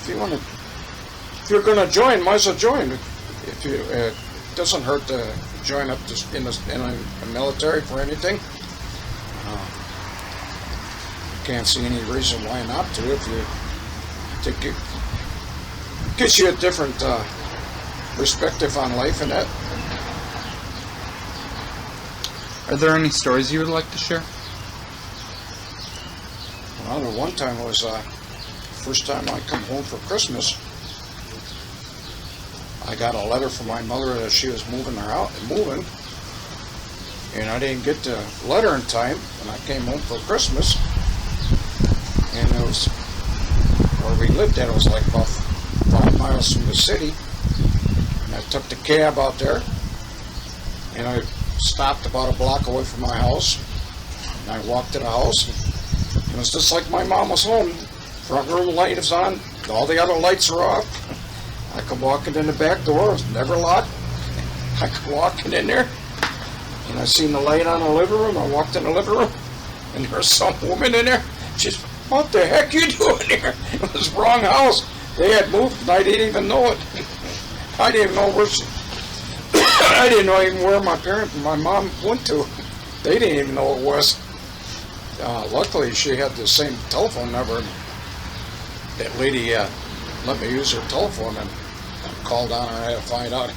If you're going to join, might as well join. If you, it doesn't hurt to join up in the military for anything. Can't see any reason why not to. If you think it gives you a different perspective on life and that. Are there any stories you would like to share? Well, the one time was first time I come home for Christmas. I got a letter from my mother that she was moving her out, and I didn't get the letter in time when I came home for Christmas. And it was where we lived at. It was like about 5 miles from the city. And I took the cab out there, and I stopped about a block away from my house. And I walked to the house, and it was just like my mom was home. Front room light is on, all the other lights are off. I come walking in the back door, it was never locked. I come walking in there, and I seen the light on the living room. I walked in the living room, and there was some woman in there. She's, what the heck you doing here? It was the wrong house. They had moved, and I didn't even know it. I didn't know where she, I didn't know even where my mom went to. They didn't even know it was. Luckily, she had the same telephone number. And that lady let me use her telephone, and I called on her and I had to find out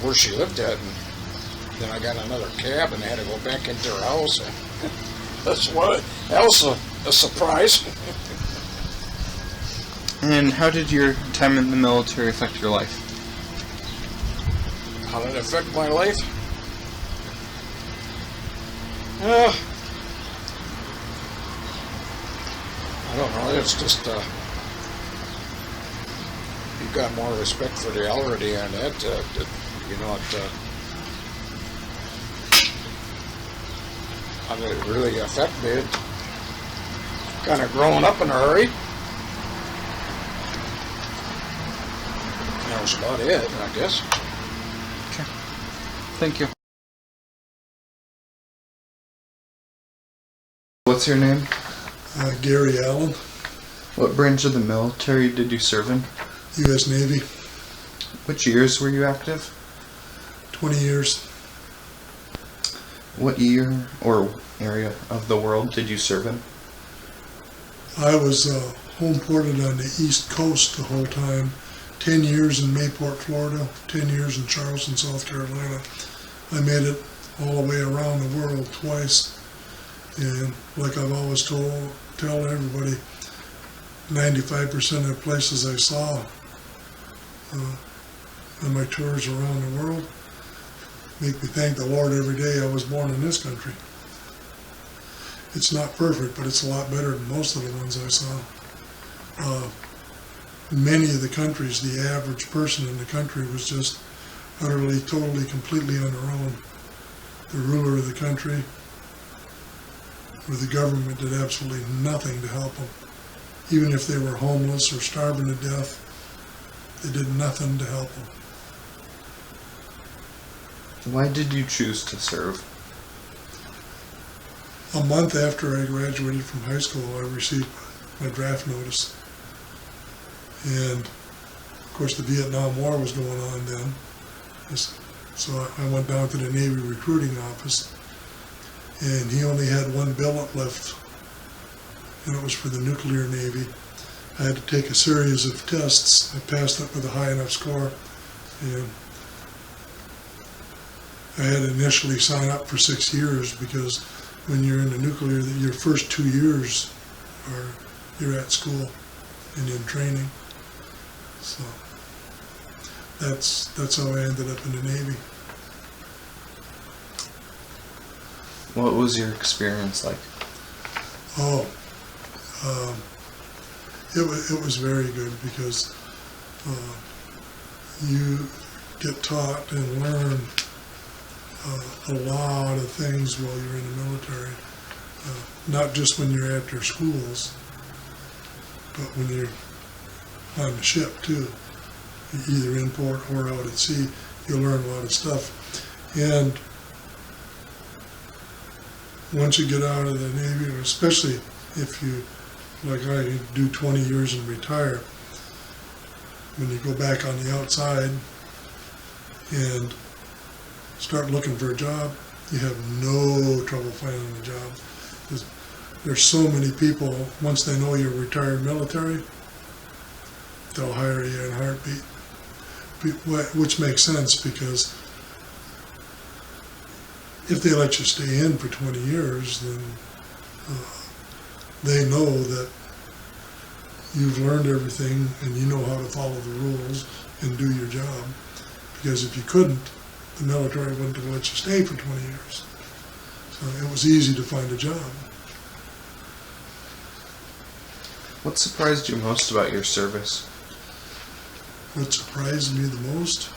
where she lived at. And then I got another cab and I had to go back into her house. That was a surprise. And how did your time in the military affect your life? How did it affect my life? I don't know. It's just you've got more respect for the elderly, and that you know how did it really affect me? Kind of growing up in a hurry. That was about it, I guess. Okay. Thank you. What's your name? Gary Allen, What branch of the military did you serve in? U.S. Navy, Which years were you active? 20 years. What year or area of the world did you serve in? I was home ported on the East Coast the whole time. 10 years in Mayport, Florida, 10 years in Charleston, South Carolina. I made it all the way around the world twice. And like I've always tell everybody, 95% of the places I saw on my tours around the world make me thank the Lord every day I was born in this country. It's not perfect, but it's a lot better than most of the ones I saw. In many of the countries, the average person in the country was just utterly, totally, completely on their own. The ruler of the country, or the government, did absolutely nothing to help them. Even if they were homeless or starving to death, they did nothing to help them. Why did you choose to serve? A month after I graduated from high school, I received my draft notice. And of course the Vietnam War was going on then. So I went down to the Navy recruiting office, and he only had one billet left, and it was for the nuclear Navy. I had to take a series of tests. I passed it with a high enough score, and I had to initially sign up for 6 years, because when you're in the nuclear, your first 2 years you're at school and in training. So that's how I ended up in the Navy. What was your experience like? It was very good, because you get taught and learn a lot of things while you're in the military. Not just when you're at your schools, but when you're on the ship too. Either in port or out at sea, you learn a lot of stuff. And once you get out of the Navy, especially if you, like I, do 20 years and retire, when you go back on the outside and start looking for a job, you have no trouble finding a job. There's so many people, once they know you're retired military, they'll hire you in a heartbeat, which makes sense, because if they let you stay in for 20 years, then they know that you've learned everything and you know how to follow the rules and do your job. Because if you couldn't, the military wouldn't have let you stay for 20 years. So it was easy to find a job. What surprised you most about your service? What surprised me the most?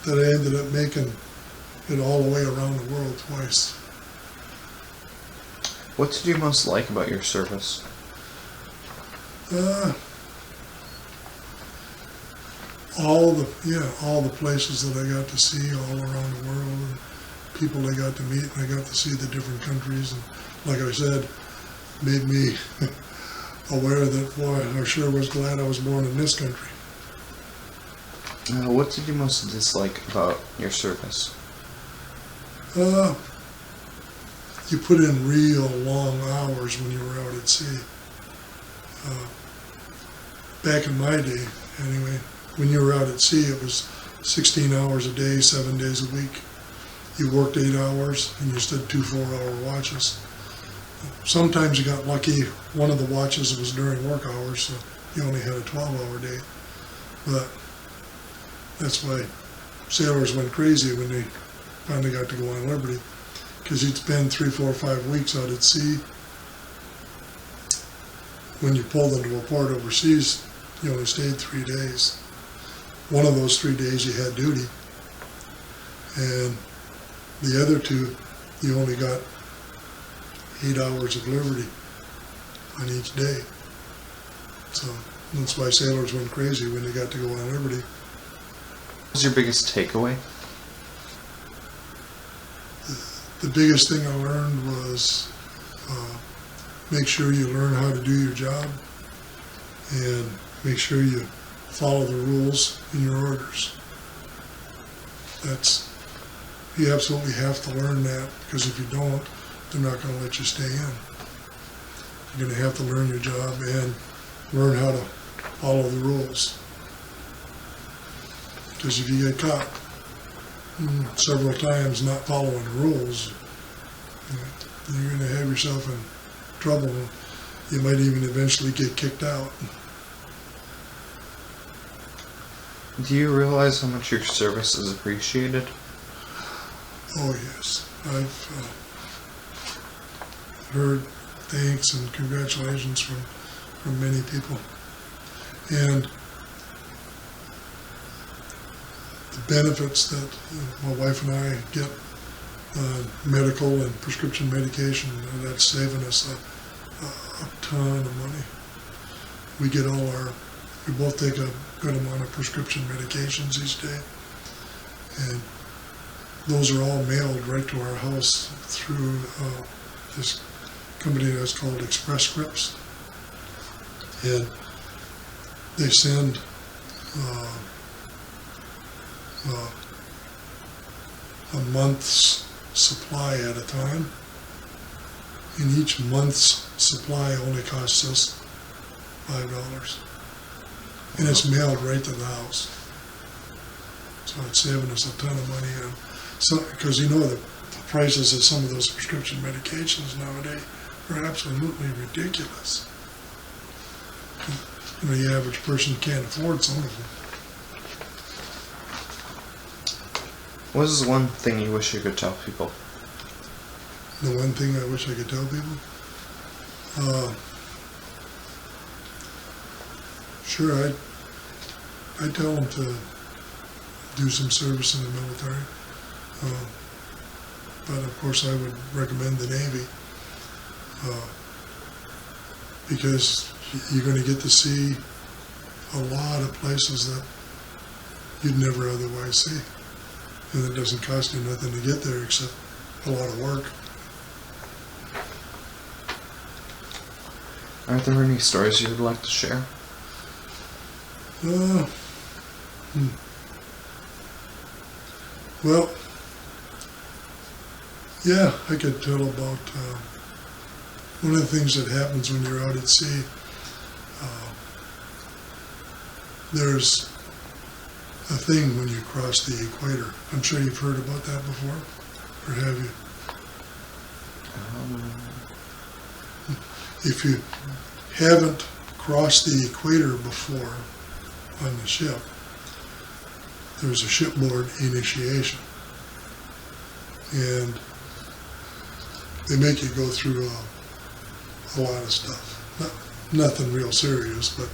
That I ended up making it all the way around the world twice. What did you most like about your service? All the places that I got to see all around the world, and people I got to meet, and I got to see the different countries, and like I said, made me aware that, boy, I sure was glad I was born in this country. What did you most dislike about your service? You put in real long hours when you were out at sea. Back in my day, anyway, when you were out at sea, it was 16 hours a day, 7 days a week. You worked 8 hours and you stood 2 4-hour watches. Sometimes you got lucky, one of the watches was during work hours, so you only had a 12-hour day. But that's why sailors went crazy when they finally got to go on liberty, because you'd spend 3, 4, 5 weeks out at sea. When you pulled into a port overseas, you only stayed 3 days. One of those 3 days you had duty, and the other 2 you only got 8 hours of liberty on each day. So that's why sailors went crazy when they got to go on liberty. What was your biggest takeaway? The biggest thing I learned was make sure you learn how to do your job and make sure you follow the rules in your orders. You absolutely have to learn that, because if you don't, they're not going to let you stay in. You're going to have to learn your job and learn how to follow the rules. Because if you get caught several times not following the rules, you're going to have yourself in trouble. You might even eventually get kicked out. Do you realize how much your service is appreciated? Oh yes, I've heard thanks and congratulations from many people, and the benefits that my wife and I get, medical and prescription medication, that's saving us a ton of money. We both take a good amount of prescription medications each day, and those are all mailed right to our house through this company that's called Express Scripts, and they send a month's supply at a time, and each month's supply only costs us $5, and it's mailed right to the house. So it's saving us a ton of money. Because the prices of some of those prescription medications nowadays are absolutely ridiculous. The average person can't afford some of them. What is one thing you wish you could tell people? The one thing I wish I could tell people? Sure, I'd tell them to do some service in the military. But of course I would recommend the Navy, because you're going to get to see a lot of places that you'd never otherwise see, and it doesn't cost you nothing to get there except a lot of work. Are there any stories you would like to share? Well, yeah, I could tell about one of the things that happens when you're out at sea. There's a thing when you cross the equator. I'm sure you've heard about that before, or have you? If you haven't crossed the equator before on the ship, there's a shipboard initiation. And they make you go through a lot of stuff. Nothing real serious, but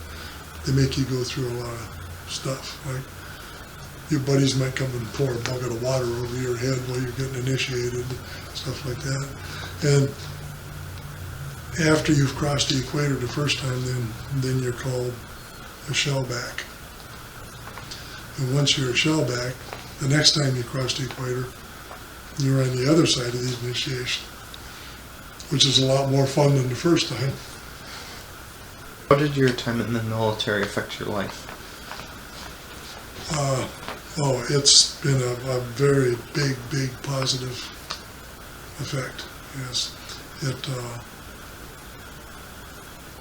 they make you go through a lot of stuff. Like your buddies might come and pour a bucket of water over your head while you're getting initiated, stuff like that. And after you've crossed the equator the first time, then you're called a shellback. And once you're a shellback, the next time you cross the equator, you're on the other side of the initiation, which is a lot more fun than the first time. How did your time in the military affect your life? It's been a very big positive effect, yes.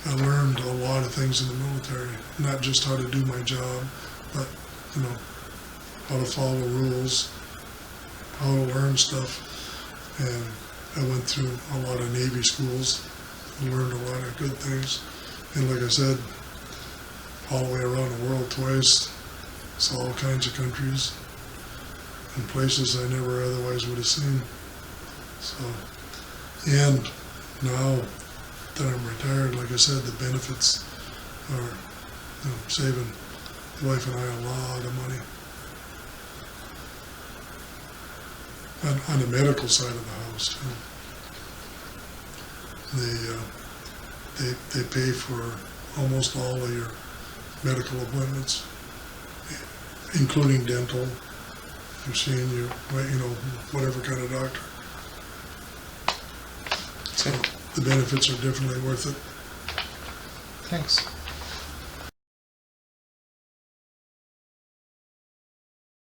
I learned a lot of things in the military, not just how to do my job, but, how to follow rules, how to learn stuff. And I went through a lot of Navy schools and learned a lot of good things. And like I said, all the way around the world twice, saw all kinds of countries and places I never otherwise would have seen. So, and now that I'm retired, like I said, the benefits are saving the wife and I a lot of money. On the medical side of the house, too. They pay for almost all of your medical appointments, including dental. You're seeing whatever kind of doctor. So the benefits are definitely worth it. Thanks.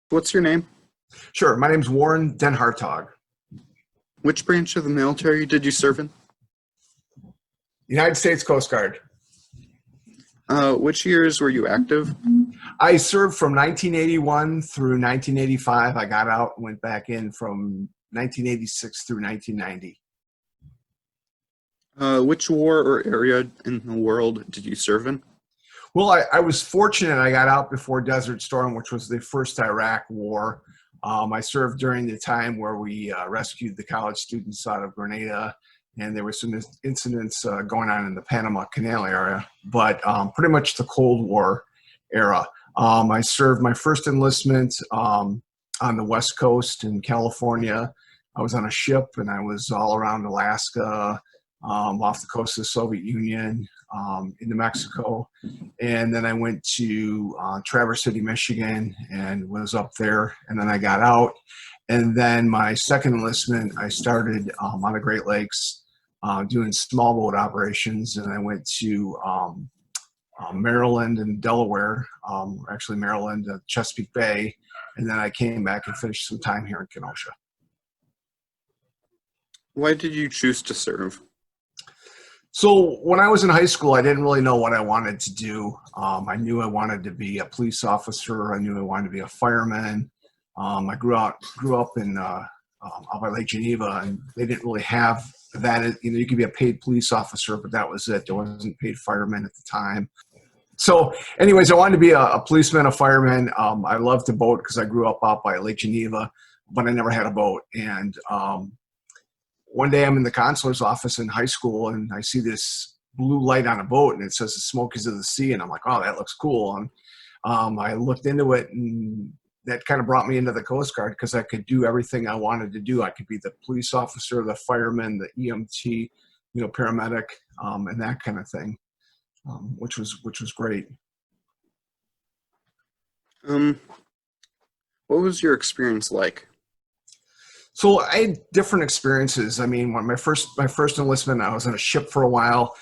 What's your name? Sure. My name's Warren DenHartog. Which branch of the military did you serve in? United States Coast Guard. Which years were you active? I served from 1981 through 1985. I got out and went back in from 1986 through 1990. Which war or area in the world did you serve in? Well, I was fortunate. I got out before Desert Storm, which was the first Iraq war. I served during the time where we rescued the college students out of Grenada, and there were some incidents going on in the Panama Canal area, but pretty much the Cold War era. I served my first enlistment on the West Coast in California. I was on a ship, and I was all around Alaska, off the coast of the Soviet Union, into Mexico. And then I went to Traverse City, Michigan, and was up there. And then I got out. And then my second enlistment, I started on the Great Lakes doing small boat operations. And I went to Maryland and Delaware, actually Maryland, Chesapeake Bay. And then I came back and finished some time here in Kenosha. Why did you choose to serve? So when I was in high school, I didn't really know what I wanted to do. I knew I wanted to be a police officer. I knew I wanted to be a fireman. I grew up in out by Lake Geneva, and they didn't really have that. You could be a paid police officer, but that was it. There wasn't paid firemen at the time. So anyways, I wanted to be a policeman, a fireman. I loved to boat because I grew up out by Lake Geneva, but I never had a boat. And one day I'm in the consular's office in high school, and I see this blue light on a boat, and it says the Smokies of the Sea, and I'm like, oh, that looks cool. And I looked into it, and that kind of brought me into the Coast Guard because I could do everything I wanted to do. I could be the police officer, the fireman, the EMT, paramedic, and that kind of thing, which was great. What was your experience like? So I had different experiences. I mean, when my first enlistment, I was on a ship for a while.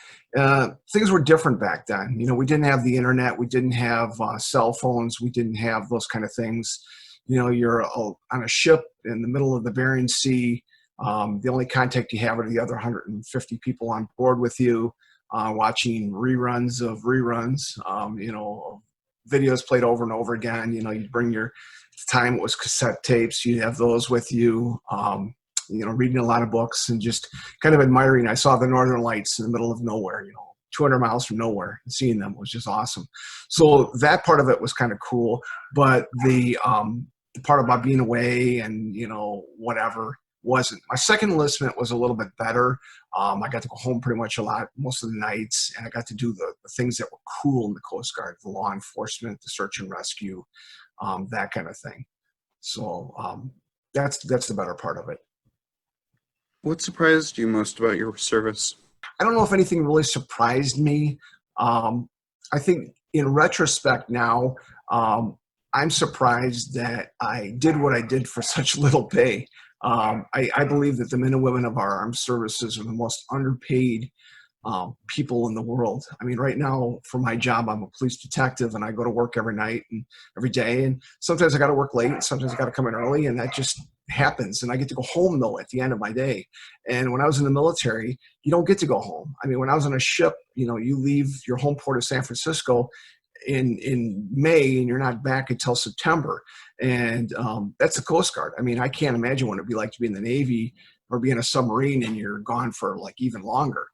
Things were different back then. We didn't have the internet. We didn't have cell phones. We didn't have those kind of things. You're on a ship in the middle of the Bering Sea. The only contact you have are the other 150 people on board with you, watching reruns of reruns, videos played over and over again. You'd bring your time, it was cassette tapes. You'd have those with you. reading a lot of books and just kind of admiring. I saw the Northern Lights in the middle of nowhere, 200 miles from nowhere, and seeing them was just awesome. So that part of it was kind of cool. But the part about being away and, whatever wasn't. My second enlistment was a little bit better. I got to go home pretty much most of the nights, and I got to do the things that were cool in the Coast Guard, the law enforcement, the search and rescue, that kind of thing. So that's the better part of it. What surprised you most about your service? I don't know if anything really surprised me. I think in retrospect now, I'm surprised that I did what I did for such little pay. I believe that the men and women of our armed services are the most underpaid people in the world. I mean, right now for my job, I'm a police detective, and I go to work every night and every day. And sometimes I got to work late, and sometimes I got to come in early, and that just happens. And I get to go home though at the end of my day. And when I was in the military, you don't get to go home. I mean, when I was on a ship, you leave your home port of San Francisco in May, and you're not back until September. And that's the Coast Guard. I mean, I can't imagine what it'd be like to be in the Navy or be in a submarine and you're gone for like even longer.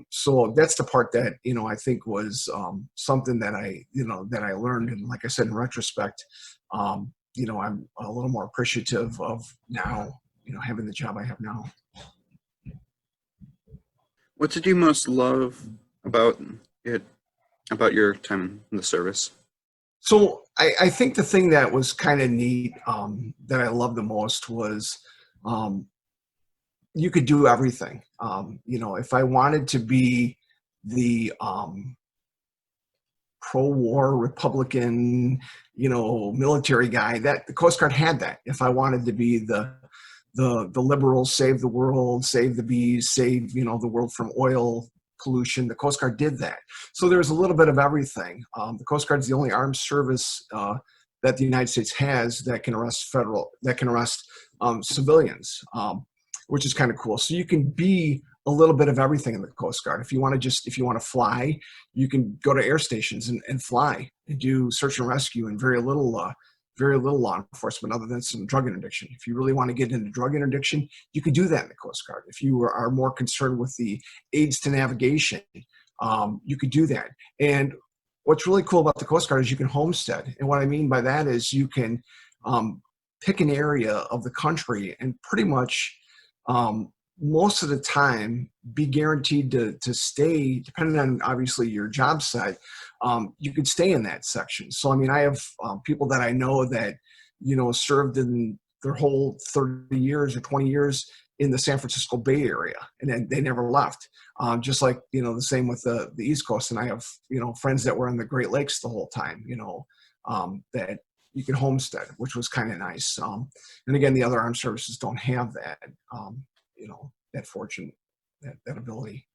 So that's the part that, I think was something that I learned. And like I said, in retrospect, I'm a little more appreciative of now, having the job I have now. What did you most love about your time in the service? So I think the thing that was kind of neat, that I loved the most was, you could do everything. If I wanted to be the pro-war Republican, military guy, that the Coast Guard had that. If I wanted to be the liberals, save the world, save the bees, save the world from oil pollution, the Coast Guard did that. So there's a little bit of everything. The Coast Guard is the only armed service that the United States has that can arrest civilians, which is kind of cool. So you can be a little bit of everything in the Coast Guard. If you want to fly, you can go to air stations and fly and do search and rescue, and very little law enforcement other than some drug interdiction. If you really want to get into drug interdiction, you can do that in the Coast Guard. If you are more concerned with the aids to navigation, you could do that. And what's really cool about the Coast Guard is you can homestead. And what I mean by that is you can pick an area of the country and pretty much most of the time be guaranteed to stay, depending on obviously your job site, you could stay in that section. So, I mean, I have people that I know that, served in their whole 30 years or 20 years in the San Francisco Bay Area, and then they never left. Just like, the same with the East Coast. And I have, friends that were in the Great Lakes the whole time, that you could homestead, which was kind of nice. And again, the other armed services don't have that, that fortune, that ability.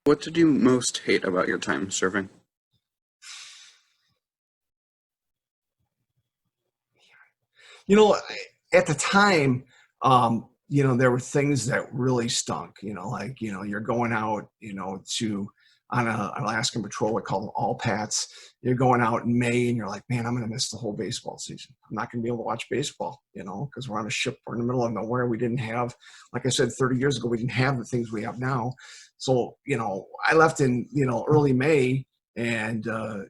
What did you most hate about your time serving? At the time, there were things that really stunk, you're going out, on an Alaskan patrol, we call them all pats. You're going out in May and you're like, man, I'm going to miss the whole baseball season. I'm not going to be able to watch baseball, because we're on a ship, we're in the middle of nowhere. We didn't have, like I said, 30 years ago, we didn't have the things we have now. So, I left in, early May, and, the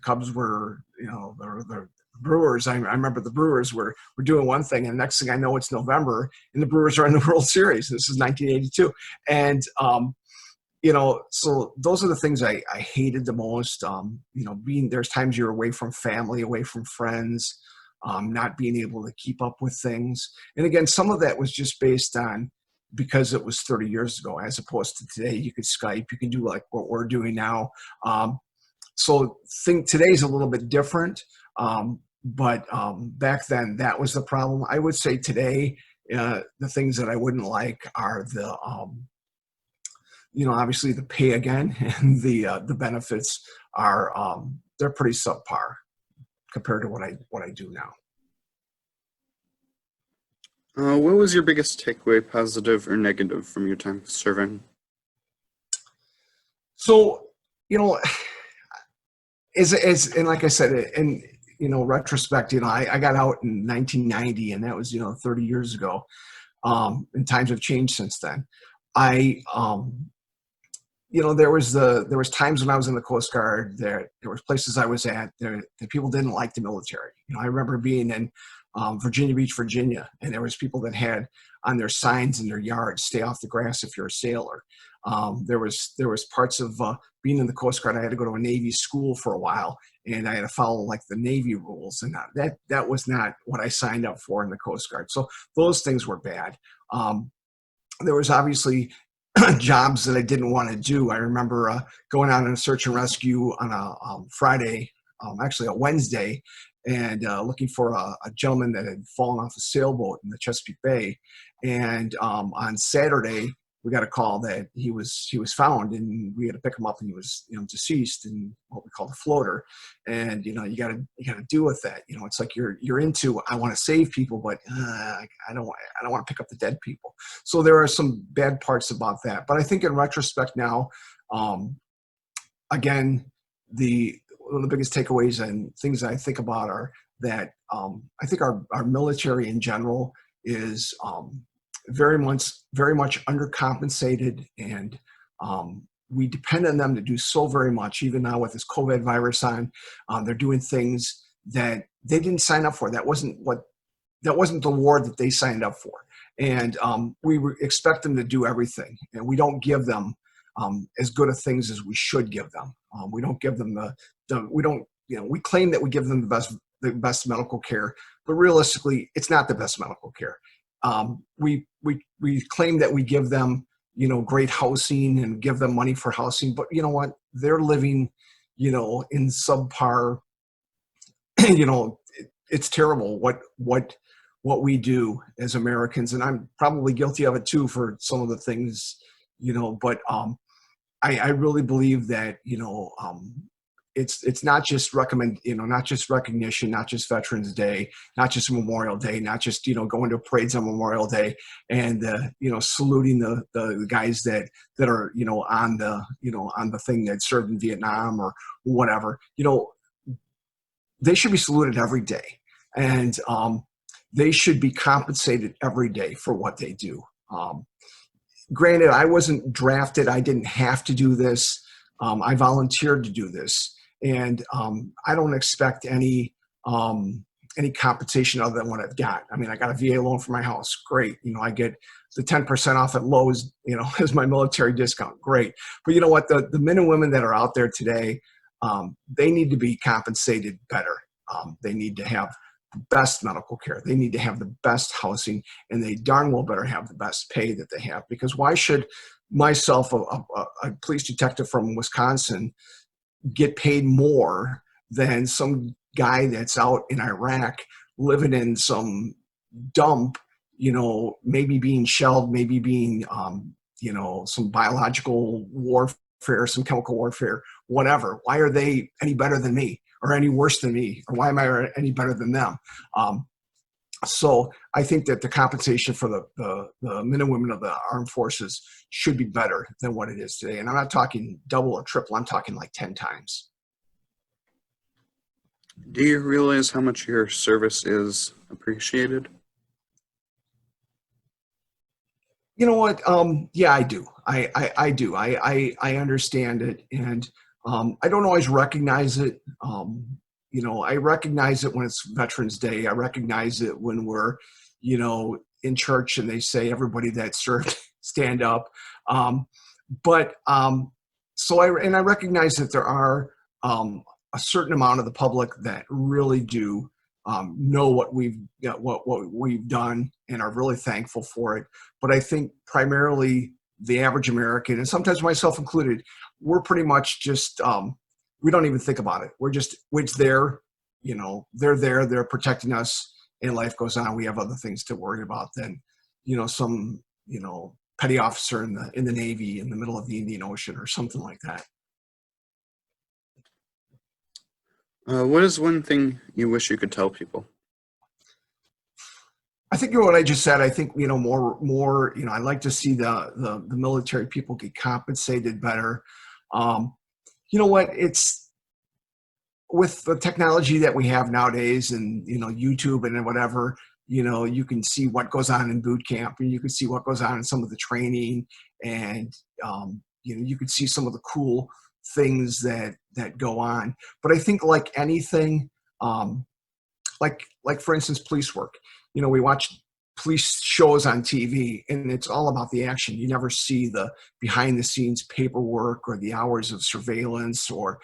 Cubs were, the Brewers, I remember the Brewers were doing one thing, and the next thing I know, it's November, and the Brewers are in the World Series. This is 1982. And, so those are the things I hated the most. There's times you're away from family, away from friends, not being able to keep up with things. And again, some of that was just based on, because it was 30 years ago, as opposed to today. You could Skype, you can do like what we're doing now. So today's a little bit different. But back then, that was the problem. I would say today, the things that I wouldn't like are the, obviously the pay again, and the benefits are, they're pretty subpar compared to what I do now. What was your biggest takeaway, positive or negative, from your time serving? So, and like I said, and retrospect, I got out in 1990, and that was, 30 years ago. And times have changed since then. There was times when I was in the Coast Guard, there was places I was at there that people didn't like the military. I remember being in Virginia Beach, Virginia, and there was people that had on their signs in their yards, "Stay off the grass if you're a sailor." There was parts of being in the Coast Guard. I had to go to a Navy school for a while, and I had to follow like the Navy rules, and that was not what I signed up for in the Coast Guard. So those things were bad. There was obviously jobs that I didn't want to do. I remember going out on a search and rescue on a Friday, actually a Wednesday, and looking for a gentleman that had fallen off a sailboat in the Chesapeake Bay. And on Saturday, we got a call that he was found, and we had to pick him up, and he was deceased in what we call the floater. And you got to deal with that. It's like you're into, I want to save people, but I don't want to pick up the dead people. So there are some bad parts about that. But I think in retrospect now, again, one of the biggest takeaways and things I think about are that I think our military in general is very much undercompensated, and we depend on them to do so very much. Even now with this COVID virus on, they're doing things that they didn't sign up for. That wasn't the war that they signed up for. And we expect them to do everything, and we don't give them as good of things as we should give them. We don't give them we claim that we give them the best medical care, but realistically, it's not the best medical care. We claim that we give them, great housing and give them money for housing, but you know what? They're living, in subpar, it's terrible what we do as Americans. And I'm probably guilty of it too for some of the things, but I really believe that, it's not just not just recognition, not just Veterans Day, not just Memorial Day, not just, going to parades on Memorial Day and, saluting the guys that are, on the thing that served in Vietnam or whatever. They should be saluted every day, and they should be compensated every day for what they do. Granted, I wasn't drafted. I didn't have to do this. I volunteered to do this. And I don't expect any compensation other than what I've got. I mean, I got a VA loan for my house. Great. I get the 10% off at Lowe's, as my military discount. Great. But you know what? The men and women that are out there today, they need to be compensated better. They need to have the best medical care. They need to have the best housing, and they darn well better have the best pay that they have. Because why should myself, a police detective from Wisconsin, get paid more than some guy that's out in Iraq living in some dump, maybe being shelled, maybe being, some biological warfare, some chemical warfare, whatever. Why are they any better than me or any worse than me? Or why am I any better than them? So I think that the compensation for the men and women of the armed forces should be better than what it is today. And I'm not talking double or triple. I'm talking like 10 times. Do you realize how much your service is appreciated? You know what? Yeah, I do. I do. I understand it. And I don't always recognize it. I recognize it when it's Veterans Day. I recognize it when we're, in church and they say everybody that served stand up. So I recognize that there are a certain amount of the public that really do know what we've done and are really thankful for it. But I think primarily the average American, and sometimes myself included, we're pretty much just we don't even think about it. It's there, they're there, they're protecting us, and life goes on. We have other things to worry about than, some, petty officer in the Navy in the middle of the Indian Ocean or something like that. What is one thing you wish you could tell people? I think what I just said. I think more. I'd like to see the military people get compensated better. You know what? with the technology that we have nowadays and, YouTube and whatever, you can see what goes on in boot camp and you can see what goes on in some of the training and, you can see some of the cool things that go on. But I think like anything, like for instance, police work, we watch police shows on TV and it's all about the action. You never see the behind the scenes paperwork or the hours of surveillance or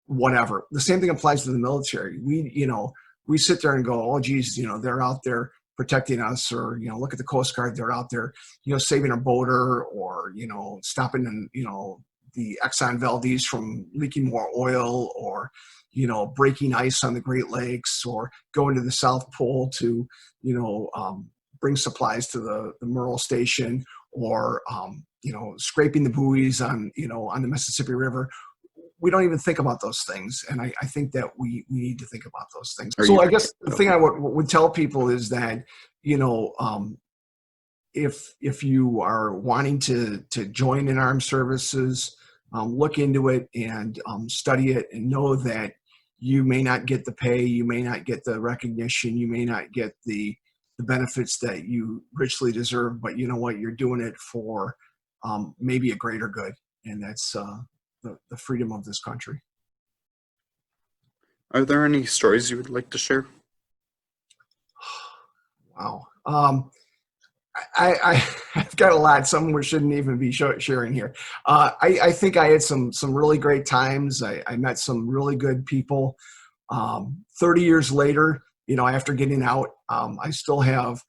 whatever. The same thing applies to the military. We sit there and go, oh geez, they're out there protecting us, or look at the Coast Guard, they're out there saving a boater, or stopping the Exxon Valdez from leaking more oil, or breaking ice on the Great Lakes, or going to the South Pole to bring supplies to the Merle station, or scraping the buoys on the Mississippi River. We don't even think about those things, and I think that we need to think about those things. So I guess the thing I would tell people is that if you are wanting to join in armed services, look into it and study it, and know that you may not get the pay, you may not get the recognition, you may not get the benefits that you richly deserve, but you know what, you're doing it for maybe a greater good, and that's the freedom of this country. Are there any stories you would like to share? Wow. I've got a lot. Some we shouldn't even be sharing here. I think I had some really great times. I met some really good people. 30 years later, after getting out, I still have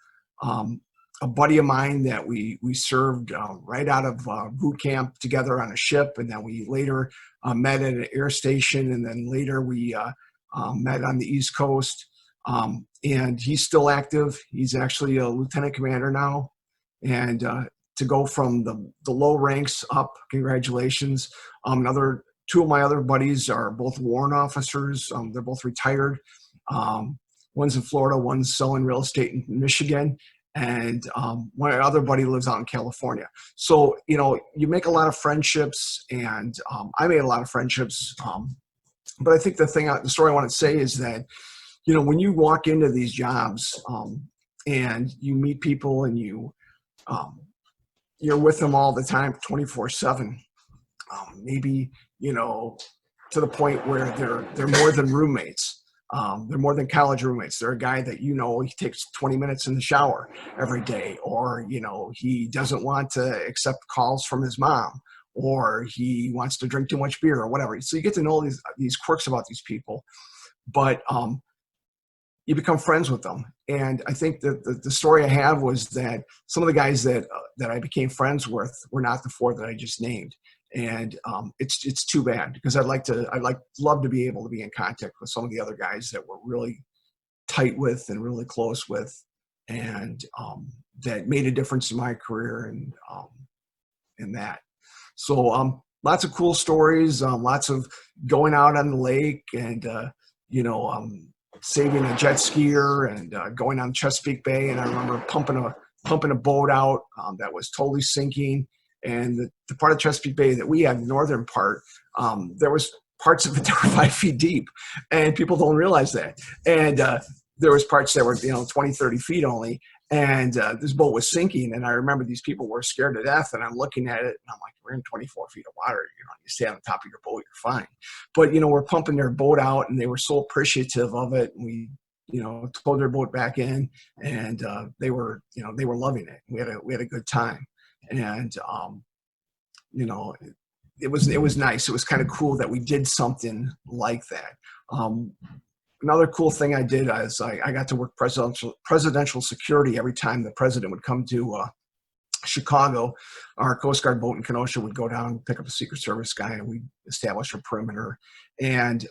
a buddy of mine that we served right out of boot camp together on a ship, and then we later met at an air station, and then later we met on the East Coast. And he's still active. He's actually a lieutenant commander now, and to go from the low ranks up, congratulations. Two of my other buddies are both warrant officers. They're both retired. One's in Florida, one's selling real estate in Michigan. And my other buddy lives out in California. So, you make a lot of friendships, and I made a lot of friendships. But I think the story I want to say is that, when you walk into these jobs and you meet people and you're with them all the time, 24/7, maybe, to the point where they're more than roommates. They're more than college roommates. They're a guy that he takes 20 minutes in the shower every day, or he doesn't want to accept calls from his mom, or he wants to drink too much beer, or whatever. So you get to know these quirks about these people, but you become friends with them. And I think that the story I have was that some of the guys that I became friends with were not the four that I just named. And it's too bad, because I'd love to be able to be in contact with some of the other guys that we're really tight with and really close with, and that made a difference in my career and in that. So lots of cool stories, lots of going out on the lake and saving a jet skier and going on Chesapeake Bay. And I remember pumping a boat out that was totally sinking. And the part of Chesapeake Bay that we had, the northern part, there was parts of it that were 5 feet deep, and people don't realize that. And there was parts that were 20, 30 feet only, and this boat was sinking. And I remember these people were scared to death, and I'm looking at it, and I'm like, we're in 24 feet of water. You stay on the top of your boat, you're fine. But we're pumping their boat out, and they were so appreciative of it. And we towed their boat back in, and they were loving it. We had a good time. And it was nice. It was kind of cool that we did something like that. Another cool thing I did is I got to work presidential security every time the president would come to Chicago. Our Coast Guard boat in Kenosha would go down and pick up a Secret Service guy, and we'd establish a perimeter. And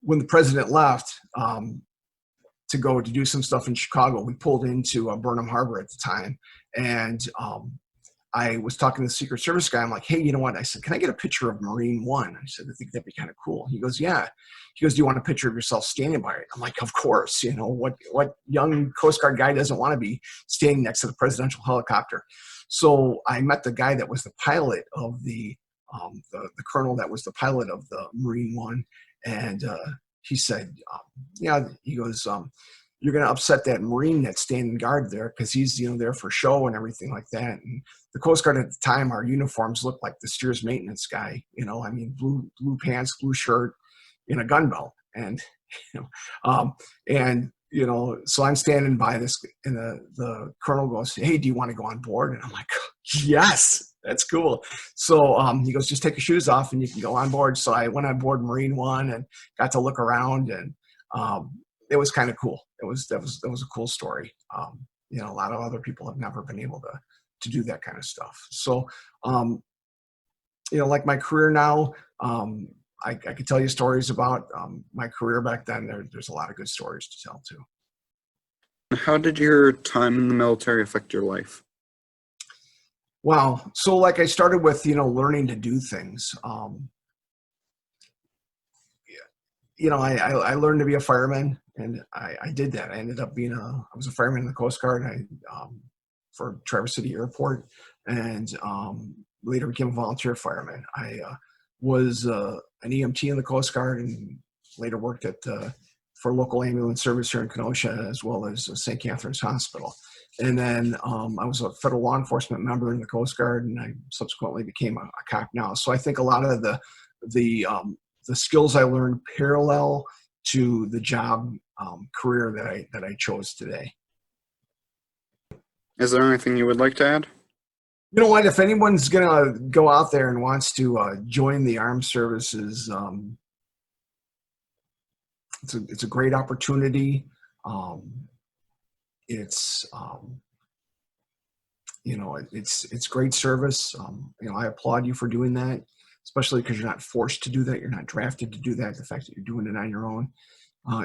when the president left to go to do some stuff in Chicago, we pulled into Burnham Harbor at the time, and I was talking to the Secret Service guy. I'm like, hey, you know what? I said, can I get a picture of Marine One? I said, I think that'd be kind of cool. He goes, yeah. He goes, do you want a picture of yourself standing by it? I'm like, of course. What young Coast Guard guy doesn't want to be standing next to the presidential helicopter? So I met the guy that was the pilot of the colonel that was the pilot of the Marine One. And he said, yeah, he goes, you're going to upset that Marine that's standing guard there because he's, there for show and everything like that. And the Coast Guard at the time, our uniforms looked like the Steers maintenance guy, blue pants, blue shirt, in a gun belt. And, so I'm standing by this, and the colonel goes, hey, do you want to go on board? And I'm like, yes, that's cool. So he goes, just take your shoes off and you can go on board. So I went on board Marine One and got to look around, and it was kind of cool. That was a cool story. A lot of other people have never been able to do that kind of stuff. So, like my career now, I could tell you stories about my career back then. There's a lot of good stories to tell too. How did your time in the military affect your life? Wow. So like I started with, learning to do things. I learned to be a fireman, and I did that. I ended up I was a fireman in the Coast Guard for Traverse City Airport, and later became a volunteer fireman. I was an EMT in the Coast Guard, and later worked for local ambulance service here in Kenosha, as well as St. Catherine's Hospital. And then I was a federal law enforcement member in the Coast Guard, and I subsequently became a cop now. So I think a lot of the skills I learned parallel to the job career that I chose today. Is there anything you would like to add? You know what? If anyone's gonna go out there and wants to join the armed services, it's a great opportunity. It's great service. I applaud you for doing that, especially because you're not forced to do that. You're not drafted to do that. The fact that you're doing it on your own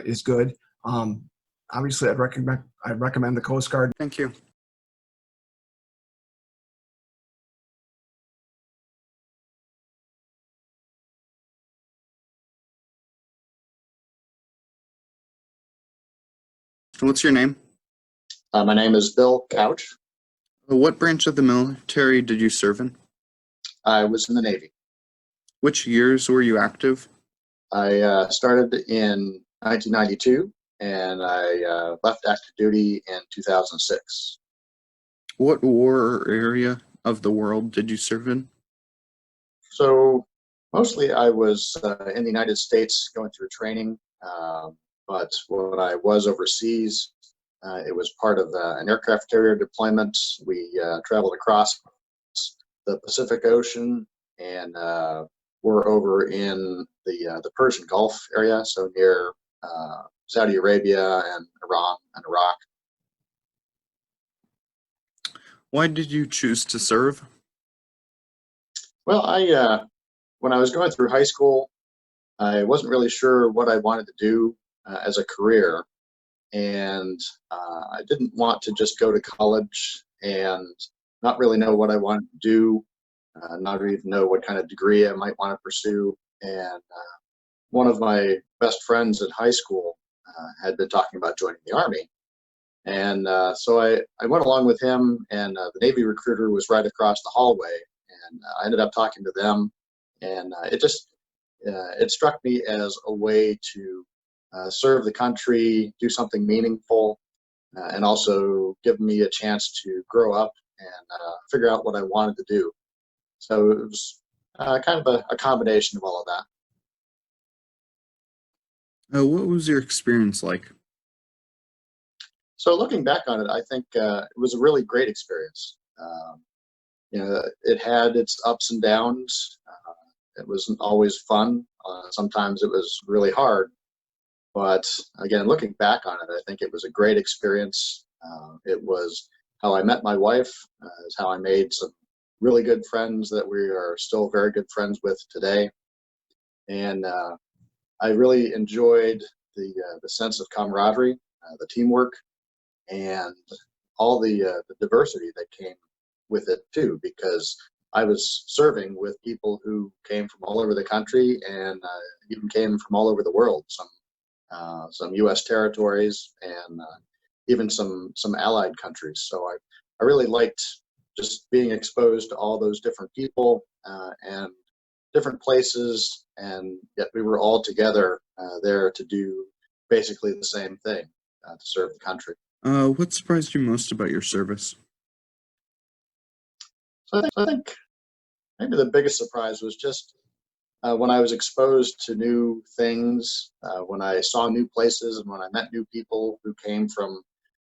is good. Obviously, I'd recommend the Coast Guard. Thank you. What's your name? My name is Bill Couch. What branch of the military did you serve in? I was in the Navy. Which years were you active? I started in 1992, and I left active duty in 2006. What war or area of the world did you serve in? So mostly I was in the United States going through training, but when I was overseas, it was part of an aircraft carrier deployment. We traveled across the Pacific Ocean, and we're over in the Persian Gulf area, so near Saudi Arabia and Iran and Iraq. Why did you choose to serve? Well, when I was going through high school, I wasn't really sure what I wanted to do as a career, and I didn't want to just go to college and not really know what I wanted to do, not even know what kind of degree I might want to pursue. And one of my best friends at high school had been talking about joining the Army. And so I went along with him, and the Navy recruiter was right across the hallway, and I ended up talking to them, and it struck me as a way to serve the country, do something meaningful, and also give me a chance to grow up and figure out what I wanted to do. So it was kind of a combination of all of that. What was your experience like? So looking back on it, I think it was a really great experience. It had its ups and downs. It wasn't always fun. Sometimes it was really hard. But again, looking back on it, I think it was a great experience. It was how I met my wife. Is how I made some really good friends that we are still very good friends with today. And I really enjoyed the sense of camaraderie, the teamwork, and all the diversity that came with it too, because I was serving with people who came from all over the country and even came from all over the world. Some U.S. territories and even some allied countries. So I really liked just being exposed to all those different people and different places, and yet we were all together there to do basically the same thing, to serve the country. What surprised you most about your service? So I think maybe the biggest surprise was just when I was exposed to new things, when I saw new places, and when I met new people who came from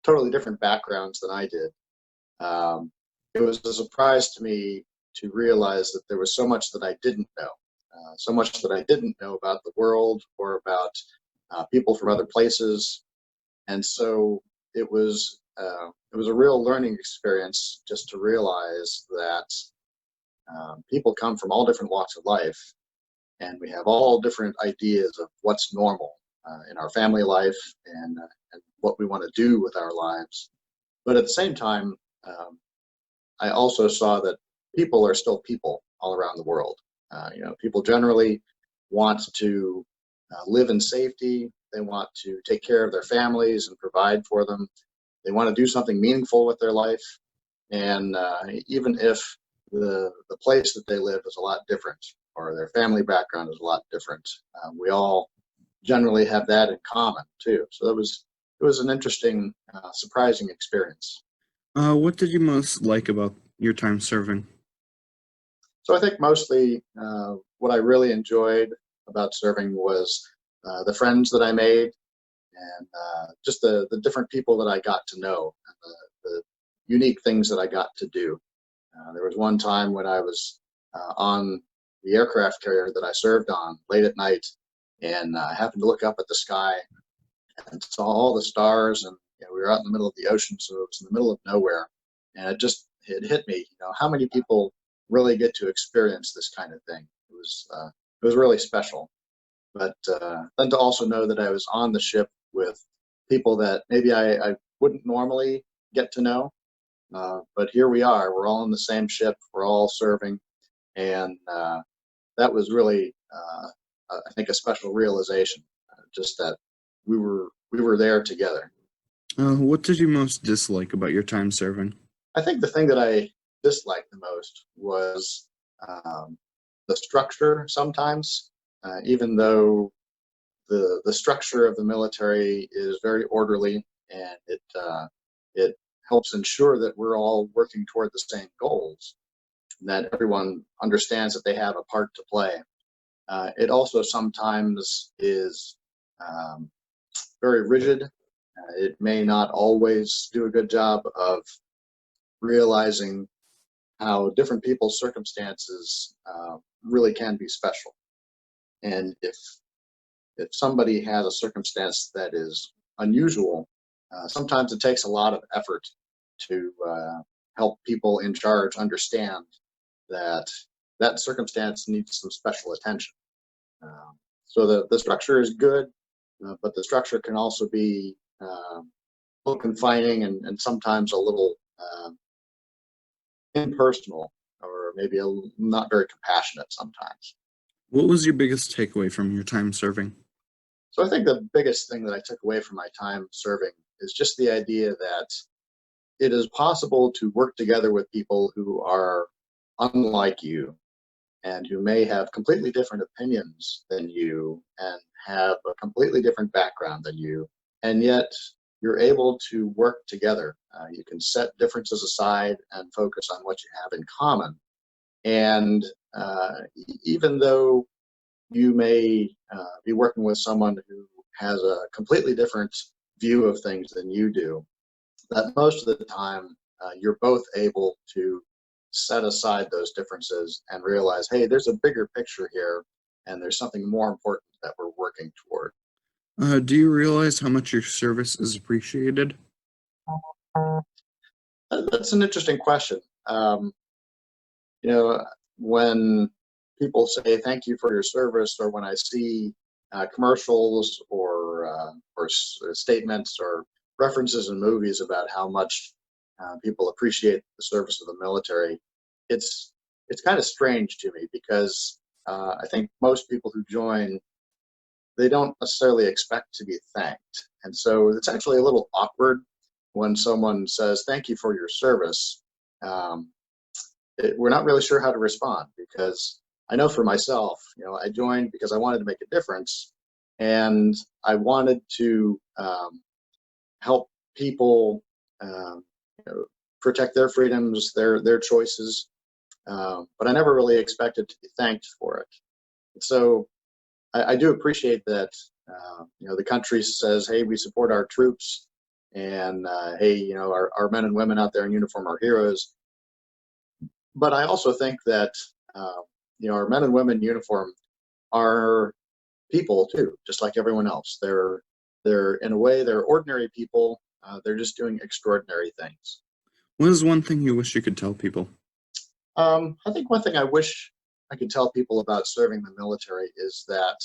totally different backgrounds than I did. It was a surprise to me to realize that there was so much that I didn't know, so much that I didn't know about the world or about people from other places, and so it was a real learning experience just to realize that people come from all different walks of life, and we have all different ideas of what's normal in our family life and what we want to do with our lives. But at the same time, I also saw that people are still people all around the world. People generally want to live in safety. They want to take care of their families and provide for them. They want to do something meaningful with their life. And even if the place that they live is a lot different, or their family background is a lot different, we all generally have that in common too. So it was an interesting, surprising experience. What did you most like about your time serving? So I think mostly what I really enjoyed about serving was the friends that I made, and just the different people that I got to know, and the unique things that I got to do. There was one time when I was on the aircraft carrier that I served on late at night, and I happened to look up at the sky and saw all the stars, and we were out in the middle of the ocean, so it was in the middle of nowhere, and it hit me, how many people really get to experience this kind of thing. It was really special. But then to also know that I was on the ship with people that maybe I wouldn't normally get to know, but here we are. We're all on the same ship. We're all serving, and that was really, I think, a special realization. Just that we were there together. What did you most dislike about your time serving? I think the thing that I disliked the most was the structure sometimes, even though the structure of the military is very orderly, and it helps ensure that we're all working toward the same goals, and that everyone understands that they have a part to play. It also sometimes is very rigid. It may not always do a good job of realizing how different people's circumstances really can be special. And if somebody has a circumstance that is unusual, sometimes it takes a lot of effort to help people in charge understand that that circumstance needs some special attention. So the structure is good, but the structure can also be a little confining and sometimes a little impersonal, or maybe not very compassionate sometimes. What was your biggest takeaway from your time serving? So I think the biggest thing that I took away from my time serving is just the idea that it is possible to work together with people who are unlike you and who may have completely different opinions than you and have a completely different background than you, and yet you're able to work together. You can set differences aside and focus on what you have in common. And even though you may be working with someone who has a completely different view of things than you do, that most of the time you're both able to set aside those differences and realize, hey, there's a bigger picture here, and there's something more important that we're working toward. Do you realize how much your service is appreciated? That's an interesting question. When people say thank you for your service, or when I see commercials or statements or references in movies about how much people appreciate the service of the military, it's kind of strange to me, because I think most people who join, they don't necessarily expect to be thanked. And so it's actually a little awkward when someone says, thank you for your service. We're not really sure how to respond, because I know for myself, I joined because I wanted to make a difference, and I wanted to help people protect their freedoms, their choices, but I never really expected to be thanked for it. So I do appreciate that. The country says, "Hey, we support our troops," and "Hey, our men and women out there in uniform are heroes." But I also think that our men and women in uniform are people too, just like everyone else. They're in a way they're ordinary people. They're just doing extraordinary things. What is one thing you wish you could tell people? I think one thing I wish I could tell people about serving the military is that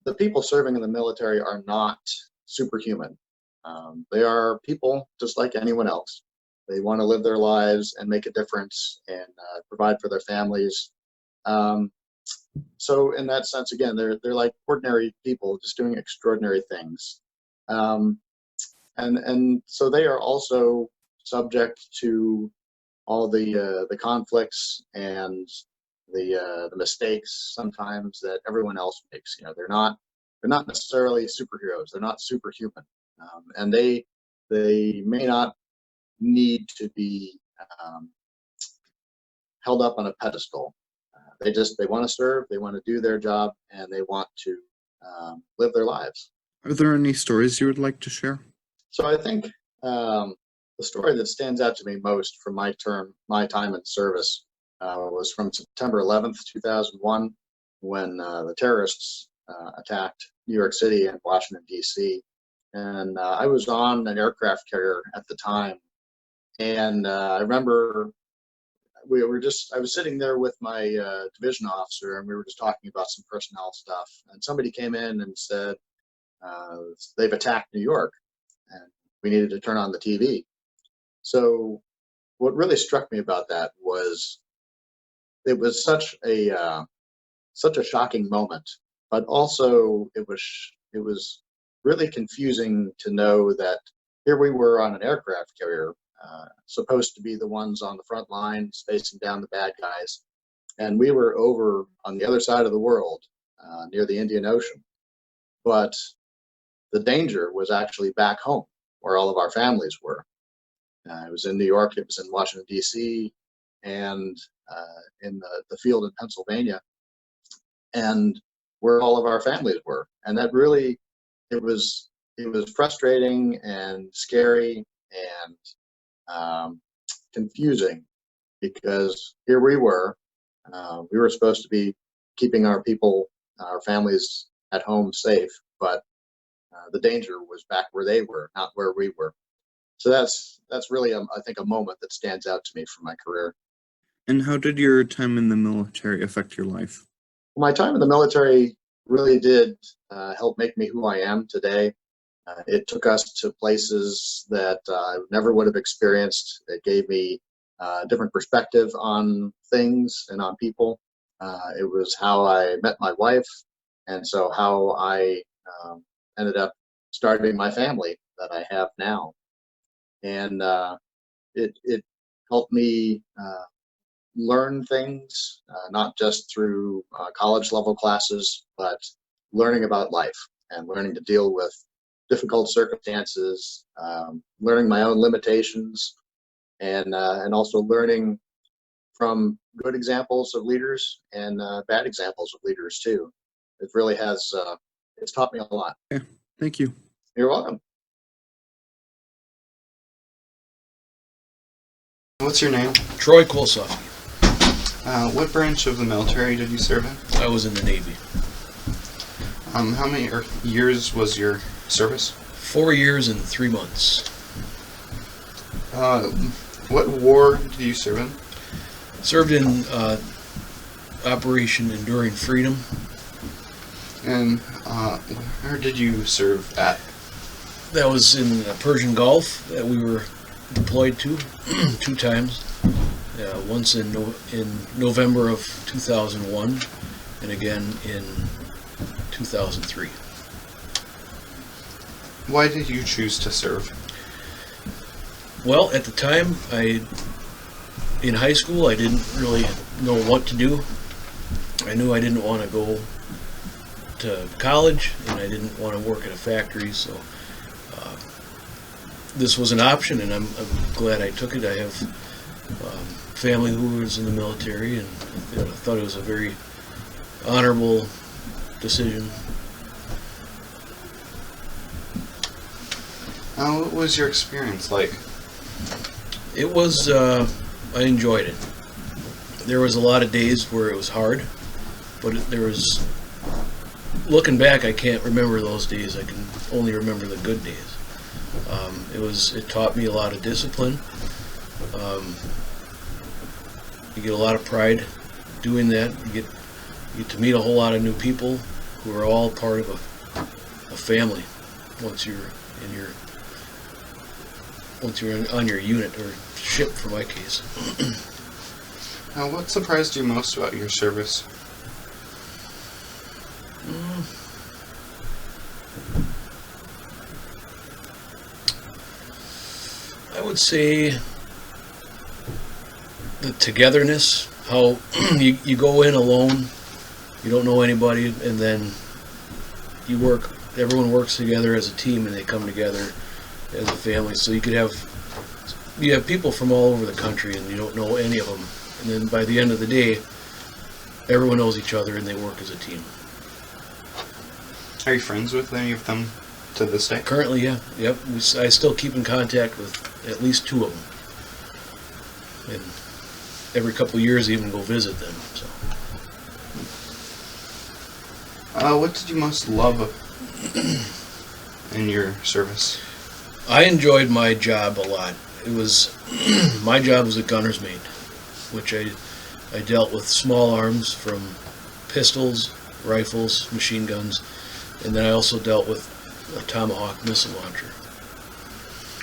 the people serving in the military are not superhuman. They are people just like anyone else. They want to live their lives and make a difference and provide for their families. So in that sense, again, they're like ordinary people just doing extraordinary things. And so they are also subject to all the conflicts and the mistakes sometimes that everyone else makes. They're not necessarily superheroes. They're not superhuman, and they may not need to be held up on a pedestal. They want to serve. They want to do their job, and they want to live their lives. Are there any stories you would like to share? So I think the story that stands out to me most from my time in service was from September 11th, 2001, when the terrorists attacked New York City and Washington, D.C. And I was on an aircraft carrier at the time. And I remember I was sitting there with my division officer, and we were just talking about some personnel stuff. And somebody came in and said, they've attacked New York, and we needed to turn on the TV. So what really struck me about that was it was such a shocking moment, but also it was really confusing to know that here we were on an aircraft carrier, supposed to be the ones on the front lines facing down the bad guys, and we were over on the other side of the world, near the Indian Ocean. But the danger was actually back home, where all of our families were. It was in New York, it was in Washington, D.C., and in the field in Pennsylvania, and where all of our families were. And that really, it was frustrating and scary and confusing, because here we were supposed to be keeping our people, our families at home safe, but the danger was back where they were, not where we were. So that's really, I think, a moment that stands out to me from my career. And how did your time in the military affect your life? My time in the military really did help make me who I am today. It took us to places that I never would have experienced. It gave me a different perspective on things and on people. It was how I met my wife, and so how I ended up starting my family that I have now. And it helped me learn things, not just through college level classes, but learning about life and learning to deal with difficult circumstances, learning my own limitations, and also learning from good examples of leaders and bad examples of leaders too. It really has, it's taught me a lot. Yeah, thank you. You're welcome. What's your name? Troy Kolosovsky. What branch of the military did you serve in? I was in the Navy. How many years was your service? 4 years and 3 months. What war did you serve in? Served in Operation Enduring Freedom. And where did you serve at? That was in the Persian Gulf that we were deployed to 2 times. Once in November of 2001 and again in 2003. Why did you choose to serve? Well, at the time, in high school, I didn't really know what to do. I knew I didn't want to go to college, and I didn't want to work at a factory, so this was an option, and I'm glad I took it. I have family who was in the military, and I thought it was a very honorable decision. What was your experience like? It was, I enjoyed it. There was a lot of days where it was hard, but looking back, I can't remember those days. I can only remember the good days. It taught me a lot of discipline. You get a lot of pride doing that. You get to meet a whole lot of new people who are all part of a family once you're on your unit or ship, for my case. What surprised you most about your service? I would say the togetherness, how you go in alone, you don't know anybody, and then everyone works together as a team, and they come together as a family. So you have people from all over the country, and you don't know any of them, and then by the end of the day, everyone knows each other, and they work as a team. Are you friends with any of them to this day? Currently, yeah. Yep. I still keep in contact with at least 2 of them. And every couple of years, I even go visit them. So. What did you most love in your service? I enjoyed my job a lot. My job was a gunner's mate, which I dealt with small arms from pistols, rifles, machine guns, and then I also dealt with a Tomahawk missile launcher.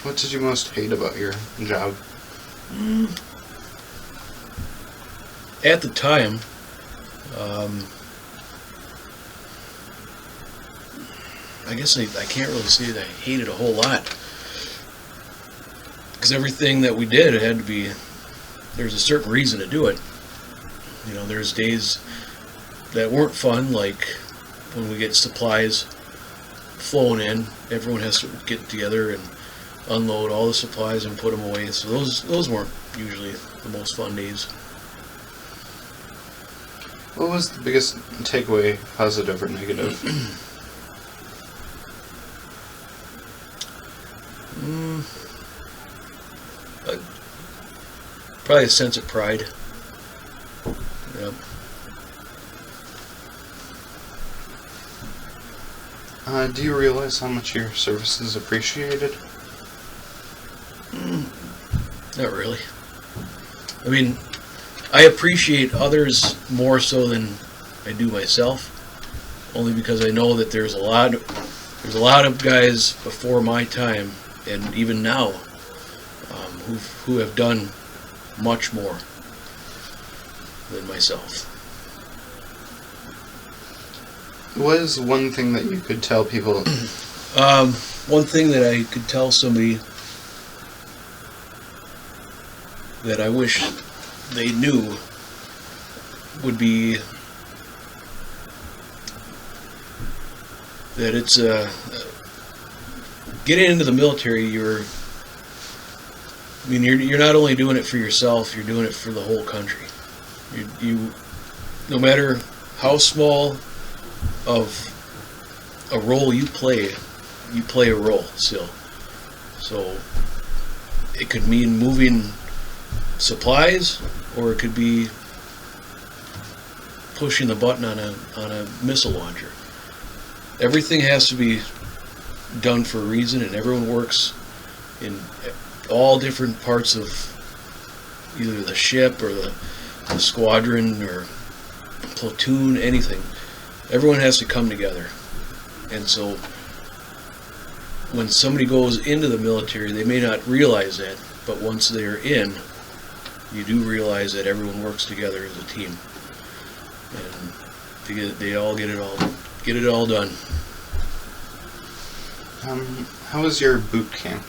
What did you most hate about your job? At the time, I guess I can't really say that I hated a whole lot, because everything that we did, there's a certain reason to do it. You know, there's days that weren't fun, like when we get supplies flown in, everyone has to get together and unload all the supplies and put them away. So those weren't usually the most fun days. What was the biggest takeaway, positive or negative? Probably a sense of pride. Yep. Do you realize how much your service is appreciated? Not really. I mean, I appreciate others more so than I do myself, only because I know that there's a lot of guys before my time, and even now, who have done much more than myself. What is one thing that you could tell people? One thing that I could tell somebody that I wish they knew would be that it's getting into the military. You're not only doing it for yourself, you're doing it for the whole country. You no matter how small of a role you play a role still. So it could mean moving supplies, or it could be pushing the button on a missile launcher. Everything has to be done for a reason, and everyone works in all different parts of either the ship or the squadron or platoon, anything. Everyone has to come together. And so when somebody goes into the military, they may not realize that, but once they're in, you do realize that everyone works together as a team, and they all get it all done. How was your boot camp?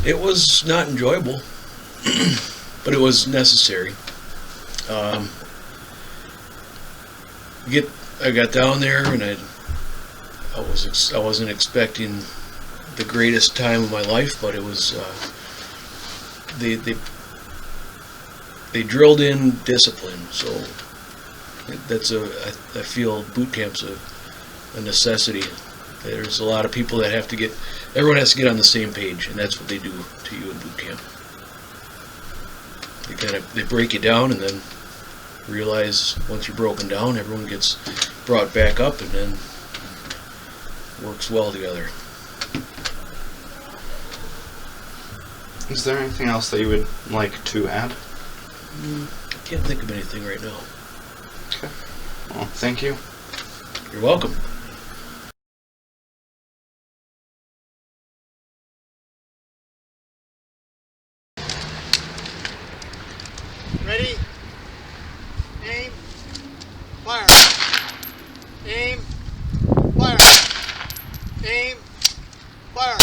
It was not enjoyable. but it was necessary. I got down there, and I wasn't expecting the greatest time of my life, but it was they drilled in discipline. So that's I feel boot camp's a necessity. There's a lot of people that everyone has to get on the same page, and that's what they do to you in boot camp. They break you down, and then realize once you're broken down, everyone gets brought back up, and then works well together. Is there anything else that you would like to add? I can't think of anything right now. Okay. Well, thank you. You're welcome. Ready? Aim. Fire. Aim. Fire. Aim. Fire.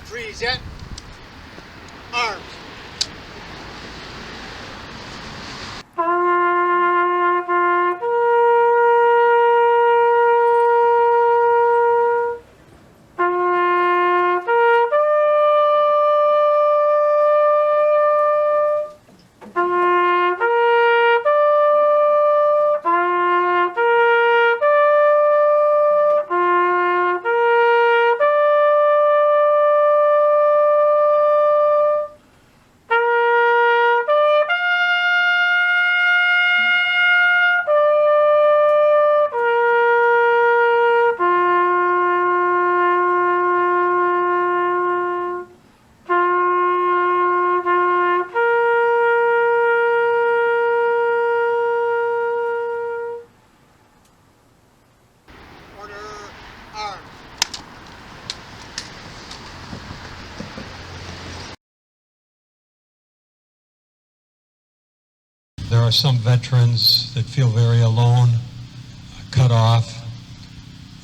Freeze it. Arms. There are some veterans that feel very alone, cut off.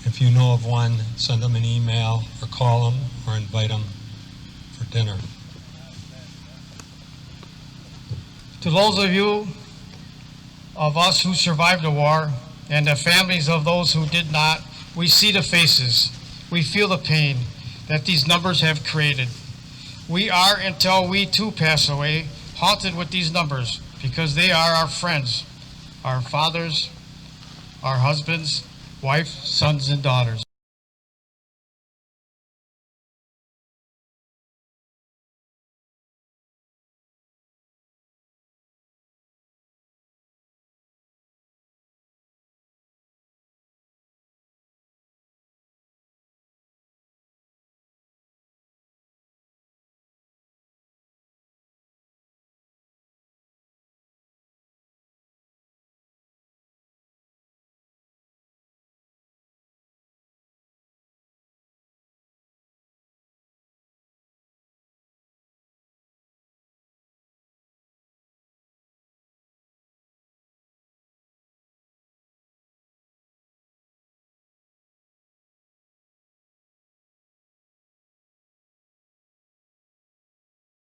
If you know of one, send them an email or call them or invite them for dinner. To those of you of us who survived the war and the families of those who did not, we see the faces. We feel the pain that these numbers have created. We are, until we too pass away, haunted with these numbers because they are our friends, our fathers, our husbands, wives, sons, and daughters.